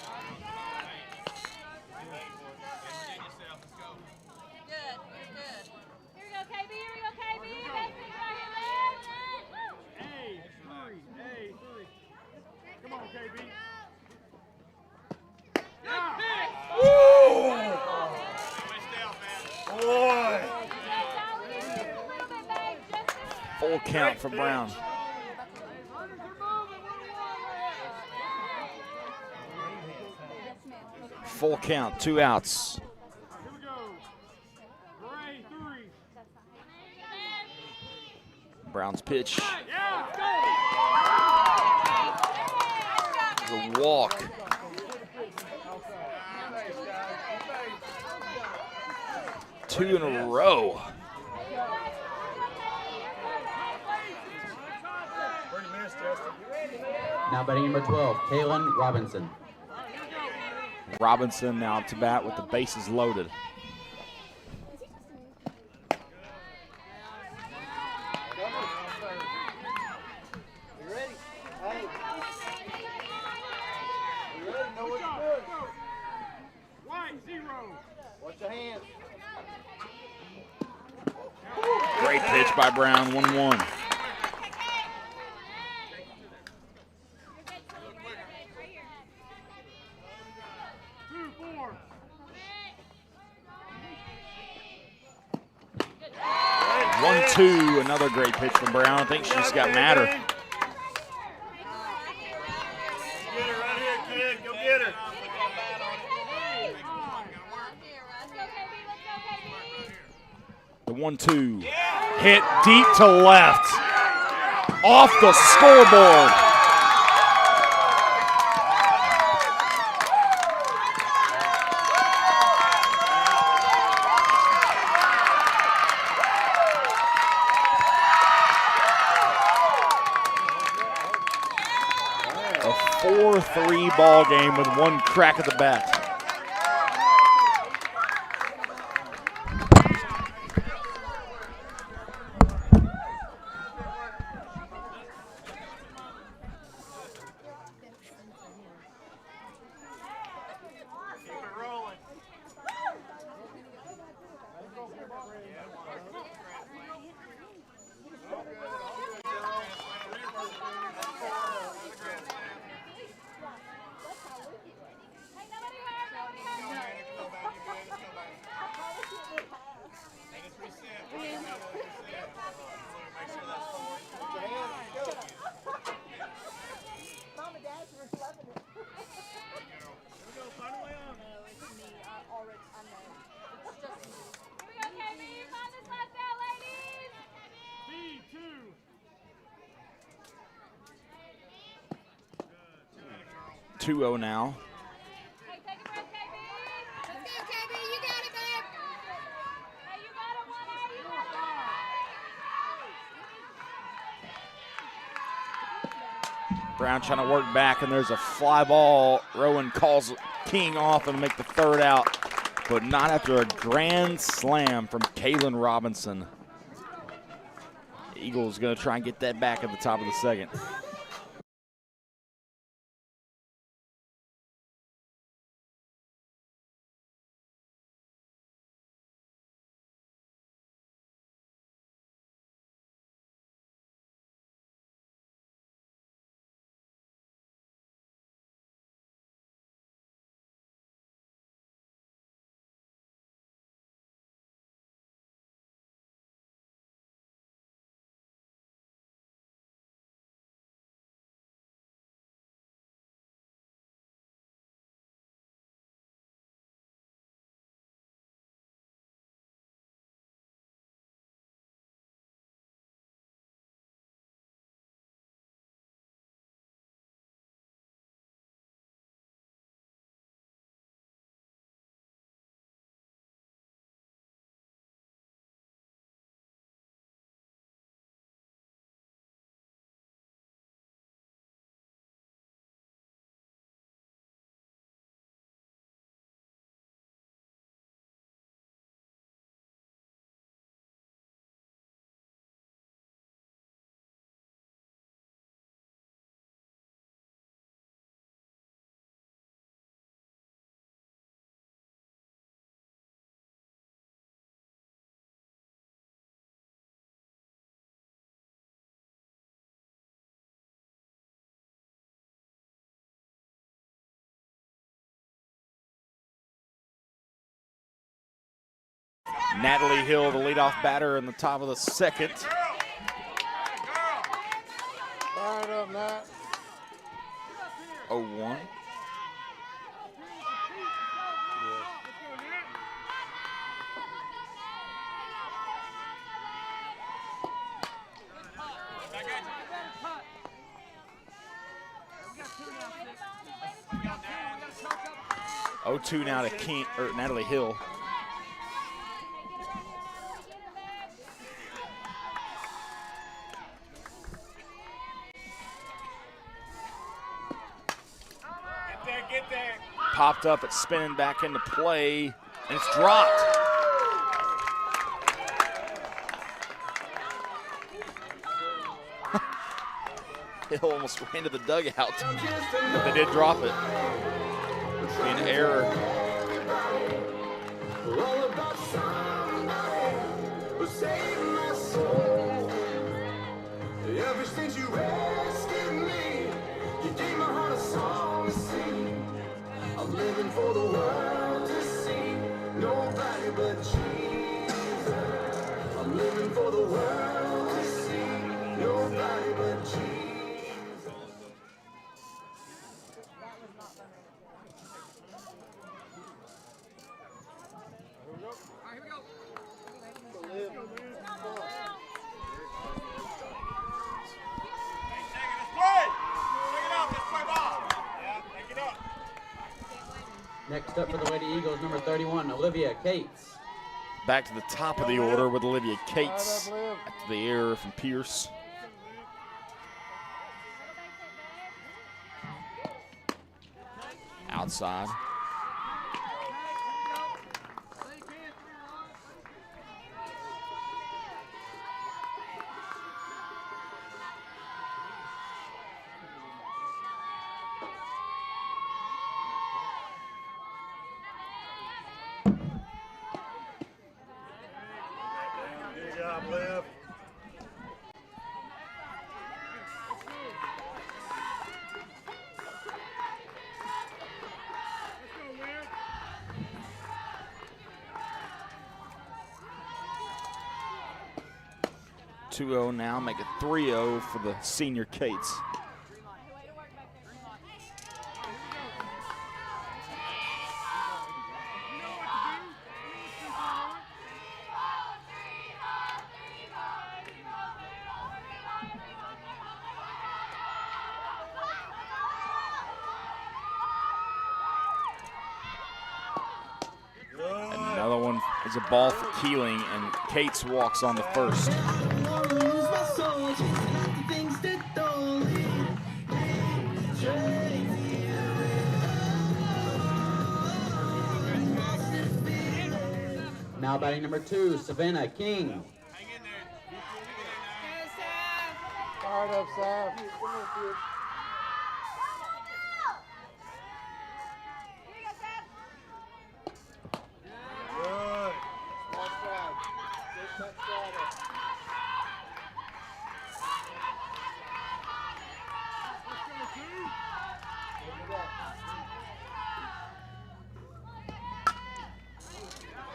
Full count for Brown. Full count, 2 outs. Brown's pitch. The walk. Two in a row. Now batting number 12, Kaylin Robinson. Robinson now up to bat with the bases loaded. You ready? Hey. You ready? Know what you're doing. Right, 0. Watch your hands. Great pitch by Brown, 1-1. Another great pitch from Brown. I think she's just got madder. Get her right here, kid. Go get her. The 1-2. Hit deep to left. Off the scoreboard. 3 ball game with 1 crack at the bat. Two-0 now. Hey, take a breath, KB. Let's go, KB. You got it, man. Hey, you got it, 180. You got it. Brown trying to work back, and there's a fly ball. Rowan calls King off and make the 3rd out, but not after a grand slam from Kaylin Robinson. The Eagles going to try and get that back at the top of the 2nd. Natalie Hill, the leadoff batter in the top of the 2nd. Fire it up, Nat. 0-1. Oh, 2 now to Natalie Hill. Get there. Popped up, it's spinning back into play, and it's dropped. Hill almost ran to the dugout, but they did drop it. An error. All about somebody who saved my soul. Ever since you rescued me, you gave my heart a song to sing. I'm living for the world to see. Nobody but Jesus. I'm living for the world to see. Nobody but Jesus. Next up for the Lady Eagles, number 31, Olivia Cates. Back to the top of the order with Olivia Cates after the error from Pierce. outside. Good job, Liv. Two 2-0 now, make it 3-0 for the senior Kates. Another one is a ball for Keeling, and Kates walks on the first. Now batting number 2, Savannah King. Fired up, Sav. Good. Nice job. Get that started.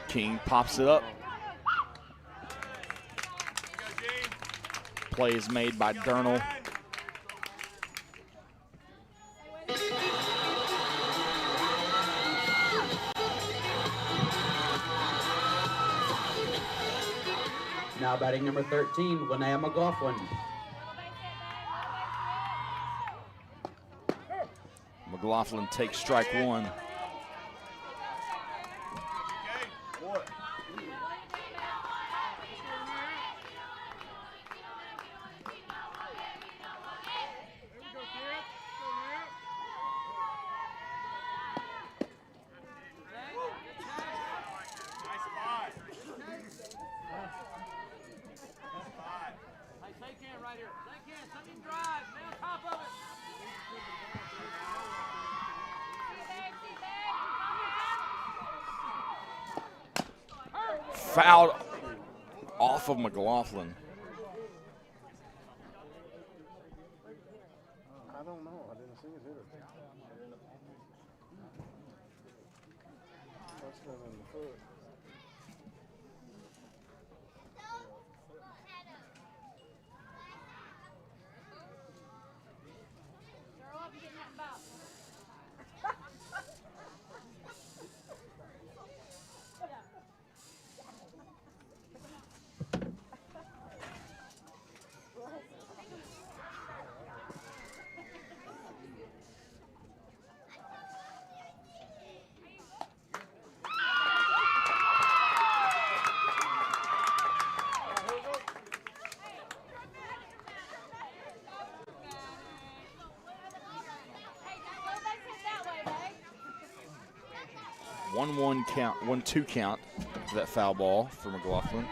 King pops it up. Play is made by Durnall. Now batting number 13, Linnea McLaughlin. McLaughlin takes strike one. Fouled off of McLaughlin. I don't know. I didn't see it hit her. That's been in the foot. One count, 1-2 count for that foul ball for McLaughlin.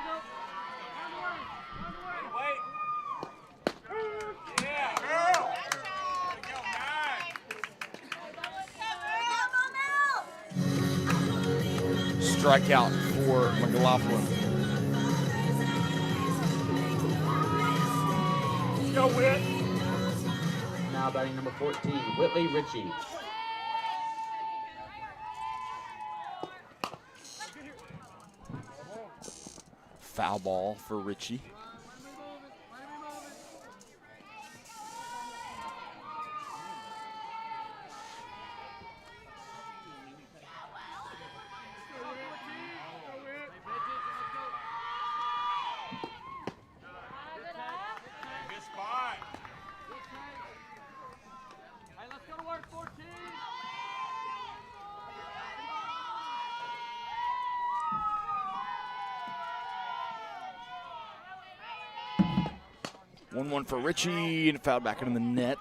Strikeout for McLaughlin. Let's go, Whit. Now batting number 14, Whitley Ritchie. Foul ball for Ritchie. One for Ritchie, and fouled back into the net.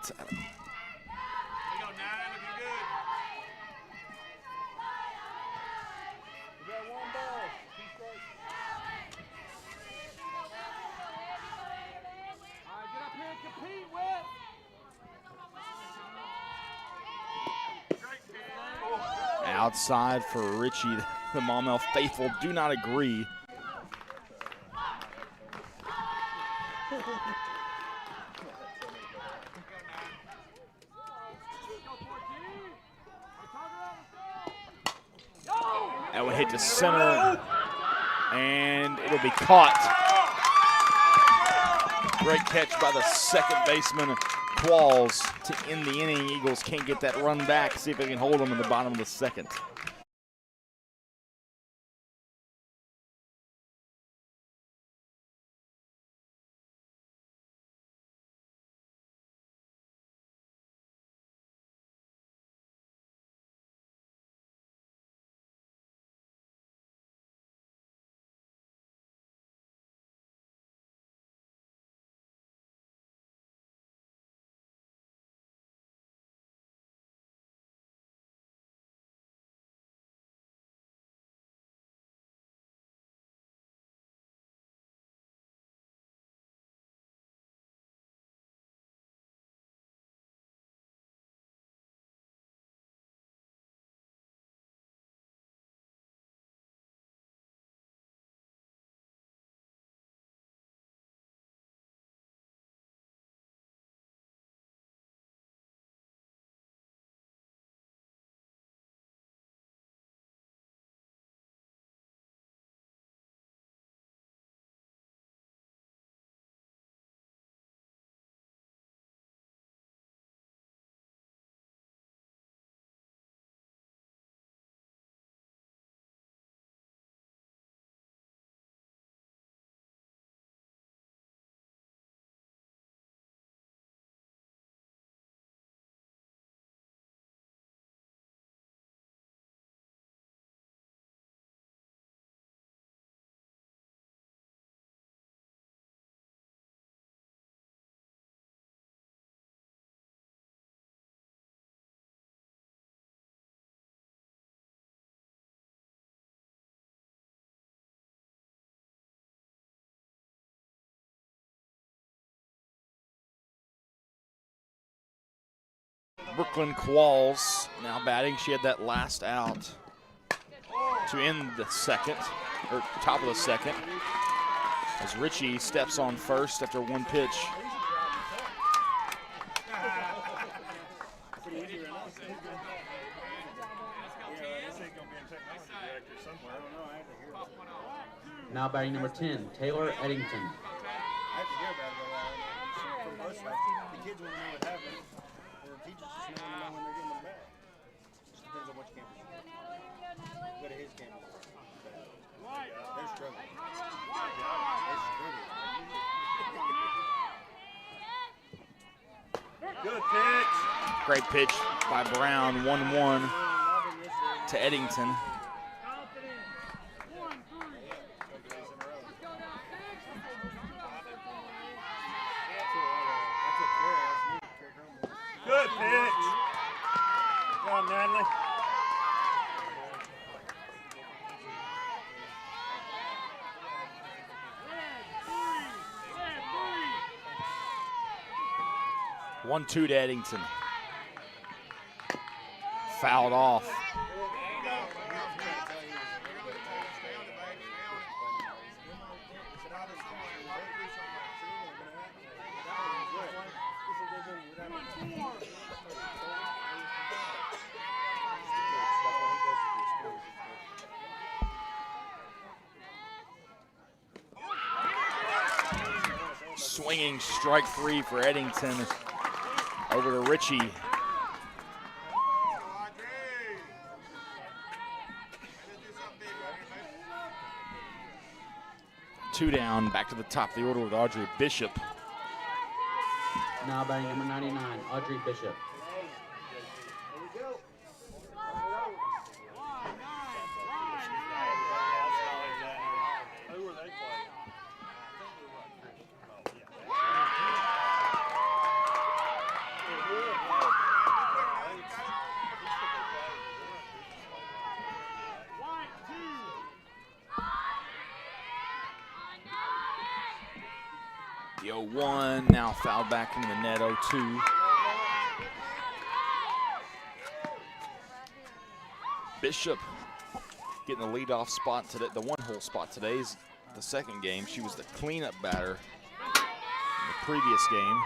Outside for Richie. The Maumelle faithful do not agree. That one hit to center, and it'll be caught. Great catch by the second baseman, Qualls, to end the inning. Eagles can't get that run back. See if they can hold them in the bottom of the second. Brooklyn Qualls now batting. She had that last out to end the second, or top of the second, as Richie steps on first after one pitch. Now batting number 10, Taylor Eddington. I have to hear about it a lot. From both sides. The kids want to know what happened. The teachers just want to know when they're getting them back. Just depends on which campus. Go to his campus. They're struggling. They're struggling. Good pitch. Great pitch by Brown, 1-1 to Eddington. Good pitch. Go on, Natalie. One-two to Eddington. Fouled off. Swinging strike three for Eddington. Over to Richie. Two down, back to the top of the order with Audrey Bishop. Now batting number 99, Audrey Bishop. Who were they playing? The 0-1 now fouled back into the net, 0-2. Bishop getting the leadoff spot today, the one-hole spot today is the second game. She was the cleanup batter in the previous game.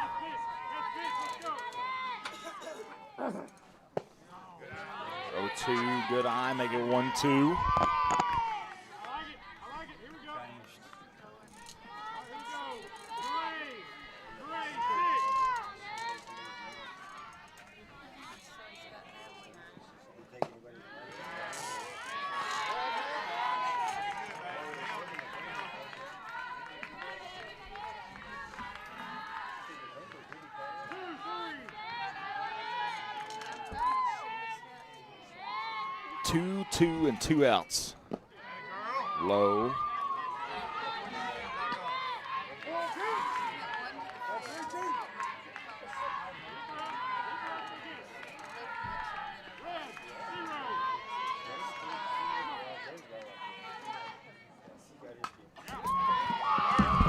Throw 2, good eye, make it 1-2. Two and 2 outs. Low.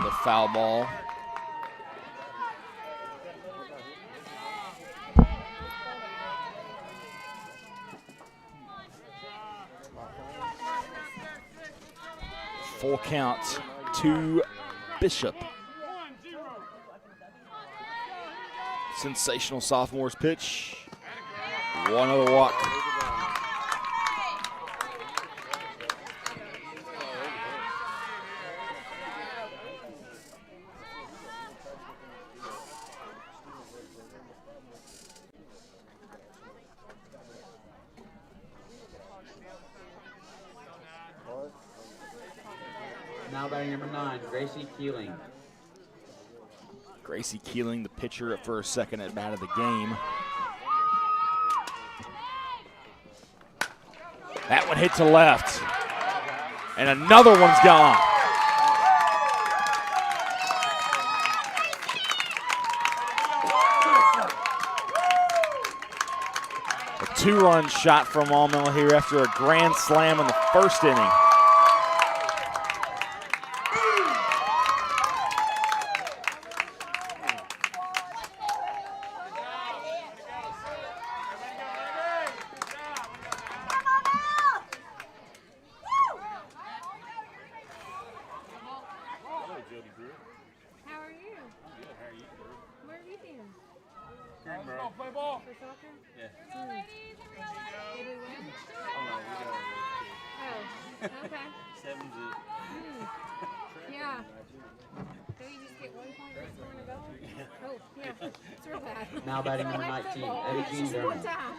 The foul ball. Full count to Bishop. Sensational sophomore's pitch. One other walk. Now batting number 9, Gracie Keeling. Gracie Keeling, the pitcher, for her second at bat of the game. That one hit to left. And another one's gone. A 2-run shot from Maumelle here after a grand slam in the first inning. How are you? Good. How are you? Where have you been? Greenboro. Play ball. For soccer? Yeah. Did we win? Oh, no, we got Oh, okay. 7-0. Yeah. Don't you just get 1 point for scoring a goal? Oh, yeah. It's real bad. Now batting number 19, Eddie Jean Just one Durham. time.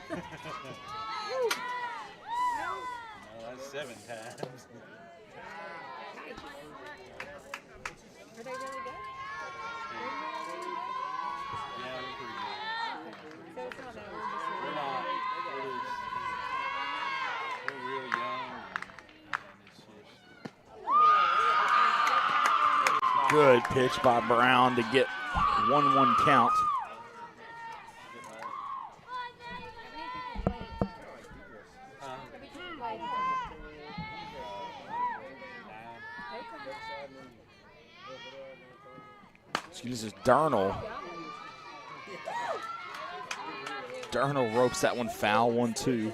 No, that's 7 times. Are they really good? Yeah, we're pretty good. So it's not that We're not. We're real young. And Good pitch by Brown to get 1-1 count. This is Darnell. Darnell ropes that one foul, 1-2.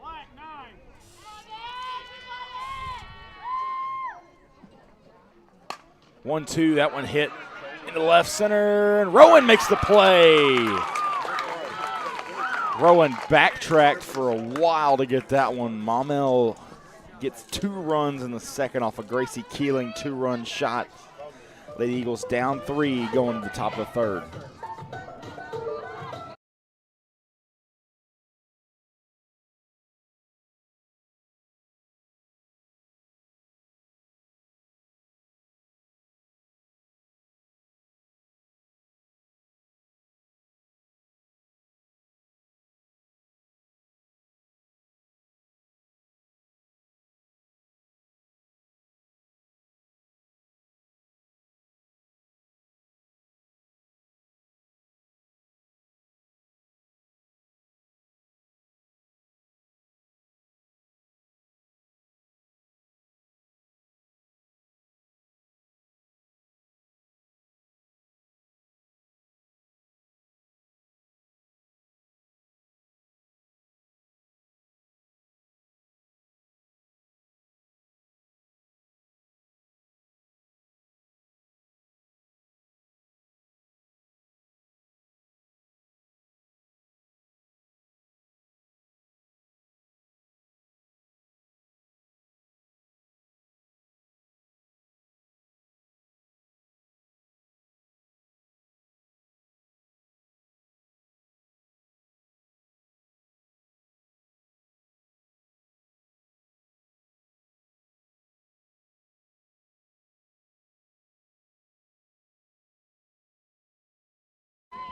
Black 9. One, two, that one hit into left center, and Rowan makes the play. Rowan backtracked for a while to get that one. Maumelle gets 2 runs in the second off a Gracie Keeling 2-run shot. Lady Eagles down 3 going to the top of the third.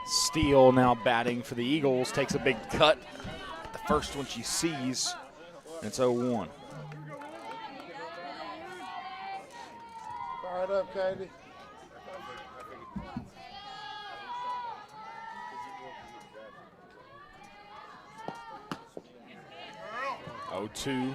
Steele now batting for the Eagles, takes a big cut. The first one she sees, and it's 0-1. Fire it up, Katie. 0-2.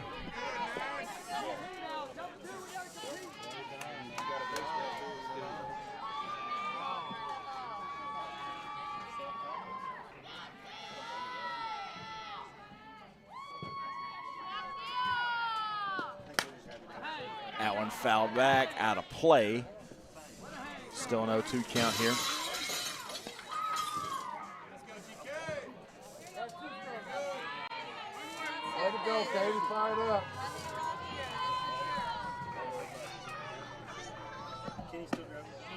That one fouled back, out of play. Still an 0-2 count here. Way to go, Katie. Fire it up.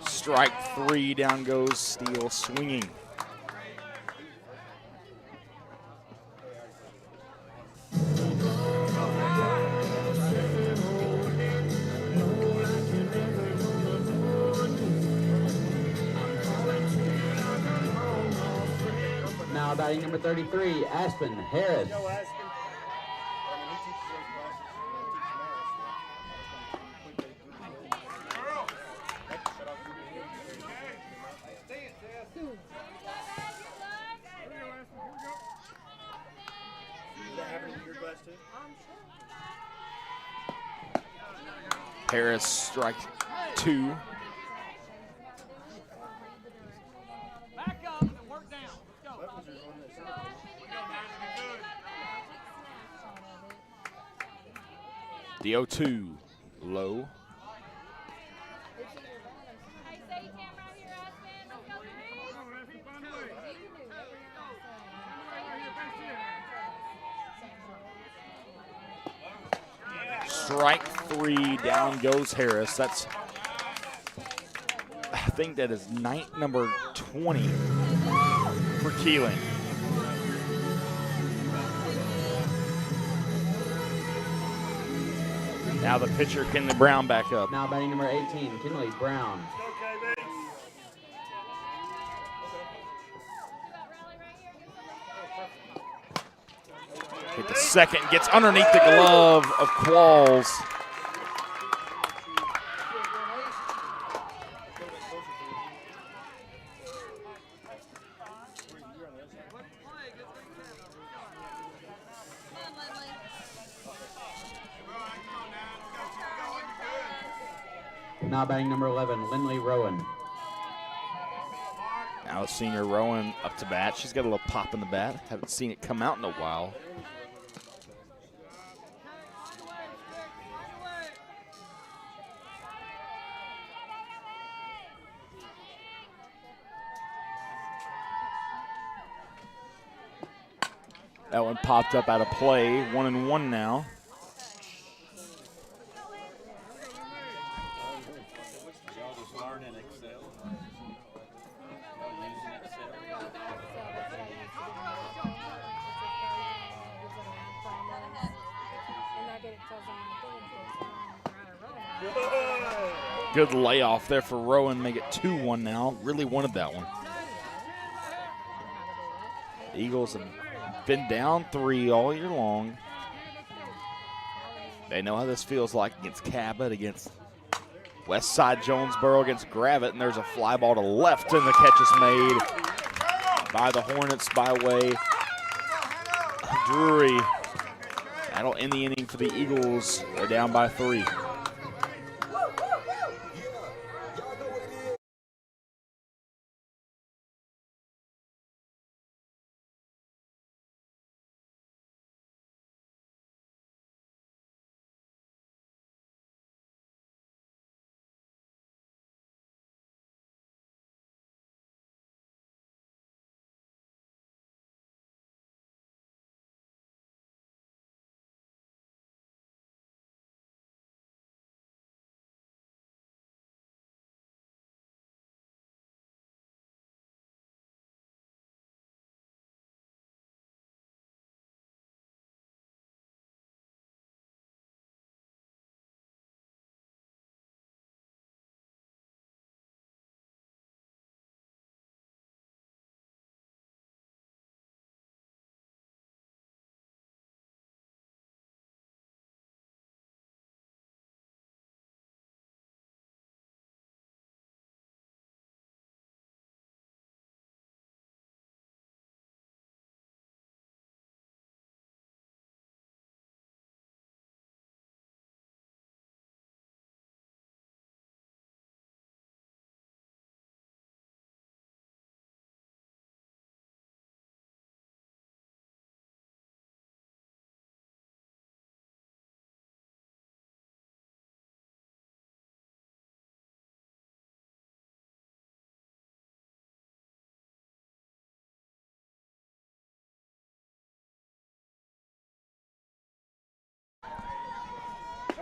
Strike 3, down goes Steele swinging. Now batting number 33, Aspen Harris. Harris strike 2. Back up and work down. Let's go. The 0-2 low. Hey, say you can't right here, Aspen. Let's go, Strike 3, down goes Harris. That's, I think that is number 20 for Keeling. Now the pitcher, Kinley Brown, back up. Now batting number 18, Kinley Brown. Hit the second, gets underneath the glove of Qualls. Now batting number 11, Lindley Rowan. Now senior Rowan up to bat. She's got a little pop in the bat. Haven't seen it come out in a while. That one popped up out of play. 1-1 now. Good layoff there for Rowan. Make it 2-1 now. Really wanted that one. The Eagles have been down 3 all year long. They know how this feels like against Cabot, against Westside Jonesboro, against Gravett, and there's a fly ball to left, and the catch is made by the Hornets by way of Drury. That'll end the inning for the Eagles. They're down by 3.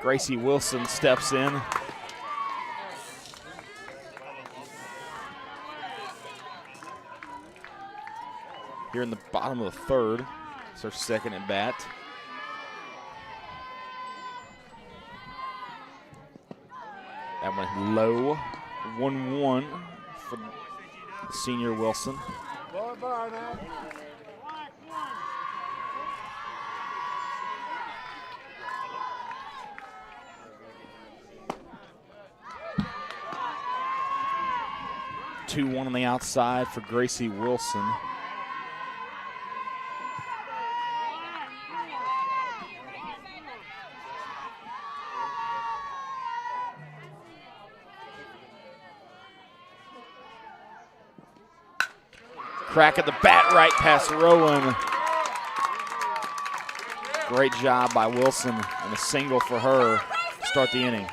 Gracie Wilson steps in. Here in the bottom of the third. It's her second at bat. That went low. 1-1 for senior Wilson. Bye now. Two one on the outside for Gracie Wilson. Crack at the bat right past Rowan. Great job by Wilson and a single for her to start the inning.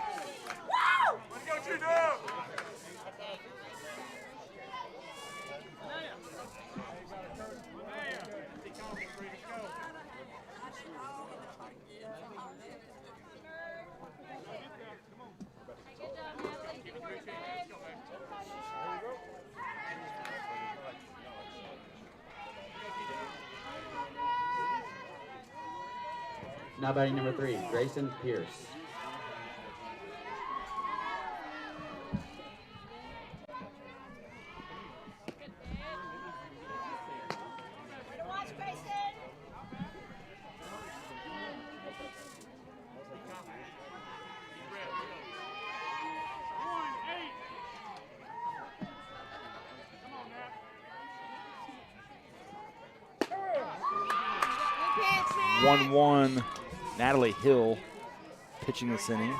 Now batting number 3, Grayson Pierce. Natalie Hill pitching this inning.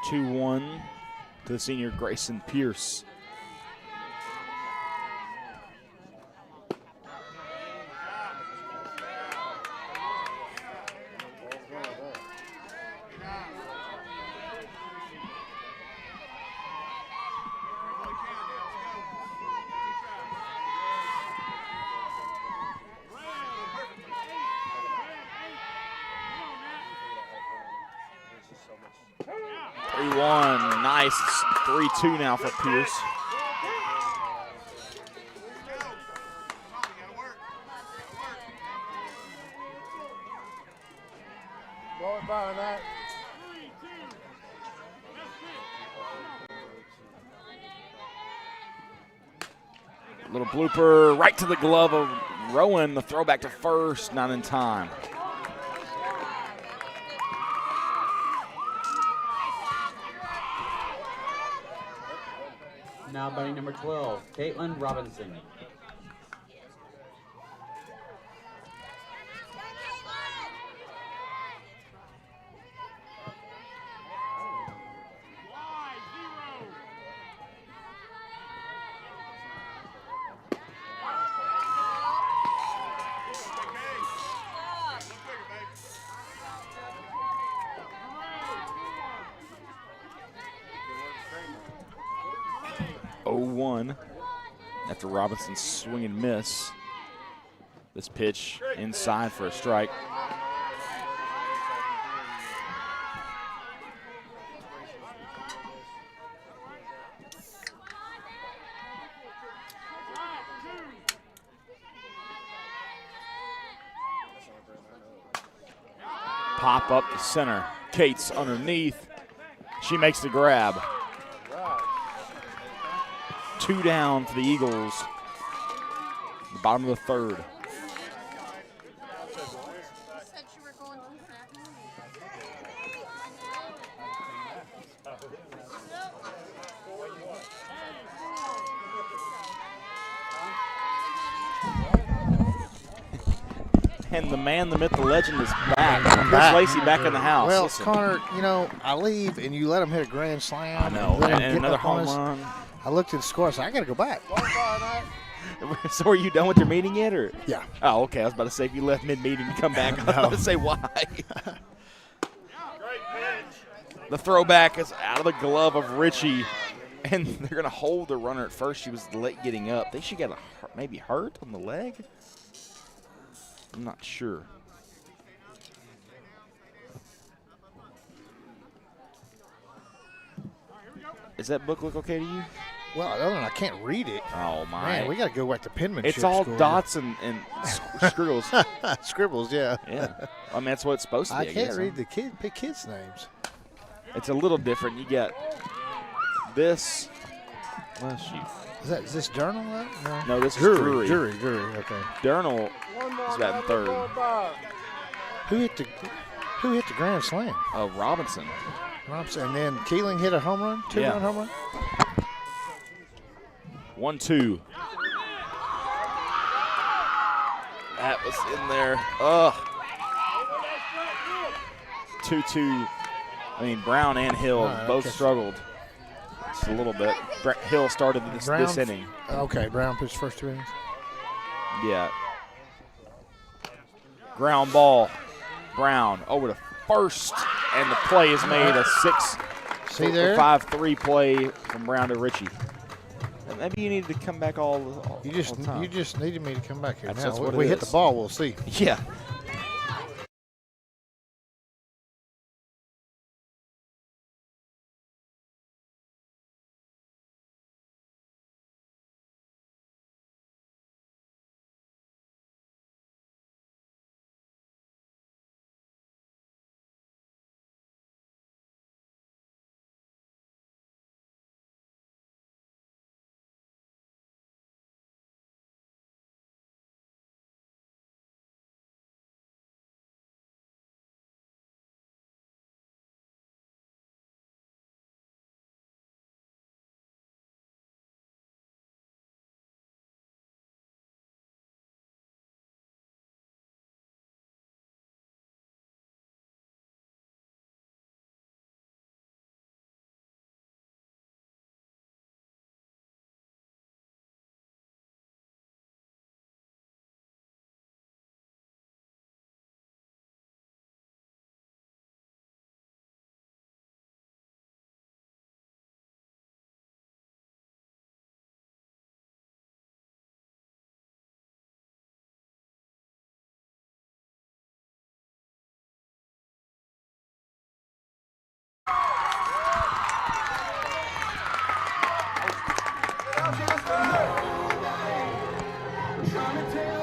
Two-one to the senior Grayson Pierce. Nice 3-2 now for Pierce. Little blooper right to the glove of Rowan. The throw back to first, not in time. Now batting number 12, Caitlin Robinson. After Robinson's swing and miss. This pitch inside for a strike. Pop up the center. Cates underneath. She makes the grab. 2 down for the Eagles. The bottom of the third. And the man, the myth, the legend is back. Chris Lacey back in the house. Well, Connor, you know, I leave and you let him hit a grand slam. I know. And another home run. I looked at the score. I said, I got to go back. So are you done with your meeting yet? Or? Yeah. Oh, okay. I was about to say if you left mid-meeting to come back, I was about to say why. The throwback is out of the glove of Richie, and they're going to hold the runner at first. She was late getting up. They should get maybe hurt on the leg. I'm not sure. Does that book look okay to you? Well, other than I can't read it. Oh, my. Man, we got to go back to penmanship. It's all school. dots and scribbles. Scribbles, yeah. Yeah. I mean, that's what it's supposed to be, I guess, can't read the kids' names. It's a little different. You get this. Well, shoot. Is this Durnall? No, this is Drury. Drury, okay. Durnall is batting third. Who hit the grand slam? Oh, Robinson. And then Keeling hit a home run, two-run home run? 1-2. That was in there. 2-2. I mean, Brown and Hill both struggled just a little bit. Hill started this inning. Okay, Brown pitched first 2 innings. Yeah. Ground ball. Brown over to first, and the play is made a 5-3 play from Brown to Richie. And maybe you needed to come back all the time. You just needed me to come back here. That's what if we hit the ball, we'll see. Yeah.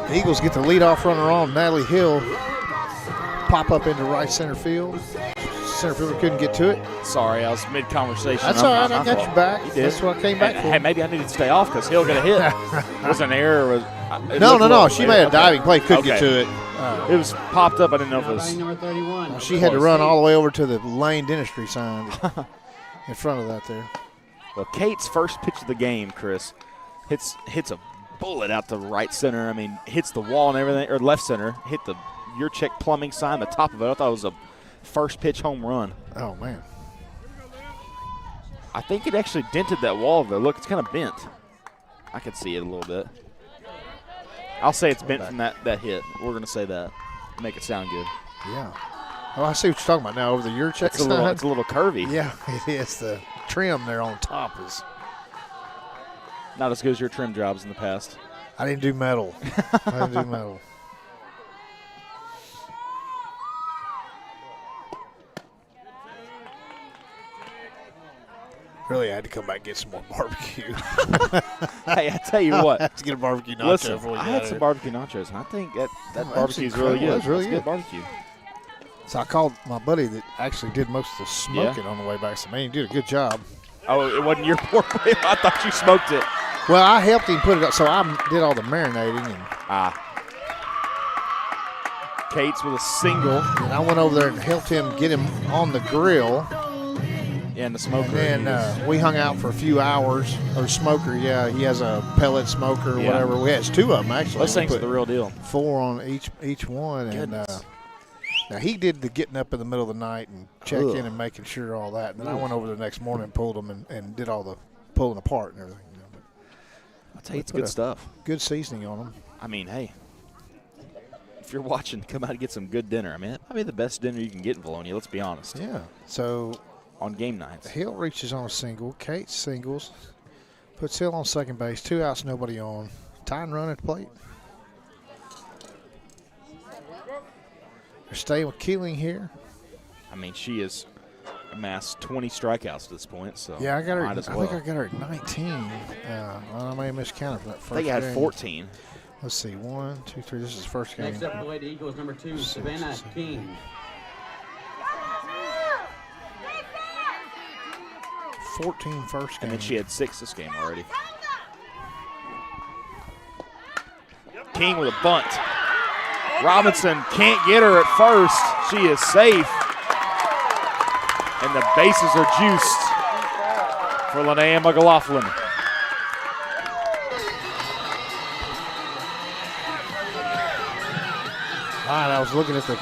The Eagles get the leadoff runner on. Natalie Hill pop up into right center field. Center fielder couldn't get to it. Sorry, I was mid-conversation. That's all right. I got you back. You did. That's what I came back for. Hey, maybe I needed to stay off because Hill got a hit. It was an error. No. She made a diving play. Couldn't get to it. It was popped up. I didn't know if it was. Number 31. She had to run all the way over to the Lane Dentistry sign in front of that there. Well, Kate's first pitch of the game, Chris, hits a bullet out to right center. I mean, hits the wall and everything, or left center. Hit the Your Check Plumbing sign, the top of it. I thought it was a first pitch home run. Oh, man. I think it actually dented that wall, though. Look, it's kind of bent. I could see it a little bit. I'll say it's bent from that hit. We're going to say that. Make it sound good. Yeah. Oh, I see what you're talking about now over the Your Check sign. It's a little curvy. Yeah, it is. The trim there on top is not as good as your trim jobs in the past. I didn't do metal. Really, I had to come back and get some more barbecue. Hey, I tell you what. I had to get a barbecue nacho. Listen, before we I got had here. some barbecue nachos, and I think that barbecue is incredible. really good. That's really good barbecue. So I called my buddy that actually did most of the smoking on the way back. So, man, you did a good job. Oh, it wasn't your pork? I thought you smoked it. Well, I helped him put it up, so I did all the marinating. And Kate's with a single. And I went over there and helped him get him on the grill. Yeah, and the smoker. And we hung out for a few hours. Or smoker, yeah. He has a pellet smoker or whatever. We had 2 of them, actually. Those things are the real deal. 4 on each one. Goodness. And now he did the getting up in the middle of the night and check in and making sure all that. And then I went over the next morning and pulled them and did all the pulling apart and everything. You know, but I'll tell you, it's good stuff. Good seasoning on them. I mean, hey, if you're watching, come out and get some good dinner. I mean, that might be the best dinner you can get in Vilonia, let's be honest. Yeah. So on game nights. Hill reaches on a single. Kate singles. Puts Hill on second base. 2 outs, nobody on. Tying run at the plate. They're staying with Keeling here. I mean, she has amassed 20 strikeouts at this point, so yeah, I got her. might as I well. think I got her at 19. Well, I may have miscounted for that first I think I had game. 14. Let's see. 1, 2, 3. This is the first game. Next up, the Lady Eagles, number 2, Savannah King. 14 first game. And then she had 6 this game already. King with a bunt. Robinson can't get her at first. She is safe. And the bases are juiced for Linnea McLaughlin. All right, I was looking at the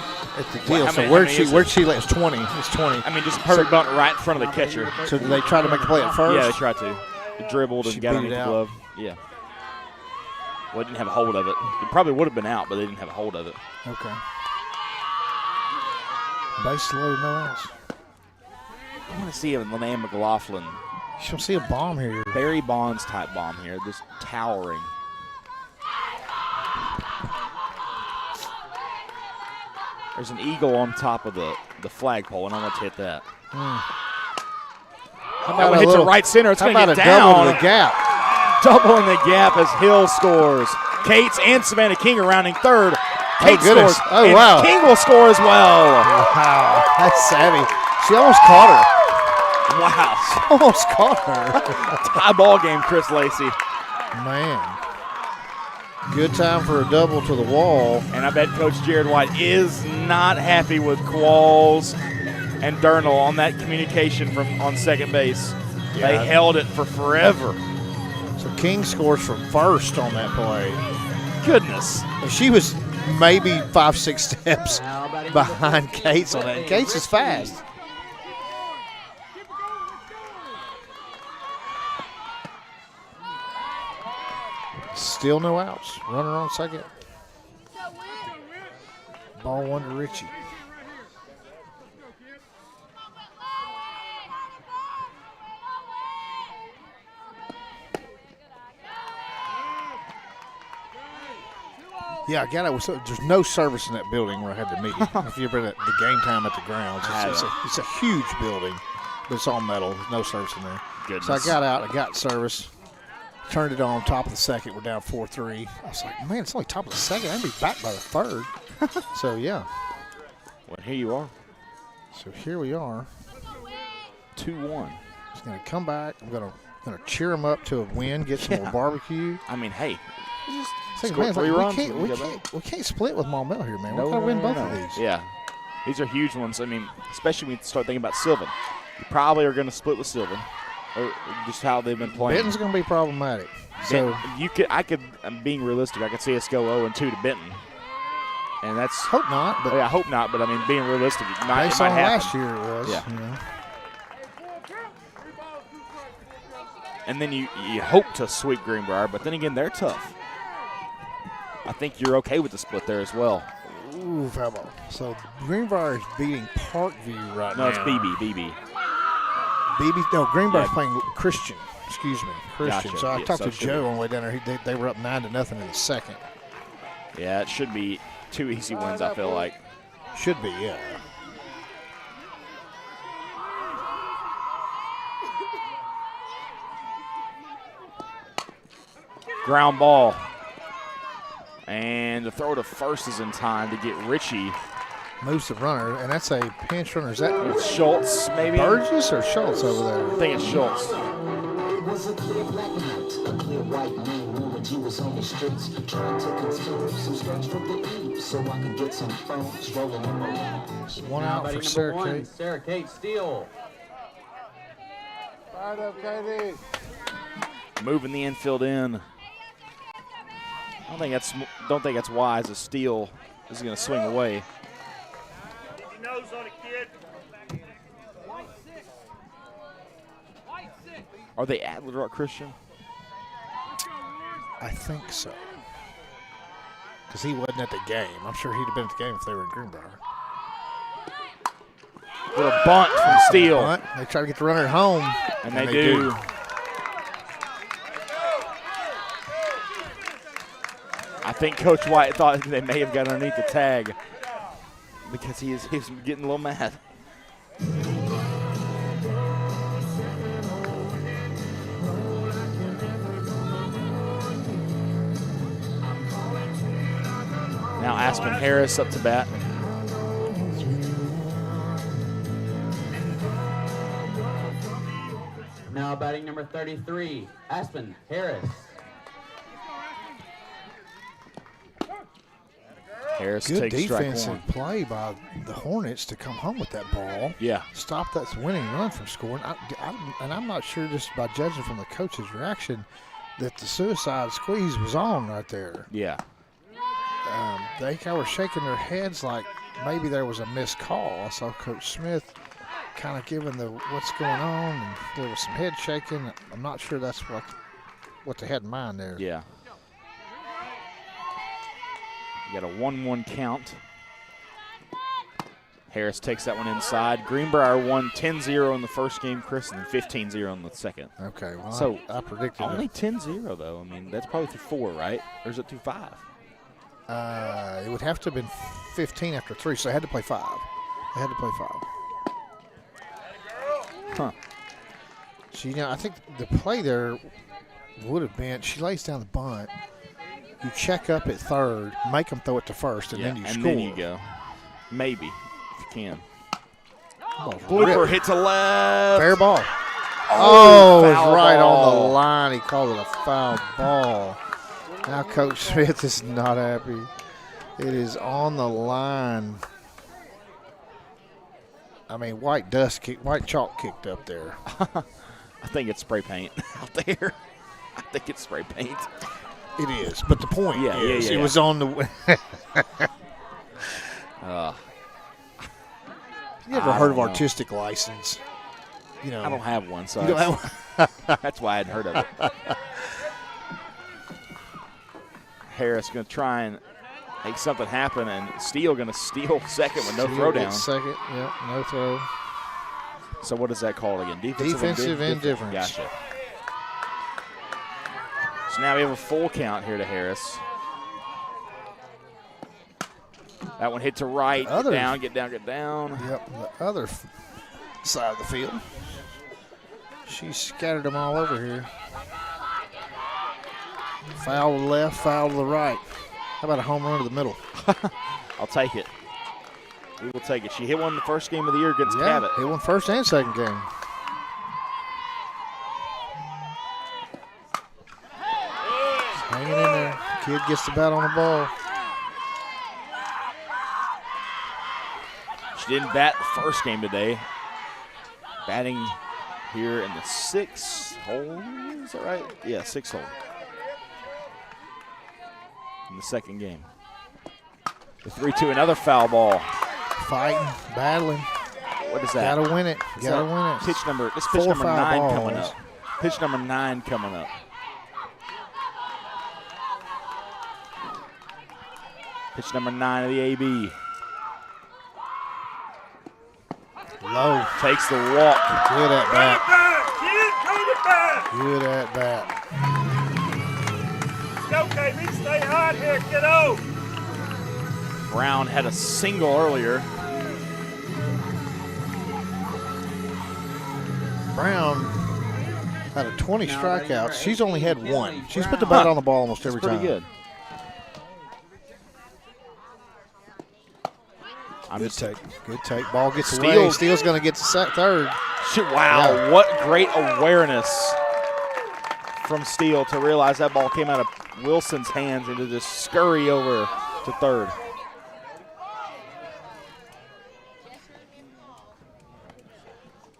deal. Well, so where'd she let? It's 20. It's 20. I mean, just perfect bunt right in front of the catcher. So did they try to make a play at first? Yeah, they tried to. They dribbled and She got beat underneath it the out. glove. Yeah. Well, it didn't have a hold of it. It probably would have been out, but they didn't have a hold of it. Okay. Base loaded, no outs. I want to see a Linnea McLaughlin. She'll see a bomb here. Barry Bonds type bomb here, just towering. There's an eagle on top of the flagpole, and I'm going to hit that. How That one hits it right center. It's how going to about get a down. double to the gap? Doubling the gap as Hill scores. Cates and Savannah King are rounding third. Cates goodness. scores. Oh, and wow. King will score as well. Wow, that's savvy. She almost caught her. Wow. Almost caught her. Tie ball game, Chris Lacey. Man. Good time for a double to the wall. And I bet Coach Jared White is not happy with Qualls and Durnall on that communication from on second base. Yeah. They held it for forever. So King scores from first on that play. Goodness. And she was maybe 5-6 steps behind Cates on that. Cates is fast. Still no outs. Runner on second. Ball 1 to Richie. Yeah, I got it. There's no service in that building where I had the meeting. If you ever at the game time at the grounds, it's a huge building, but it's all metal. There's no service in there. Goodness. So I got out. I got service. Turned it on, top of the second. We're down 4-3. I was like, man, it's only top of the second. I'm going to be back by the third. So, yeah. Well, here you are. So here we are. 2-1. He's going to come back. I'm going to cheer him up to a win, get some more barbecue. I mean, hey. Say, Score man, 3 runs. we can't split with Maumelle here, man. We're going to win both of these. Yeah. These are huge ones. I mean, especially when you start thinking about Sylvan. You probably are going to split with Sylvan. Or just how they've been playing. Benton's going to be problematic. So I'm being realistic. I could see us go 0-2 to Benton, and that's hope not. But I hope not. But I mean, being realistic, it might based on happen. last year, it was. Yeah. You know. And then you hope to sweep Greenbrier, but then again, they're tough. I think you're okay with the split there as well. Ooh, foul ball. So Greenbrier is beating Parkview right now. No, it's BB. Greenbrier's playing Christian. Excuse me, Christian. Gotcha. So I Yeah, talked so to Joe on the way down there. They were up 9-0 in the second. Yeah, it should be 2 easy wins, I feel like. Should be, yeah. Ground ball. And the throw to first is in time to get Richie. Moves the runner, and that's a pinch runner. Is that It's Schultz, maybe? Burgess or Schultz over there? I think it's Schultz. It was a clear black night, a clear white moon. Warmer G was on the streets, trying to consume some scratch from the eve, so I could get some phones rolling on my lap. One out for Sarah Kate. Sarah Kate Steele. Fired up, KD. Moving the infield in. I don't think that's wise. A steal is going to swing away. Keep your nose on it, kid. Are they at Little Rock Christian? I think so. Because he wasn't at the game. I'm sure he'd have been at the game if they were in Greenbrier. Little bunt from Steele. Bunt. They try to get the runner at home. And they do. I think Coach White thought they may have got underneath the tag because he's getting a little mad. Now Aspen Harris up to bat. Now batting number 33, Aspen Harris. Harris Good takes strike defensive one. play by the Hornets to come home with that ball. Yeah. Stop that winning run from scoring. And I'm not sure, just by judging from the coach's reaction, that the suicide squeeze was on right there. Yeah. They kind of were shaking their heads like maybe there was a missed call. I saw Coach Smith kind of giving the what's going on, and there was some head shaking. I'm not sure that's what they had in mind there. Yeah. You got a 1-1 count. Harris takes that one inside. Greenbrier won 10-0 in the first game, Chris, and then 15-0 in the second. Okay, well, so I predicted only 10-0, though. I mean, that's probably through 4, right? Or is it through 5? It would have to have been 15 after 3, so they had to play 5. They had to play 5. Huh. So, I think the play there would have been, she lays down the bunt. You check up at third, make them throw it to first, and then you score. And then you go. Maybe, if you can. Blooper hit to left. Fair ball. Oh, it's right ball. on the line. He called it a foul ball. Now Coach Smith is not happy. It is on the line. I mean, white chalk kicked up there. I think it's spray paint out there. I think it's spray paint. It is, but the point is, it was on the. You ever heard of artistic license? I don't have one, so that's why I hadn't heard of it. Harris going to try and make something happen, and Steele going to steal second with no throw down. Second, no throw. So what is that called again? Defensive indifference. Gotcha. So now we have a full count here to Harris. That one hit to right. Get down. Yep, the other side of the field. She scattered them all over here. Foul to the left, foul to the right. How about a home run to the middle? I'll take it. We will take it. She hit one in the first game of the year against Cabot. Hit one first and second game. Hanging in there. Kid gets the bat on the ball. She didn't bat the first game today. Batting here in the 6th hole. Is that right? Yeah, 6th hole. In the second game. The 3-2, another foul ball. Fighting, battling. What is that? Gotta win it. Gotta win it. Pitch number 9 coming up. Pitch number 9 coming up. Pitch number 9 of the AB. Low. Takes the walk. Good at bat. Good at bat. Go, KB. Stay hot here, kiddo. Brown had a single earlier. Brown out of 20 strikeouts, she's only had 1. She's put the bat on the ball almost every time. Pretty good. Good take. Ball gets away. Steele's going to get to third. Wow, what great awareness from Steele to realize that ball came out of Wilson's hands and to just scurry over to third.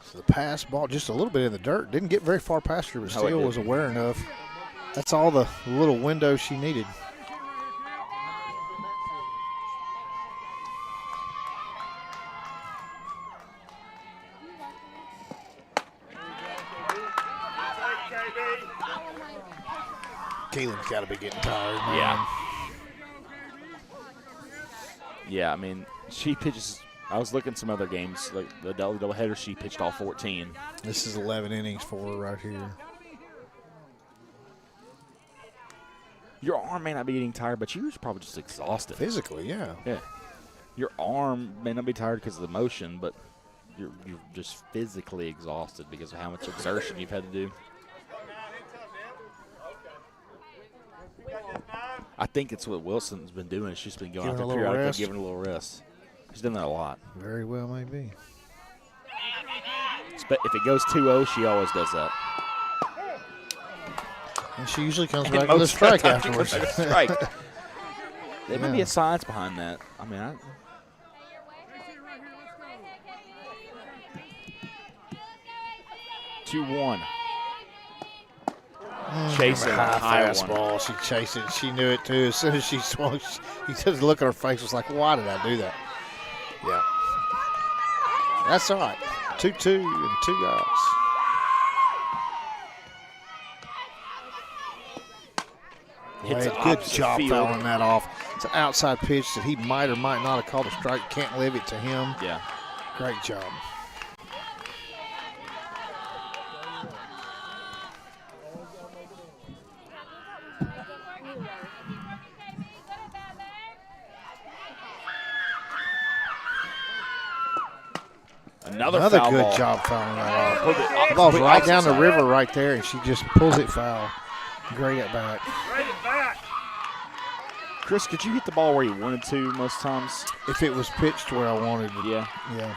So the pass ball just a little bit in the dirt. Didn't get very far past her, but Steele was aware enough. That's all the little window she needed. be getting tired, man. Yeah. Yeah, I mean, she pitches. I was looking at some other games, like the doubleheader. She pitched all 14. This is 11 innings for her right here. Your arm may not be getting tired, but you're probably just exhausted. Physically, yeah. Yeah. Your arm may not be tired because of the motion, but you're just physically exhausted because of how much exertion you've had to do. I think it's what Wilson's been doing. She's been going out there periodically, giving a little rest. She's done that a lot. Very well, maybe. But if it goes 2-0, she always does that. And she usually comes back with a strike afterwards. Strike. There may be a science behind that. I mean, 2-1. Chasing a high fastball. She chased it. She knew it too. As soon as she swung, he just look at her face. Was like, "Why did I do that?" Yeah, that's all right. 2-2 and 2 outs. Good job fouling that off. It's an outside pitch that he might or might not have called a strike. Can't leave it to him. Yeah, great job. Another good ball. job fouling that off. The ball's right down the river right there, and she just pulls it foul. Great at bat. Chris, could you hit the ball where you wanted to most times? If it was pitched where I wanted it. Yeah. Yeah.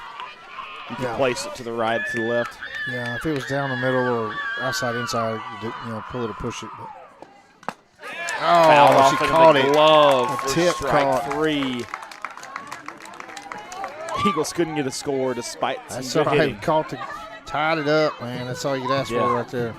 You can place it to the right, to the left. Yeah, if it was down the middle or outside, inside, pull it or push it. But. Oh, she caught it. Glove a for tip strike 3. Eagles couldn't get a score despite That's some good hitting. Tied it up, man. That's all you could ask for right there.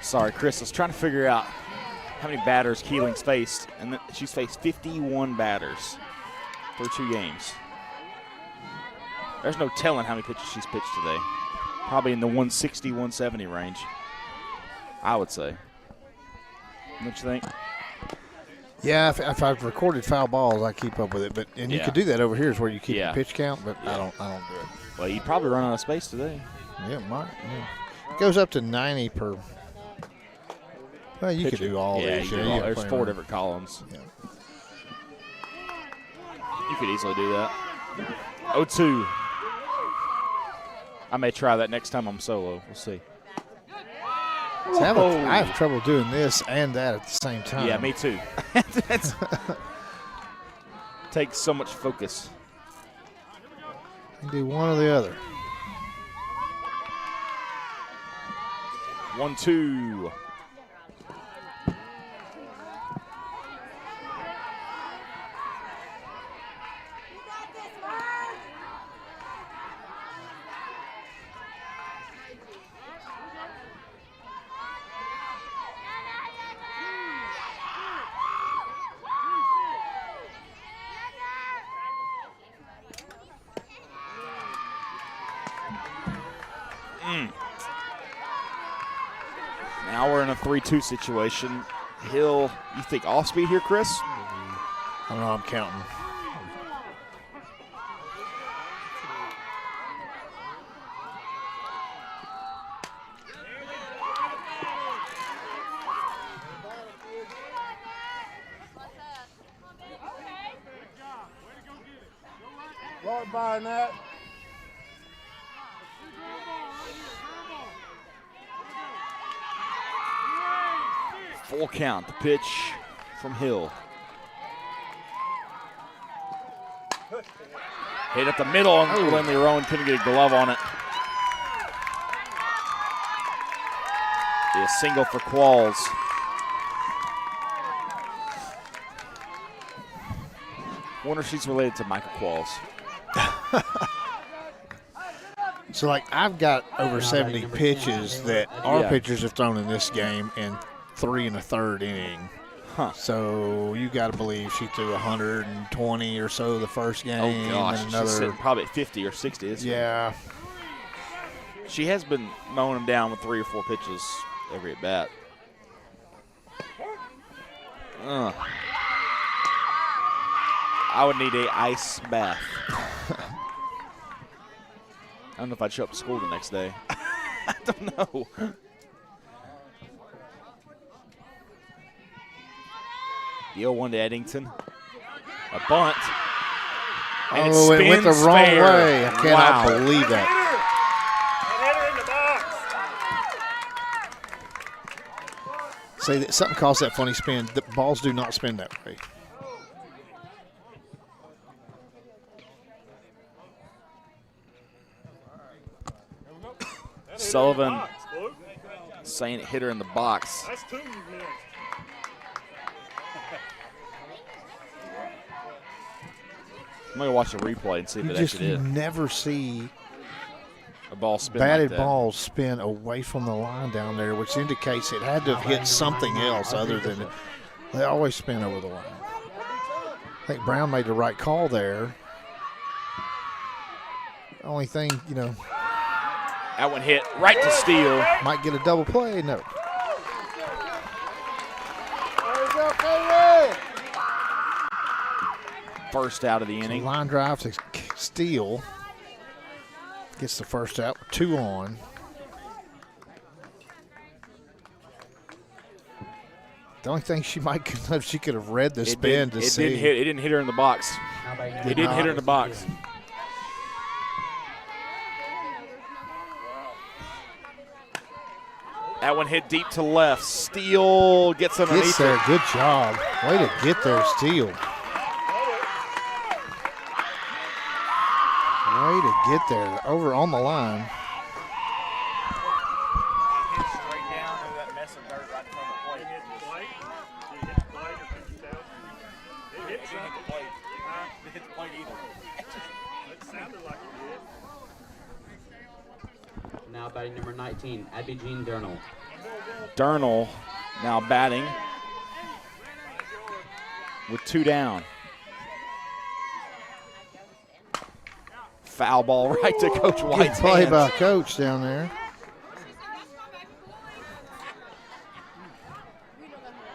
Sorry, Chris. I was trying to figure out how many batters Keeling's faced, and she's faced 51 batters for 2 games. There's no telling how many pitches she's pitched today. Probably in the 160, 170 range, I would say. Don't you think? Yeah, if I've recorded foul balls, I keep up with it. And you could do that over here is where you keep the pitch count, but I don't do it. Well, you'd probably run out of space today. Yeah, it might. Yeah. It goes up to 90 per. Well, you could do all these. Yeah, there's 4 different columns. Yeah. You could easily do that. 0-2. I may try that next time I'm solo. We'll see. I have trouble doing this and that at the same time. Yeah, me too. Takes so much focus. You do one or the other. 1-2. 3-2 situation. Hill, you think off speed here, Chris? I don't know. I'm counting. Right by that. Full count, the pitch from Hill. Hit at the middle, and Lindley Rowan couldn't get a glove on it. Be a single for Qualls. Wonder if she's related to Michael Qualls. So, like, I've got over 70 pitches that our pitchers have thrown in this game in 3 1/3 inning. Huh. So you got to believe she threw 120 or so the first game. Oh gosh, and she's another. sitting probably at 50 or 60. Isn't Yeah. She has been mowing them down with 3 or 4 pitches every at bat. I would need a ice bath. I don't know if I'd show up to school the next day. I don't know. The 0-1 to Eddington. A bunt. And it went the wrong fair. way. I cannot believe that. Hit her in the box. Say that something caused that funny spin. The balls do not spin that way. Sullivan saying it hit her in the box. That's 2 you missed. I'm going to watch the replay and see if You it just actually did. never see A ball spin batted like that. balls spin away from the line down there, which indicates it had to have hit something else other than it. They always spin over the line. I think Brown made the right call there. Only thing, you know, That one hit right to Steele. might get a double play. No. First out of the inning. Line drive to Steele. Gets the first out. 2 on. The only thing she might could have, she could have read the spin to see. It didn't hit her in the box. It didn't hit her in the box. That one hit deep to left. Steele gets underneath Gets there. it. Good job. Way to get there, Steele. Way to get there. Over on the line. Straight down into that mess of dirt right in front of the plate. Hit the plate? Did it hit the plate or 50,000? It hit the plate. It hit the plate either. It sounded like it did. Now batting number 19, Abby Jean Durnall. Durnall now batting with 2 down. Foul ball right to Coach Good White's play hands. by Coach down there.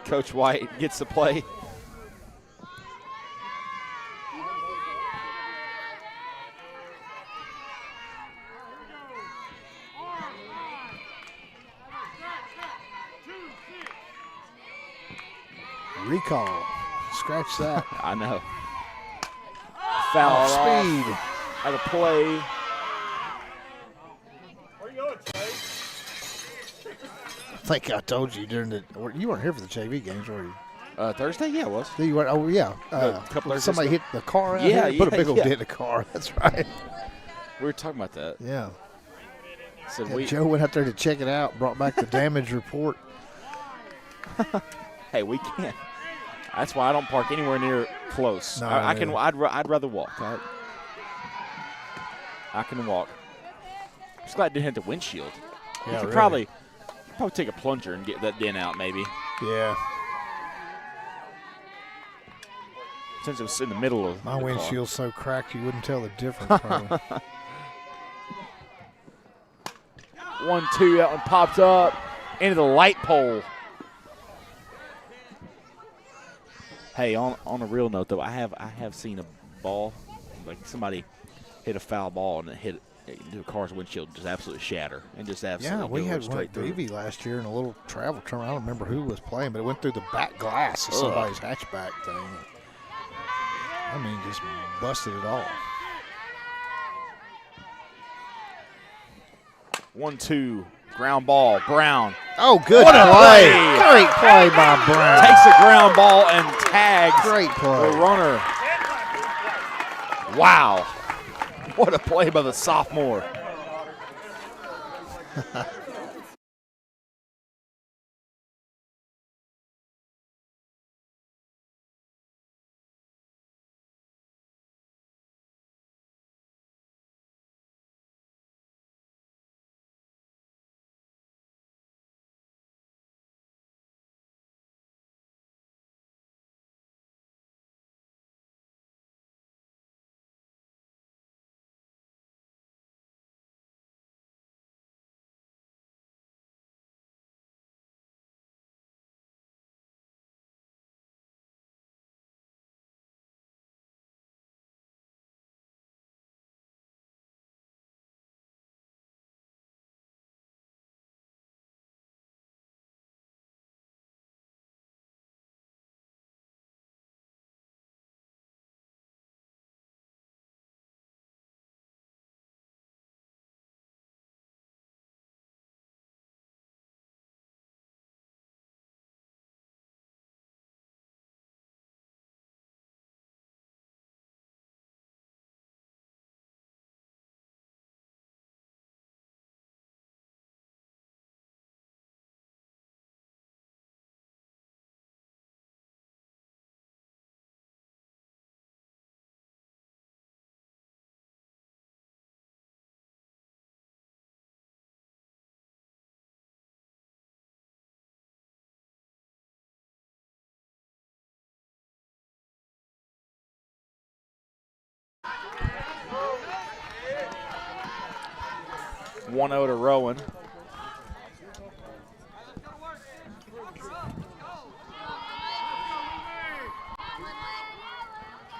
Coach White gets the play. Recall. Scratch that. I know. Foul Off off speed. at a play. Where you going, Trey? I think I told you during the. You weren't here for the JV games, were you? Thursday? Yeah, it was. You were, oh, yeah. A couple Thursdays somebody ago. hit the car out Yeah, here. Put a yeah, big old yeah. dent in the car. That's right. We were talking about that. Yeah. Said Yeah, Joe went out there to check it out, brought back the damage report. Hey, we can't. That's why I don't park anywhere near close. No, I yeah. can. I'd rather walk. I can walk. Just glad it didn't hit the windshield. Yeah, You could really. probably take a plunger and get that dent out, maybe. Yeah. Since it was in the middle of My your car. windshield's so cracked you wouldn't tell the difference. Probably. 1-2, that one popped up into the light pole. Hey, on a real note though, I have seen a ball, like somebody hit a foul ball and it hit into a car's windshield, just absolutely shatter and just absolutely we go had one straight at through. Davie last year in a little travel tournament. I don't remember who was playing, but it went through the back glass of somebody's hatchback thing. I mean, just busted it all. 1-2, ground ball, Brown. Oh, good What a play. play. Great play by Brown. Takes a ground ball and tags Great play. the runner. Wow. What a play by the sophomore. One 1-0 to Rowan.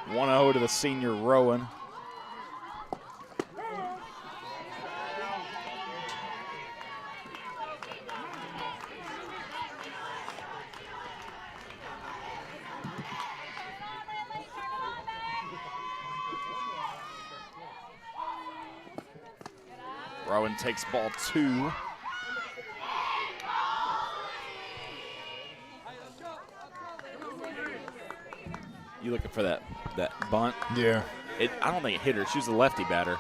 One 1-0 to the senior Rowan. Rowan takes ball 2. You looking for that bunt? Yeah. I don't think it hit her. She was a lefty batter.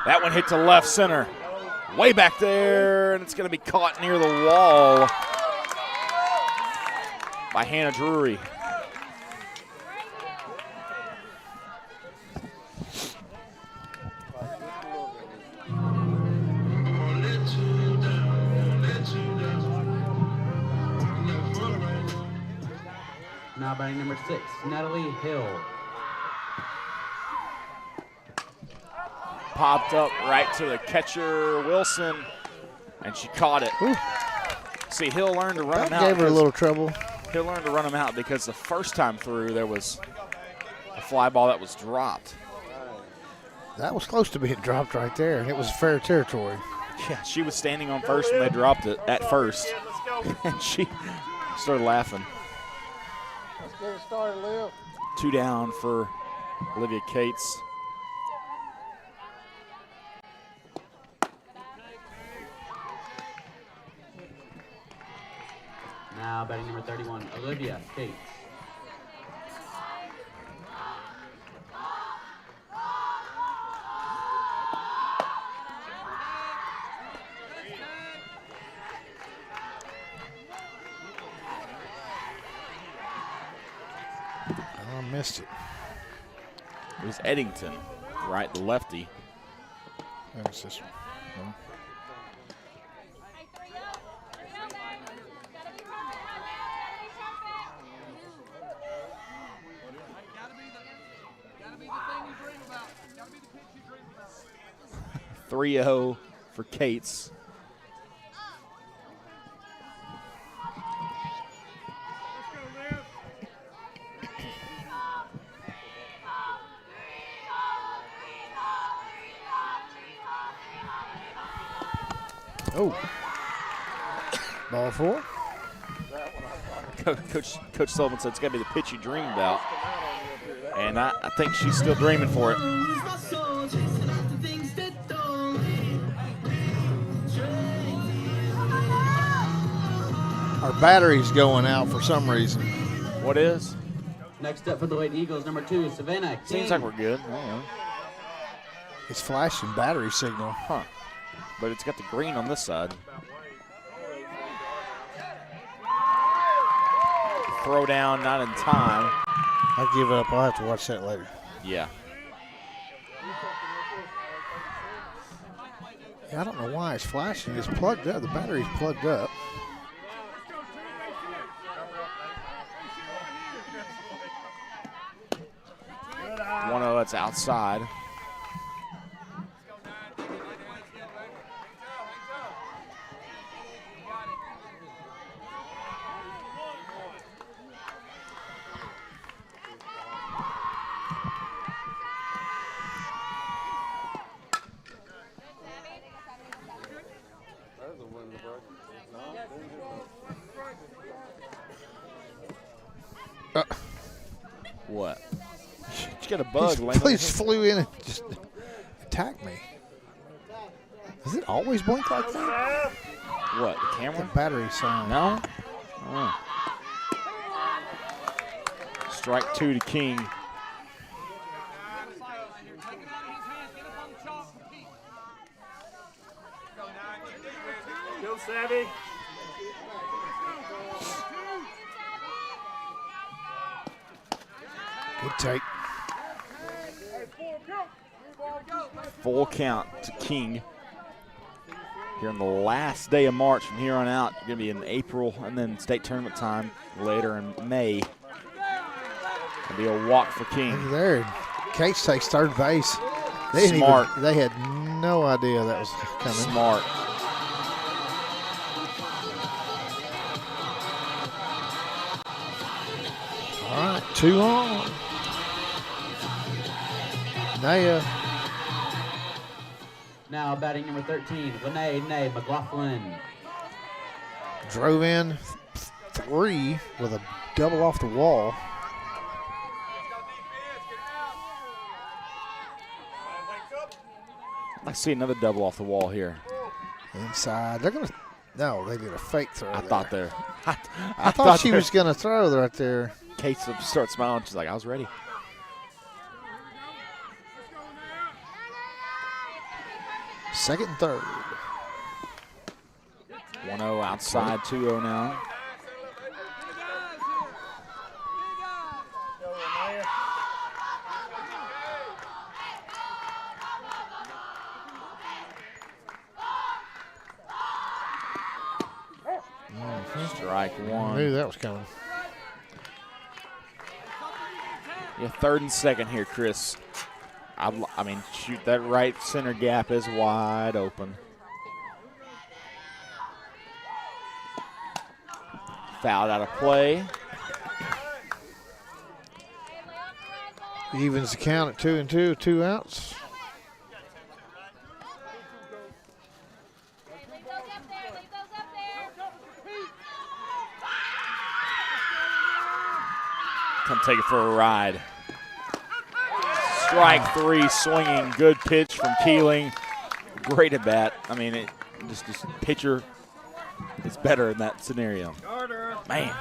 That one hit to left center. Way back there, and it's going to be caught near the wall by Hannah Drury. Now batting number 6, Natalie Hill. Popped up right to the catcher, Wilson, and she caught it. Ooh. See, Hill learned to run That him out. gave her a little trouble. Hill learned to run him out because the first time through there was a fly ball that was dropped. That was close to being dropped right there, and it was fair territory. Yeah, she was standing on first when they dropped it at first, and she started laughing. Let's get it started, Liv. 2 down for Olivia Cates. Now batting number 31, Olivia Cates. I missed it. It was Eddington, right, the lefty. That was this one. No. Gotta be 3-0 for Cates. Oh. Ball 4. Coach Sullivan said it's got to be the pitch you dreamed about. And I think she's still dreaming for it. Our battery's going out for some reason. What is? Next up for the Lady Eagles, number 2, Savannah King. Seems like we're good. I don't know. It's flashing battery signal. Huh. But it's got the green on this side. Throw down, not in time. I give up. I'll have to watch that later. Yeah. I don't know why it's flashing. It's plugged up. The battery's plugged up. One of that's outside. What? You got a bug. Please flew in and just attacked me. Does it always blink like that? What, the The camera? battery sign. No? Oh. Strike 2 to King. Go, Savvy. Good take. Full count to King. Here on the last day of March. From here on out, you're going to be in April and then state tournament time later in May. It'll be a walk for King. Look there. Case takes third base. They didn't Smart. they had no idea that was coming. Smart. All right, 2 on. Naya. Now batting number 13, Lene McLaughlin. Drove in 3 with a double off the wall. I see another double off the wall here. Inside. They're going to. No, they did a fake throw. I thought there. I thought she was going to throw right there. Kate starts smiling. She's like, I was ready. Second and third. 1-0 outside, 2-0 now. Strike 1. I knew that was coming. Yeah, third and second here, Chris. I mean, shoot, that right center gap is wide open. Fouled out of play. Evens the count at 2 and 2, 2 outs. Come take it for a ride. Strike 3, swinging, good pitch from Keeling. Great at bat. I mean, it just pitcher is better in that scenario. Man.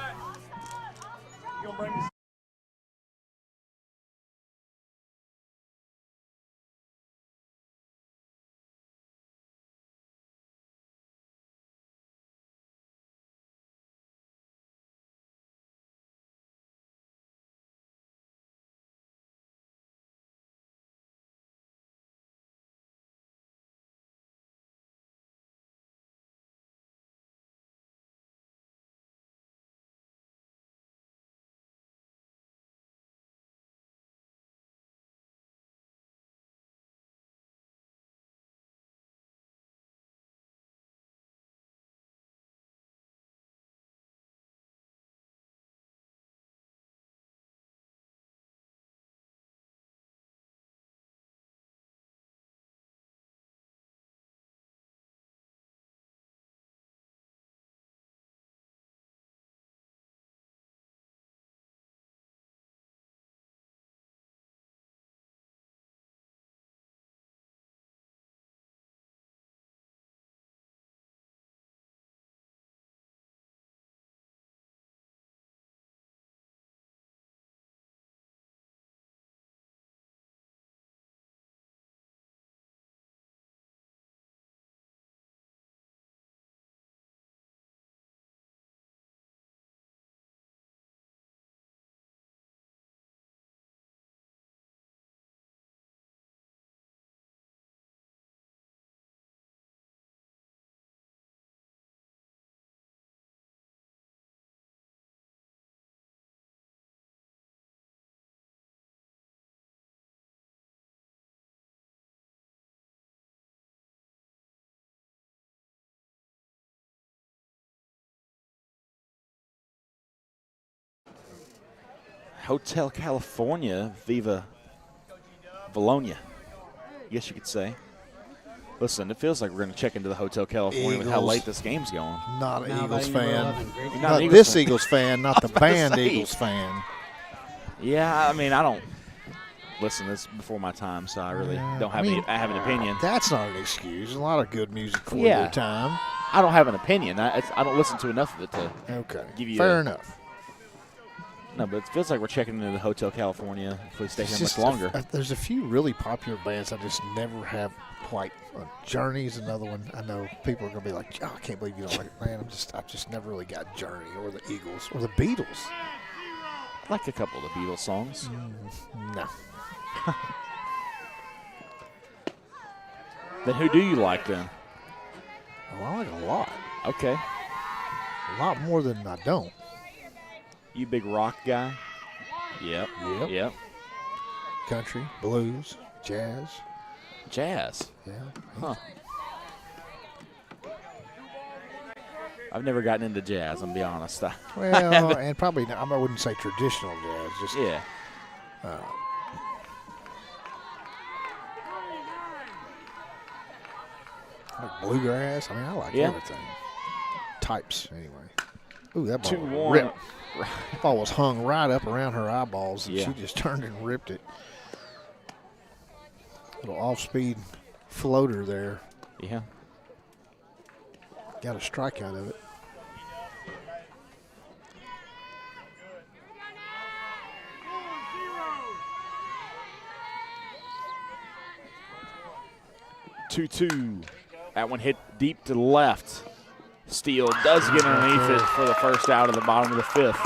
Hotel California, Viva Vilonia, I guess you could say. Listen, it feels like we're going to check into the Hotel California with how late this game's going. Not an Now Eagles batting number fan. 11, Not Eagles this fan. Eagles fan, not the band Eagles fan. Yeah, I mean, I don't listen. This is before my time, so I really don't have I have an opinion. That's not an excuse. A lot of good music for Yeah. your time. I don't have an opinion. I don't listen to enough of it to Okay. give you. Fair enough. No, but it feels like we're checking into the Hotel California if we stay here It's much longer. There's a few really popular bands I just never have quite. Journey's another one. I know people are gonna be like, "Oh, I can't believe you don't like it, man." I just never really got Journey or the Eagles or the Beatles. I like a couple of the Beatles songs. No. Then who do you like then? Oh, I like a lot. Okay, A lot more than I don't. you big rock guy. Yep. Yep. Yep. Country, blues, jazz. Jazz. Yeah. Huh. I've never gotten into jazz, I'm be honest. Well, and probably not, I wouldn't say traditional jazz. Just Yeah. like bluegrass. I mean, I like everything. Types, anyway. Ooh, that ball 2-1. ripped. That ball was hung right up around her eyeballs, and Yeah. she just turned and ripped it. Little off-speed floater there. Yeah. Got a strike out of it. Two. That one hit deep to the left. Steele does get underneath it for the first out of the bottom of the fifth.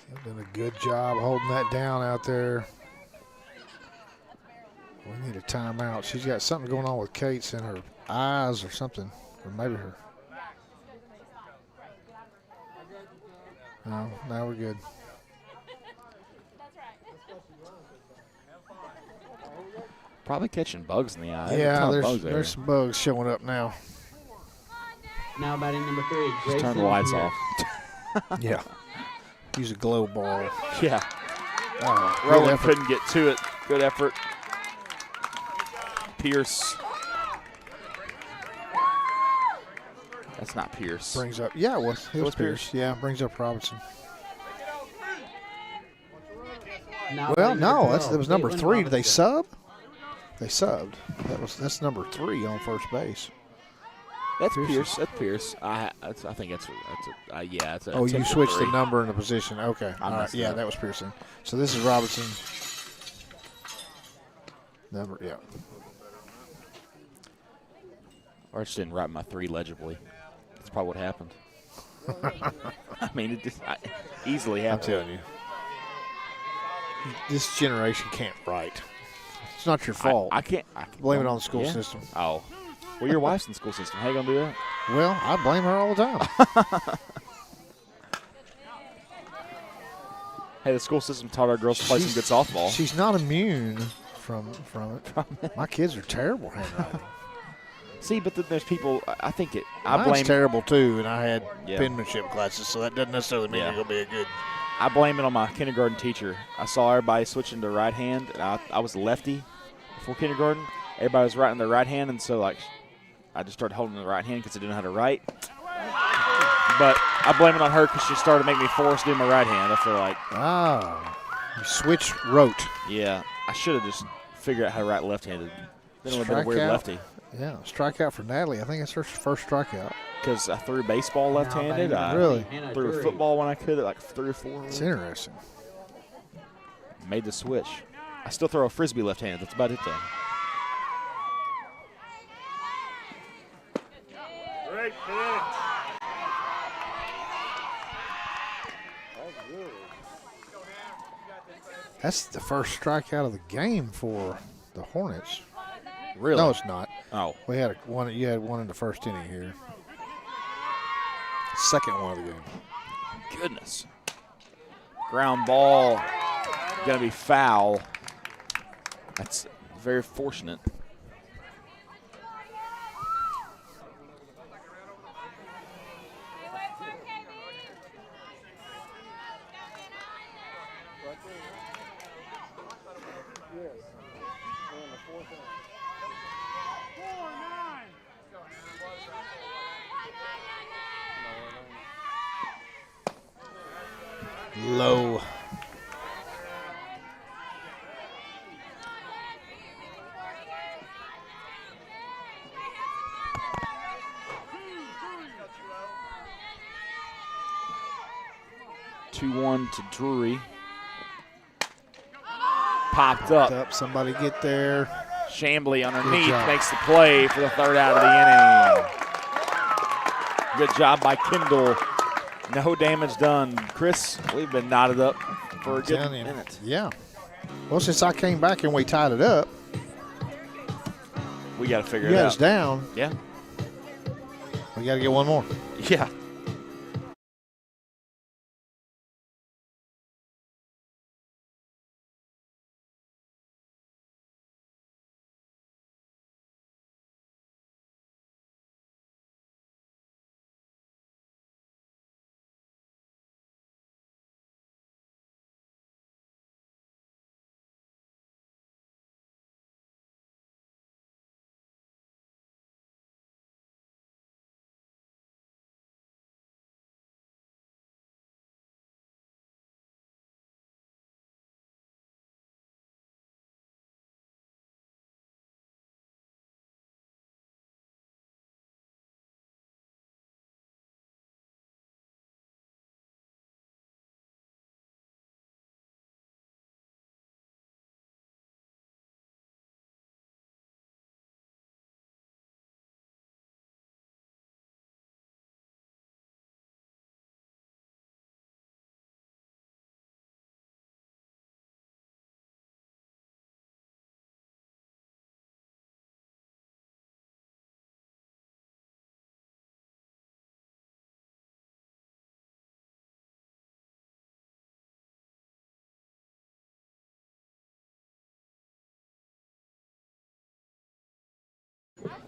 They've done a good job holding that down out there. We need a timeout. She's got something going on with Kate's in her eyes or something, or maybe her. No, now we're good. Probably catching bugs in the eye. Yeah, bugs there's some bugs showing up now. Now batting number 3, Just turn the Grayson lights Pierce. off. Yeah. Use a glow ball. Yeah. Oh, good Rowan effort. couldn't get to it. Good effort. Pierce. That's not Pierce. Brings up, yeah, it was was Pierce. Yeah, brings up Robinson. Now Well, batting no, number that 12, was number Caitlin 3. Did they Robinson. sub? They subbed. That's number 3 on first base. That's Pierce. Pierce. That's Pierce. I think that's yeah. It's a Oh, you attempt at switched the 3. number and the position. Okay. I All right. messed Yeah, up. that was Pearson. So this is Robinson. Number, yeah. Or I just didn't write my 3 legibly. That's probably what happened. I mean, it just easily I'm happened. telling you. This generation can't write. It's not your fault. I can't Blame it on the school yeah. system. Oh, well, your wife's in the school system. How you gonna do that? Well, I blame her all the time. Hey, the school system taught our girls to play some good softball. She's not immune from it. My kids are terrible handwriting. See, but then there's people. I think it. Mine's I blame. terrible too, and I had Yeah. penmanship classes, so that doesn't necessarily mean Yeah. you're gonna be a good. I blame it on my kindergarten teacher. I saw everybody switching to right hand, and I was a lefty before kindergarten. Everybody was writing their right hand, and so like, I just started holding the right hand because I didn't know how to write. But I blame it on her because she started making me force do my right hand. I feel like, You switch wrote. yeah, I should have just figured out how to write left-handed. Then it would have been a weird Strikeout. lefty. Yeah, strikeout for Natalie. I think that's her first strikeout. Because I threw baseball left-handed. Now I batting Really? Hannah threw Drury. football when I could at like 3 or 4. It's interesting. Made the switch. I still throw a frisbee left-handed. That's about it though. Great pitch. That's the first strikeout of the game for the Hornets. Really? No, it's not. Oh. We had one. You had one in the first inning here. Second one of the game. Goodness. Ground ball. Going to be foul. That's very fortunate. Low. Two-one to Drury. Popped up. Somebody get there. Chambly underneath makes the play for the third out of the inning. Good job by Kendall. No damage done. Chris, we've been knotted up for a good minute. Yeah. Well, since I came back and we tied it up, we got to figure it you out. got us down. Yeah. We got to get one more. Yeah.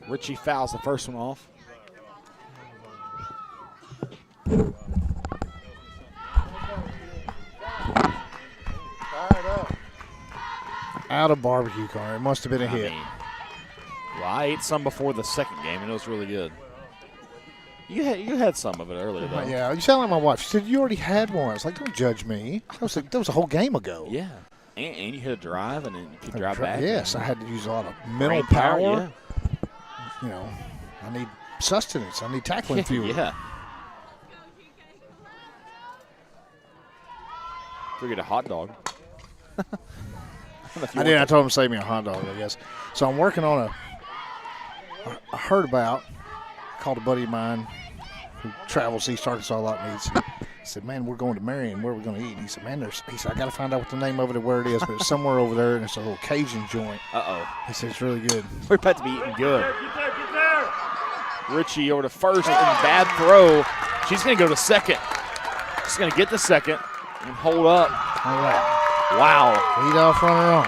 Richie fouls the first one off. Out of barbecue corner. It must have been a hit. Well, I ate some before the second game, and it was really good. You had some of it earlier, though. Yeah, you sound like my wife. She said, you already had one. I was like, don't judge me. That was a whole game ago. Yeah. And you hit a drive, and then you could drive back. Yes, I had to use a lot of mental power. Yeah. You know, I need sustenance. I need tackling fuel. Yeah. Go get a hot dog. I did. I told him to save me a hot dog, I guess. So I'm working on I heard about, called a buddy of mine who travels East Arkansas a lot and eats. He said, man, we're going to Marion. Where are we going to eat? He said, he said, I got to find out what the name of it and where it is, but it's somewhere over there, and it's a little Cajun joint. Uh-oh. He said, it's really good. We're about to be eating good. Get there. Richie over to first, and bad throw. She's going to go to second. She's going to get the second and hold up. All right. Wow. Lead off runner on.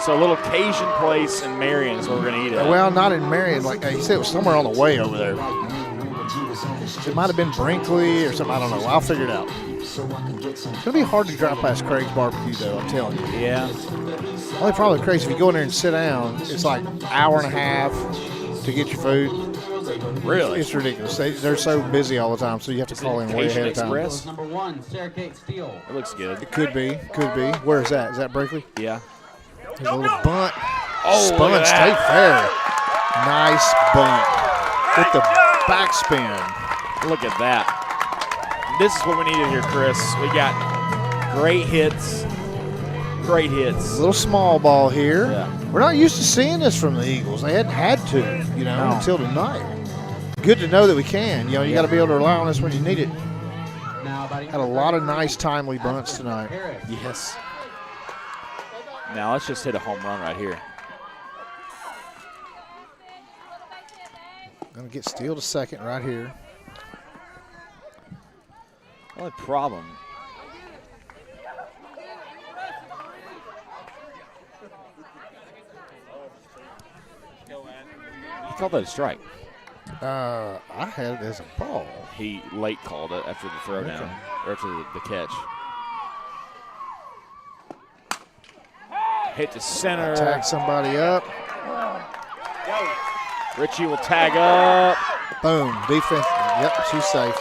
So a little Cajun place in Marion is where we're going to eat it. Well, not in Marion. Like he said, it was somewhere on the way over there. It might have been Brinkley or something. I don't know. I'll figure it out. It's going to be hard to drive past Craig's Barbecue, though, I'm telling you. Yeah. Only problem with Craig's, if you go in there and sit down, it's like an hour and a half to get your food. Really? It's ridiculous. They're so busy all the time, so you have to call in way ahead of time. Express? Number 1, Sarah Kate Steele. It looks good. It could be. Where is that? Is that Brinkley? Yeah. There's a little bunt. Oh, Spun State Fair. Nice bunt. With the backspin. Look at that. This is what we needed here, Chris. We got great hits. Great hits. A little small ball here. Yeah. We're not used to seeing this from the Eagles. They hadn't had to, until tonight. Good to know that we can. You got to be able to rely on us when you need it. Had a lot of nice timely bunts tonight. Yes. Now let's just hit a home run right here. Going to get Steele to second right here. Only problem. He called that a strike. I had it as a ball. He late called it after the throwdown, or after the catch. Hit the center. Tag somebody up. Richie will tag up. Boom. Defense. Yep, she's safe.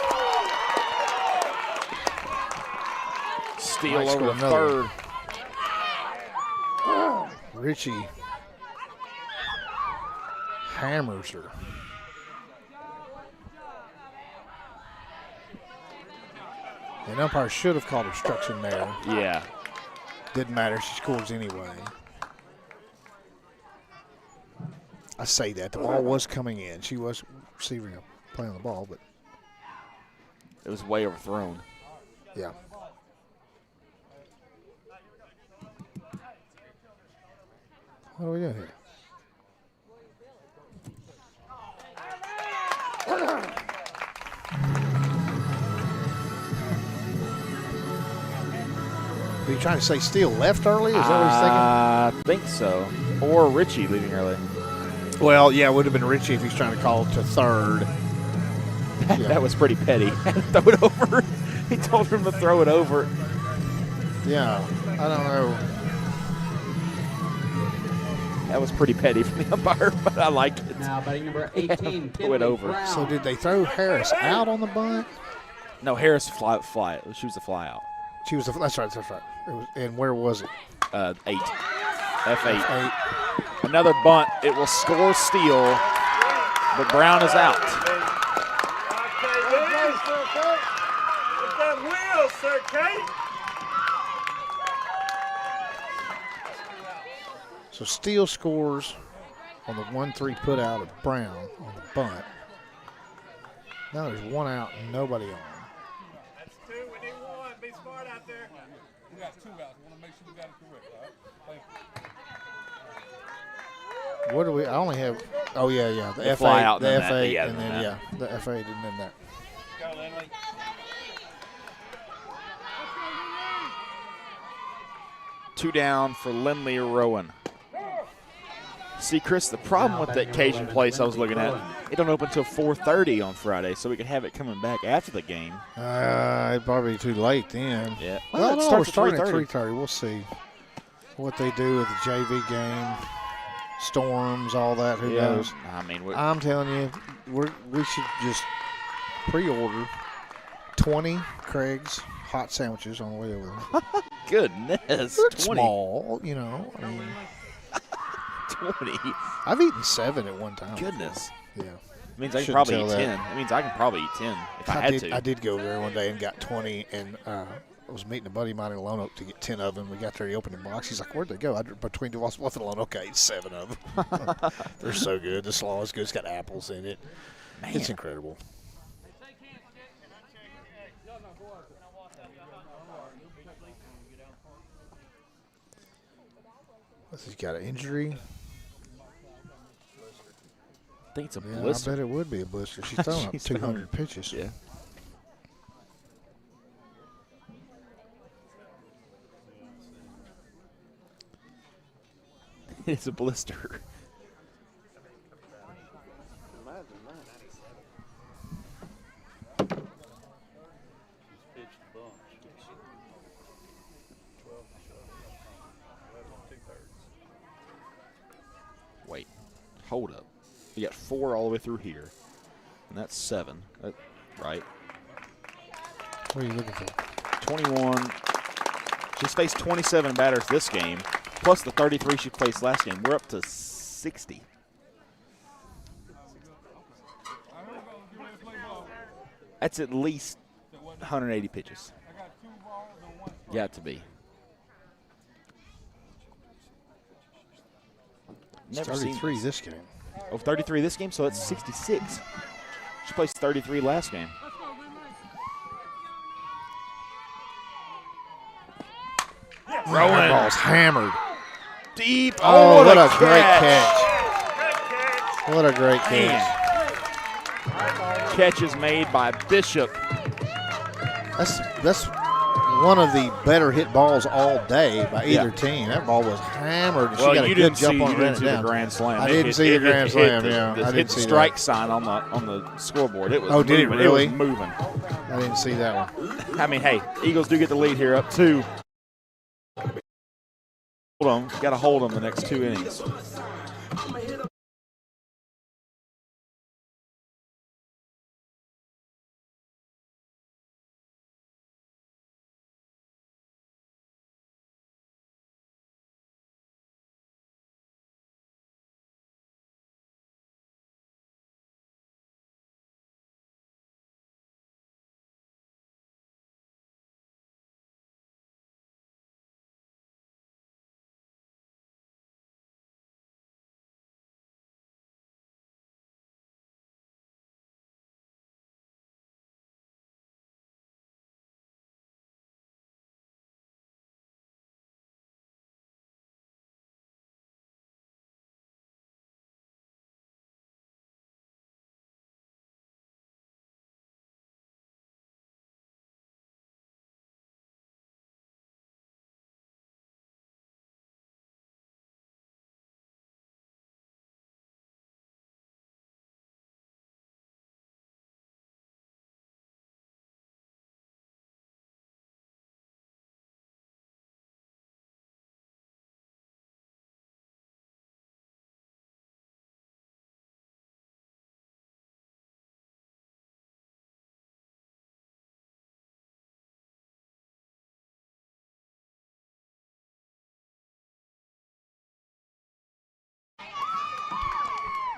steal Might over score the another third. Richie hammers her. And umpire should have called obstruction there. Yeah. Didn't matter. She scores anyway. I say that. The ball was coming in. She was receiving a play on the ball, but it was way overthrown. Yeah. What are we doing here? Are you trying to say Steele left early? Is that what he's thinking? I think so. Or Richie leaving early. Well, yeah, it would have been Richie if he's trying to call it to third. Yeah. That was pretty petty. Throw it over. He told him to throw it over. Yeah, I don't know. That was pretty petty from the umpire, but I liked it. Now batting number 18, Threw it over. Brown. So did they throw Harris out on the bunt? No, Harris fly. She was the fly out. She was the. That's right. That's right. It was, and where was it? 8. F8. F8. Another bunt. It will score steal, but Brown is out. That wheel, Sir Kate. So Steele scores on the 1-3 put out of Brown on the bunt. Now there's one out and nobody on. That's 2. We need 1. Be smart out there. We got 2 outs. We want to make sure we got it correct. All right? Thank you. What do we? I only have. Oh yeah. The The F8, fly out the and F8, then that, yeah, and then that. the F8, and then that. Go, Lindley. Two down for Lindley Rowan. See, Chris, the problem with that Cajun place I was looking at, it don't open until 4:30 on Friday, so we could have it coming back after the game. It'd probably be too late then. Yeah. Well, it no, starts we're starting at 3:30. 3:30. We'll see what they do with the JV game, storms, all that. Who knows? I mean, I'm telling you, we should just pre-order 20 Craig's hot sandwiches on the way over there. goodness, They're 20. small, you know. I mean, 20. I've eaten 7 at one time. Goodness. Yeah. It means I can Shouldn't probably tell eat that. 10. It means I can probably eat 10 if I had to. I did go there one day and got 20, and I was meeting a buddy of mine in Lone Oak to get 10 of them. We got there, he opened the box. He's like, "Where'd they go?" Between DeWalt Bluff and Lone Oak, I ate 7 of them. They're so good. The slaw is good. It's got apples in it. Man. It's incredible. He's got an injury. I think it's a Yeah, blister. I bet it would be a blister. She's throwing up She's 200 pitches. Yeah. It's a blister. Wait, hold up. You got 4 all the way through here, and that's 7. Right? What are you looking for? 21. She's faced 27 batters this game, plus the 33 she faced last game. We're up to 60. That's at least 180 pitches. Got to be. It's Never seen 33 this. this game. Oh, 33 this game, so that's 66. She placed 33 last game. That ball's hammered. Deep. Oh, what a great catch. catch. What a great catch. Catch is made by Bishop. That's one of the better hit balls all day by either team. That ball was hammered. And Well, she got a you good didn't jump see, on you it. didn't see the grand slam. I didn't see the grand slam. Hit Yeah, I hit didn't the see strike that. sign on the scoreboard. It was. Oh, did it moving. really? It was moving. I didn't see that one. I mean, hey, Eagles do get the lead here, up 2. Hold on, got to hold them the next 2 innings.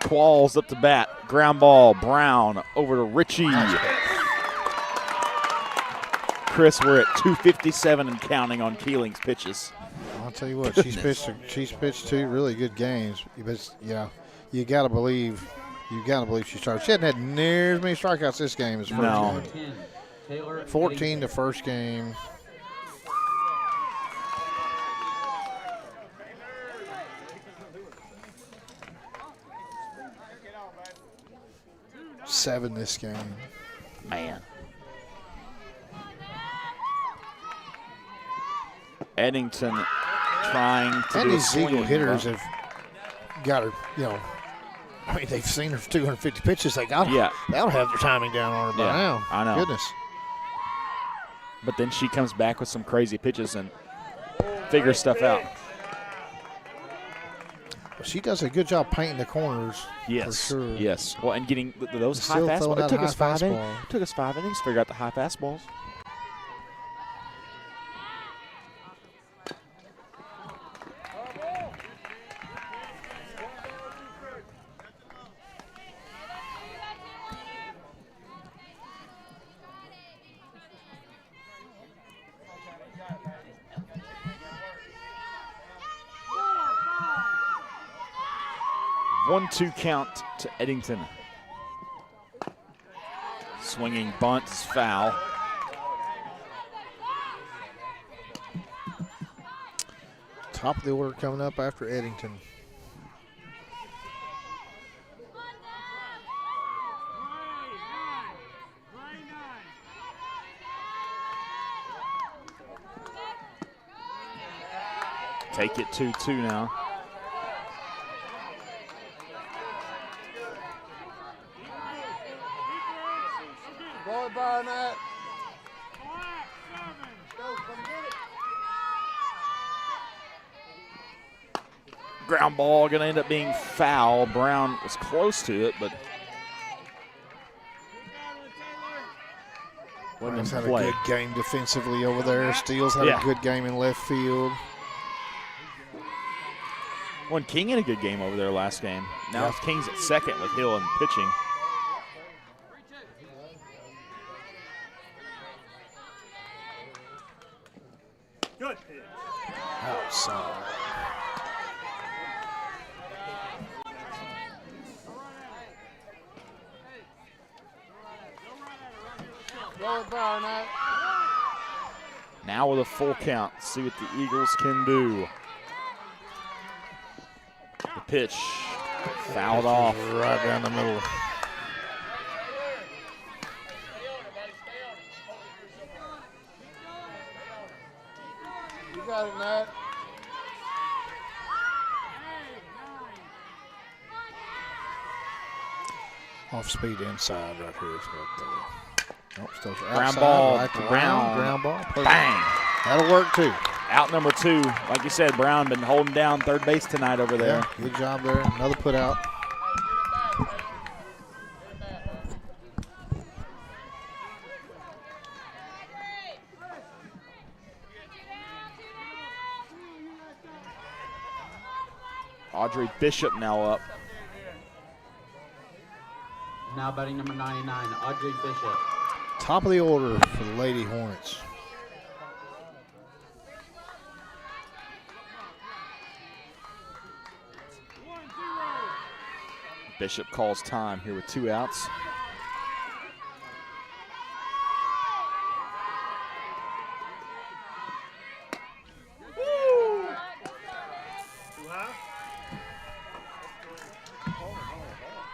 Qualls up to bat. Ground ball. Brown over to Ritchie. Chris, we're at 257 and counting on Keeling's pitches. I'll tell you what, she's pitched 2 really good games. But yeah, you gotta believe she started. She hadn't had near as many strikeouts this game as first game. 14 the first game. Seven this game. Man. Eddington trying to and do these Eagle hitters have got her, I mean, they've seen her for 250 pitches. They'll have their timing down on her by now. I know. Goodness. But then she comes back with some crazy pitches and figures stuff out. Well, she does a good job painting the corners. Yes. For sure. Yes. Well, and getting those high Still fastballs. It took us 5 innings. fastball. Took us 5 innings to figure out the high fastballs. One-two count to Eddington. Swinging bunt is foul. Top of the order coming up after Eddington. Take it 2-2 now. Ground ball going to end up being foul. Brown was close to it, but Brown's had a good game defensively over there. Steele's had a good game in left field. Well, King had a good game over there last game. Now King's at second with Hill and pitching. Good pitch. Outside. Now with a full count, see what the Eagles can do. The pitch fouled off. Right down the middle. You got it, Matt. Off speed inside right here is what they. Nope, still ground ball, right ground ball. Perfect. Bang. That'll work too. Out number 2. Like you said, Brown been holding down third base tonight over there. Yeah, good job there. Another put out. Audrey Bishop now up. Now batting number 99, Audrey Bishop. Top of the order for the Lady Hornets. Bishop calls time here with 2 outs.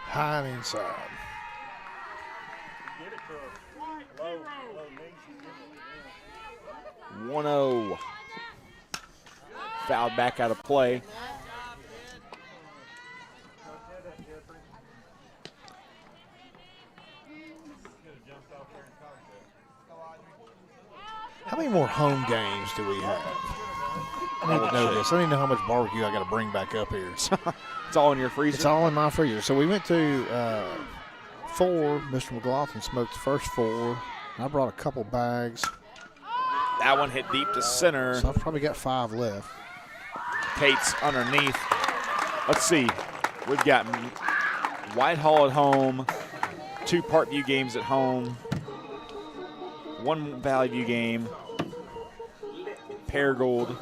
High and inside. 1-0. Fouled back out of play. How many more home games do we have? I need to know this. I need to know how much barbecue I got to bring back up here. It's all in your freezer? It's all in my freezer. So we went to 4. Mr. McLaughlin smoked the first 4. I brought a couple bags. That one hit deep to center. So I've probably got 5 left. Kate's underneath. Let's see. We've got Whitehall at home, 2 Parkview games at home, 1 Valley View game, Paragould,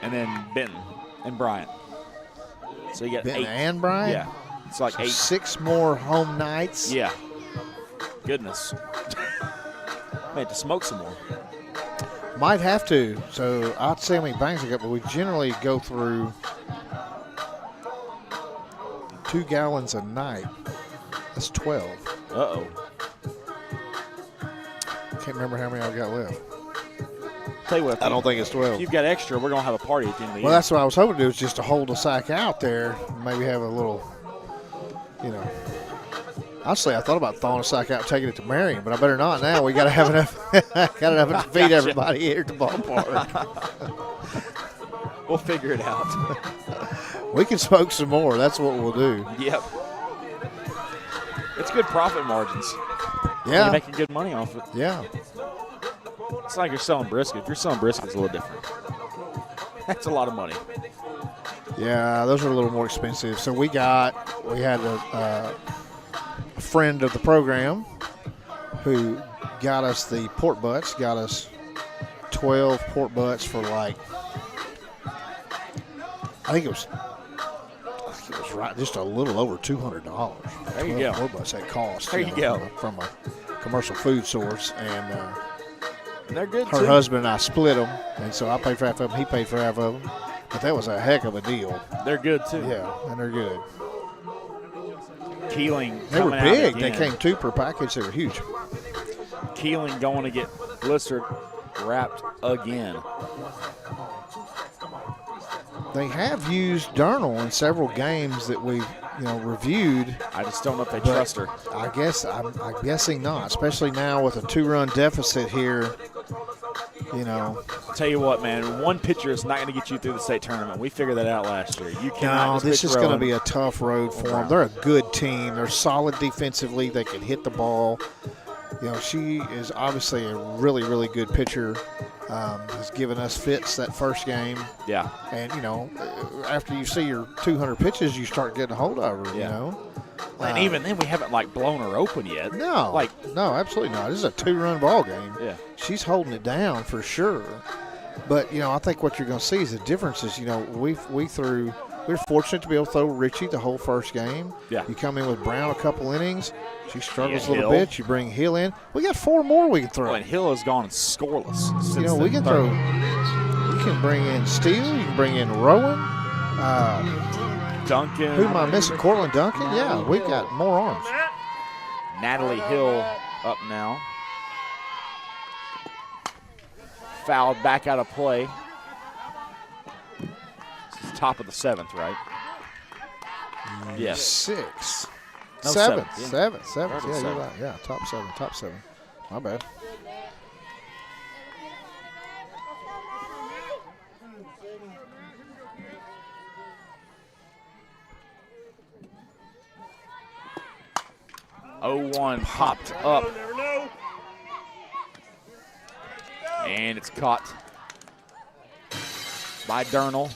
and then Benton and Bryant. So you got Benton 8. and Bryant? Yeah. It's like So 8. 6 more home nights? Yeah. Goodness. May have to smoke some more. Might have to. So I'd say how many bangs I got, but we generally go through 2 gallons a night. That's 12. Uh-oh. Can't remember how many I got left. Tell you what, I don't think it's 12. If you've got extra, we're going to have a party at the end of the Well, year. that's what I was hoping to do, is just to hold the sack out there, maybe have a little, Honestly, I thought about throwing a sack out and taking it to Marion, but I better not now. We got to have enough, to feed everybody here at the ballpark. We'll figure it out. We can smoke some more. That's what we'll do. Yep. It's good profit margins. Yeah. You're making good money off it. Yeah. It's like you're selling brisket. If you're selling brisket, it's a little different. That's a lot of money. Yeah, those are a little more expensive. So we had a friend of the program who got us the pork butts, got us 12 pork butts for I think it was right, just a little over $200. There you go. Pork butts at cost. There you go. From a commercial food source, and they're good her too. husband and I split them, and so I paid for half of them, he paid for half of them. But that was a heck of a deal. They're good too. Yeah, and they're good. Keeling. They were coming out big. They again. came 2 per package. They were huge. Keeling going to get blistered wrapped again. They have used Durnall in several games that we've reviewed. I just don't know if they trust her. I'm guessing not, especially now with a 2-run deficit here. Tell you what, man, 1 pitcher is not going to get you through the state tournament. We figured that out last year. You cannot. No, just this pitch is going to Rowan. be a tough road for them. They're a good team. They're solid defensively. They can hit the ball. She is obviously a really, really good pitcher. Has given us fits that first game. Yeah. And, after you see your 200 pitches, you start getting a hold of her, Yeah. And even then, we haven't blown her open yet. No, no, absolutely not. This is a 2-run ball game. Yeah. She's holding it down for sure. But, I think what you're going to see is the difference is, we were fortunate to be able to throw Richie the whole first game. Yeah. You come in with Brown a couple innings. She struggles Yeah, a little Hill. bit. You bring Hill in. We got 4 more we can throw. Well, and Hill has gone scoreless. We Since can throw. You can bring in Steele. You can bring in Rowan. Duncan. Who am I missing? Cortland Duncan? Yeah, we've got more arms. Natalie Hill up now. Fouled back out of play. This is top of the 7th, right? Yes. 6. No, 7. yeah. 7. Top of Yeah, you're 7. right. Yeah, top 7. My bad. One popped up. And it's caught by Durnall.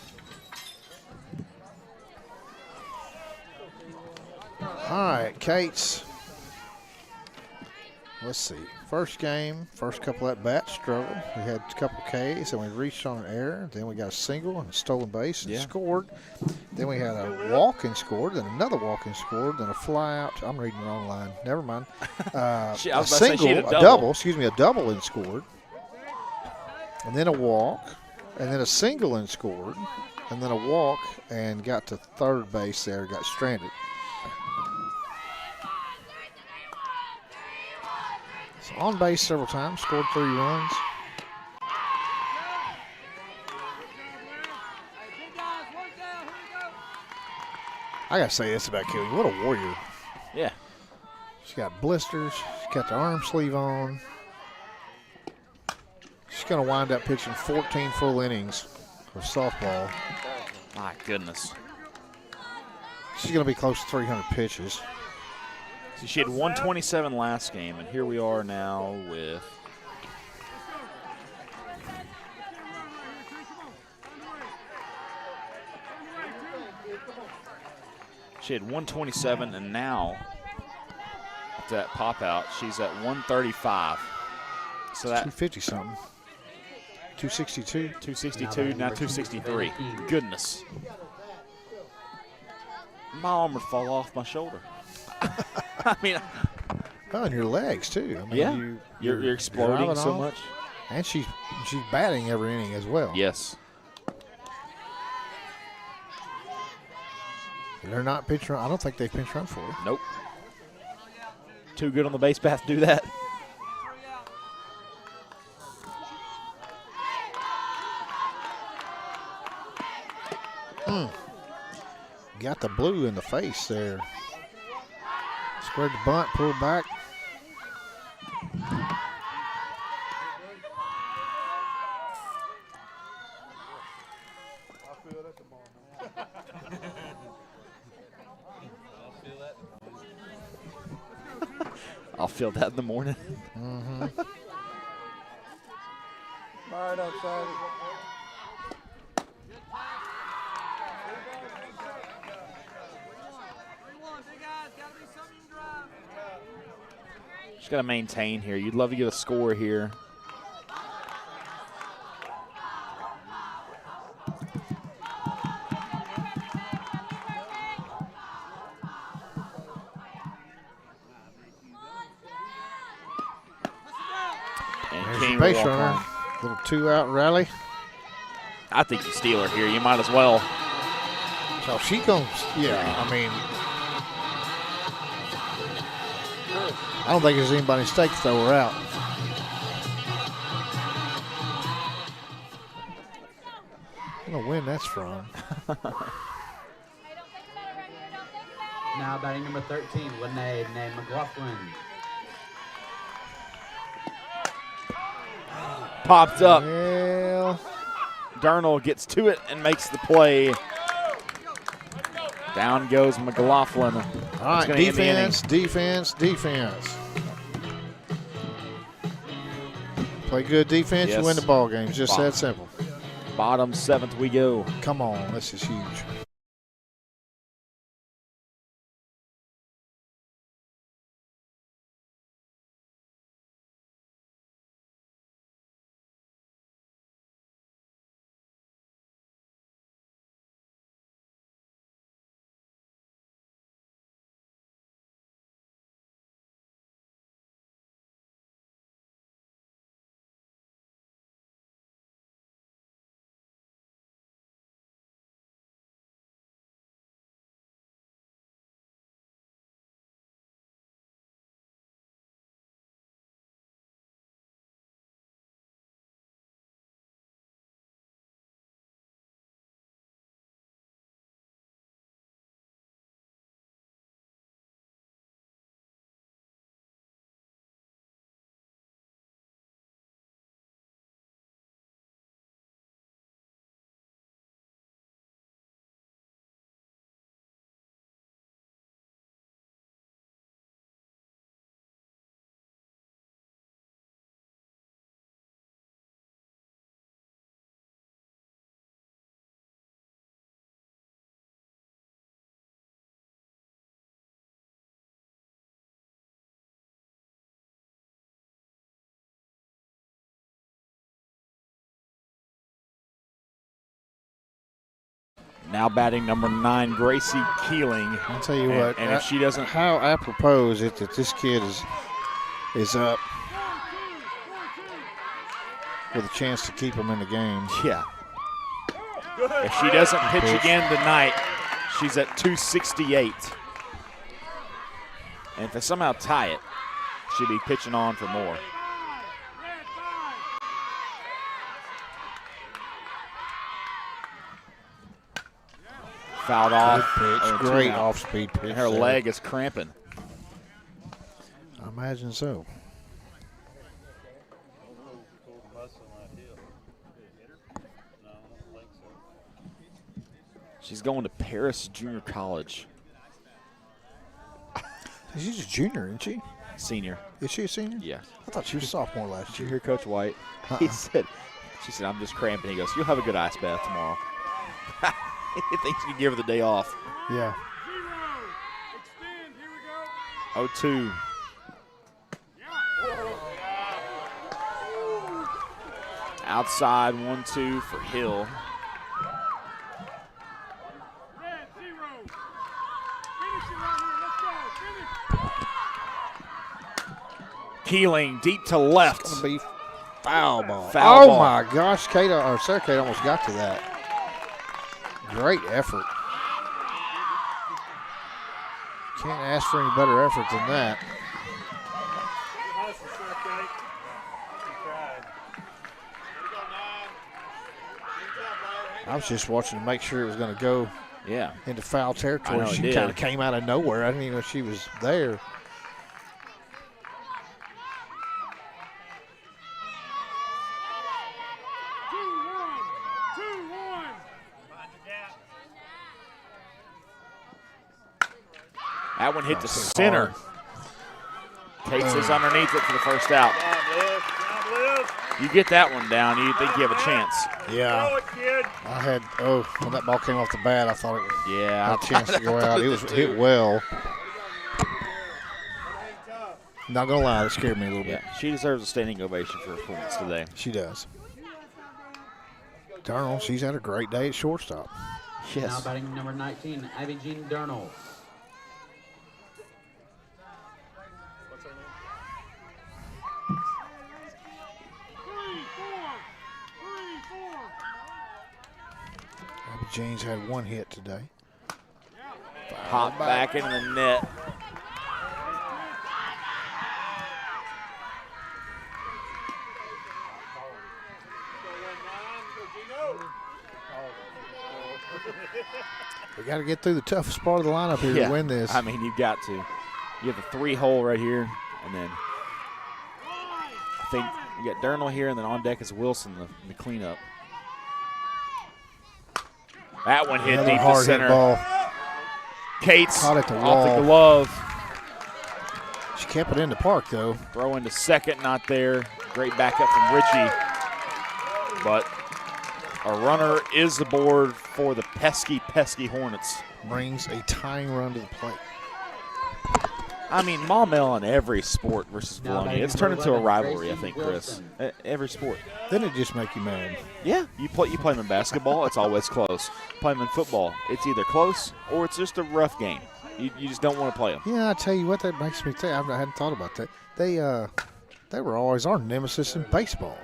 All right, Kate's. Let's see. First game, first couple at bats struggled. We had a couple Ks, and we reached on an error. Then we got a single and a stolen base and scored. Then we had a walk and scored, then another walk and scored, then a fly out. I'm reading the wrong line. Never mind. A double and scored. And then a walk, and then a single and scored, and then a walk and got to third base there, got stranded. So on base several times, scored 3 runs. I got to say this about Kelly. What a warrior. Yeah. She's got blisters. She's got the arm sleeve on. She's going to wind up pitching 14 full innings of softball. My goodness. She's going to be close to 300 pitches. So she had 127 last game, and here we are now with She had 127, and now after that pop out, she's at 135. So that 250 something. 262. 262, now 263. Goodness. My arm would fall off my shoulder. I mean, oh, and your legs too. I mean, yeah, you're exploding so much. And she's batting every inning as well. Yes. They're not pitch run. I don't think they pinch run for her. Nope. Too good on the base path to do that. Got the blue in the face there. Squared the bunt, pulled back. I'll feel that in the morning. Mm-hmm. All right, outside. Just got to maintain here. You'd love to get a score here. There's your base runner. Little 2-out rally. I think you steal her here. You might as well. So she comes, yeah, I mean, I don't think there's anybody's stake to throw her out. I don't know when that's from. Now batting number 13, Lene McLaughlin. Popped up. Well, Darnell gets to it and makes the play. Down goes McLaughlin. all right, defense. Play good defense, Yes. you win the ball game. It's just that simple. Bottom 7th we go. Come on, this is huge. Now batting number 9, Gracie Keeling. I'll tell you what. And if she doesn't, how apropos is it that this kid is up with a chance to keep him in the game? yeah. If she doesn't pitch again tonight, she's at 268. And if they somehow tie it, she'll be pitching on for more. Fouled off. Pitch. Great off-speed pitch. And her there. leg is cramping. I imagine so. She's going to Paris Junior College. She's a junior, isn't she? Senior. Is she a senior? Yeah. I thought she was a sophomore last Did you year. hear Coach White? He said, she said, I'm just cramping. He goes, you'll have a good ice bath tomorrow. He thinks you can give her the day off. Yeah. 0-2. Outside 1-2 for Hill. Keeling deep to left. It's going to be foul ball. Foul ball. My gosh, Sarah Kate almost got to that. Great effort. Can't ask for any better effort than that. I was just watching to make sure it was going to go into foul territory. She kind of came out of nowhere. I didn't even know she was there. That one hit the center. Cates is underneath it for the first out. You get that one down, you think you have a chance. Yeah. I had, when that ball came off the bat, I thought it had a chance to go out. It was hit well. Not going to lie, it scared me a little bit. She deserves a standing ovation for her performance today. She does. Darnell, she's had a great day at shortstop. Yes. Now batting number 19, Ivy Jean Darnell. James had one hit today. Pop back into the net. We got to get through the toughest part of the lineup here to win this. I mean, you've got to. You have the 3-hole right here, and then I think you got Durnall here, and then on deck is Wilson, the cleanup. That one hit deep to center. Ball. Cates caught it off the glove. She kept it in the park, though. Throw into second, not there. Great backup from Richie. But a runner is aboard for the pesky, pesky Hornets. Brings a tying run to the plate. I mean, Maumelle in every sport versus Vilonia. It's turned into a rivalry, I think, Chris. Every sport. Doesn't it just make you mad? Yeah, you play them in basketball, it's always close. Play them in football, it's either close or it's just a rough game. You just don't want to play them. Yeah, I tell you what, that makes me think. I hadn't thought about that. They were always our nemesis in baseball.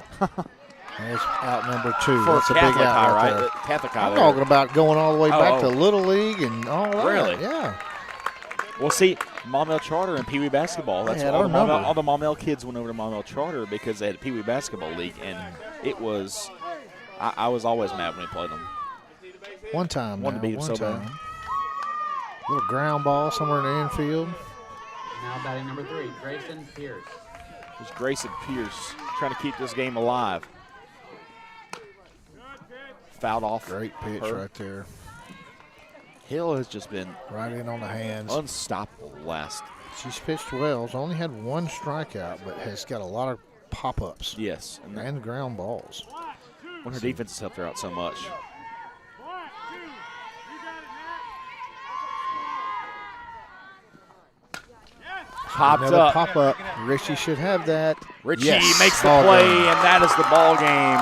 There's out number 2. For That's a big Catholic out High, right right? there. Catholic High. I'm talking about going all the way back to Oh. Little League and all that. Really? Yeah. Well, see, Maumelle Charter and Pee Wee basketball. That's had all our the, number. all the Maumelle kids went over to Maumelle Charter because they had a Pee Wee basketball league, and it was. I was always mad when we played them. One time. Wanted to beat them so bad. Little ground ball somewhere in the infield. Now batting number 3, Grayson Pierce. There's Grayson Pierce trying to keep this game alive. Fouled off. Great pitch right there. Hill has just been right in on the hands. Unstoppable last. She's pitched well. She's only had one strikeout, but has got a lot of pop-ups. Yes. And ground balls. When her defense has helped her out so much. Popped Another up. pop-up. Richie should have that. Richie yes. makes the Ball play, game. and that is the ball game.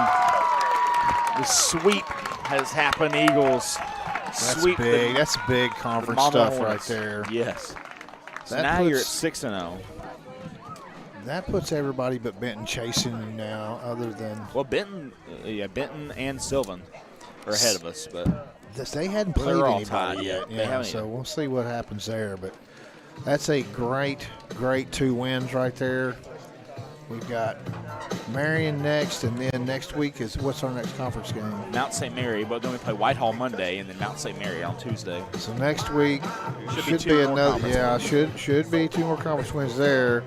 The sweep has happened, Eagles. That's Sweep big. That's big conference stuff right there. Yes. So That now you're at puts- 6-0. That puts everybody but Benton chasing you now, other than. Well, Benton and Sylvan are ahead of us, but They hadn't They're played all anybody tied. yet. They Yeah, haven't so yet. we'll see what happens there. But that's a great 2 wins right there. We've got Marion next, and then next week is what's our next conference game? Mount St. Mary, but then we play Whitehall Monday and then Mount St. Mary on Tuesday. So next week Should be should two be more another. conference Yeah, wins. should be 2 more conference wins there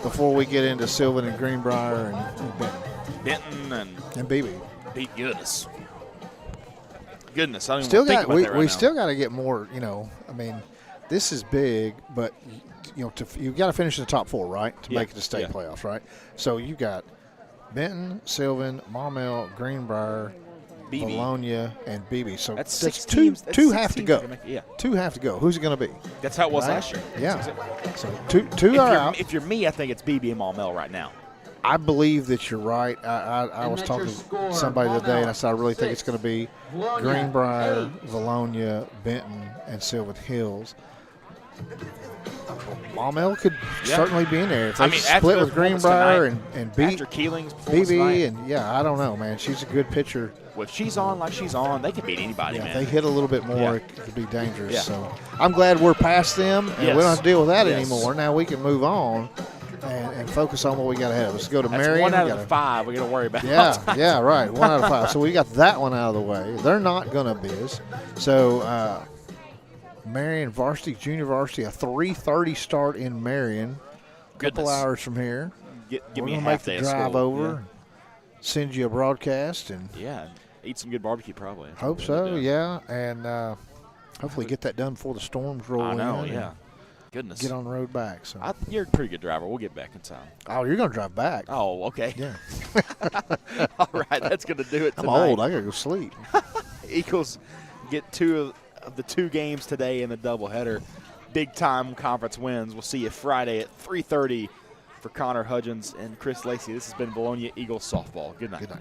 before we get into Sylvan and Greenbrier and Benton Benton and BB. beat goodness. Goodness, I don't Still even think got about that right we now. still got to get more. I mean, this is big, but you got to finish in the top 4, right, to make it to state playoffs, right? So you got Benton, Sylvan, Maumelle, Greenbrier, BB. Vilonia, and BB. So That's that's 6 two. teams. That's Two 6 have to teams go. to make it, yeah. 2 have to go. Who's it going to be? That's how it was Right? last year. Yeah. That's So two are out. If you're me, I think it's BB and Maumelle right now. I believe that you're right. I was talking to somebody today, and I said I really think it's going to be Greenbrier, Vilonia, Benton, and Sylvan Hills. Maumelle could certainly be in there. If they split with Greenbrier and beat after Keeling's performance tonight. BB, and I don't know, man. She's a good pitcher. Well, if she's on like she's on, they can beat anybody, man. If they hit a little bit more, Yeah. it could be dangerous. Yeah. So I'm glad we're past them, and we don't have to deal with that Yes. anymore. Now we can move on and focus on what we got ahead of us. Let's go to That's Marion. 1 out of the 5 we got to worry about. Yeah, right. 1 out of 5. So we got that one out of the way. They're not going to biz. So Marion varsity, junior varsity, a 3:30 start in Marion. A couple hours from here. Give We're me a going to half make the day of drive school. over, send you a broadcast, and Eat some good barbecue probably. hope so, and hopefully get that done before the storms roll in. I know, and yeah. Goodness. Get on the road back. So You're a pretty good driver. We'll get back in time. Oh, you're going to drive back. Oh, okay. Yeah. All right, that's going to do it I'm tonight. old. I got to go sleep. Eagles get 2 of the 2 games today in the doubleheader. Big-time conference wins. We'll see you Friday at 3:30 for Connor Hudgens and Chris Lacey. This has been Vilonia Eagles softball. Good night. Good night.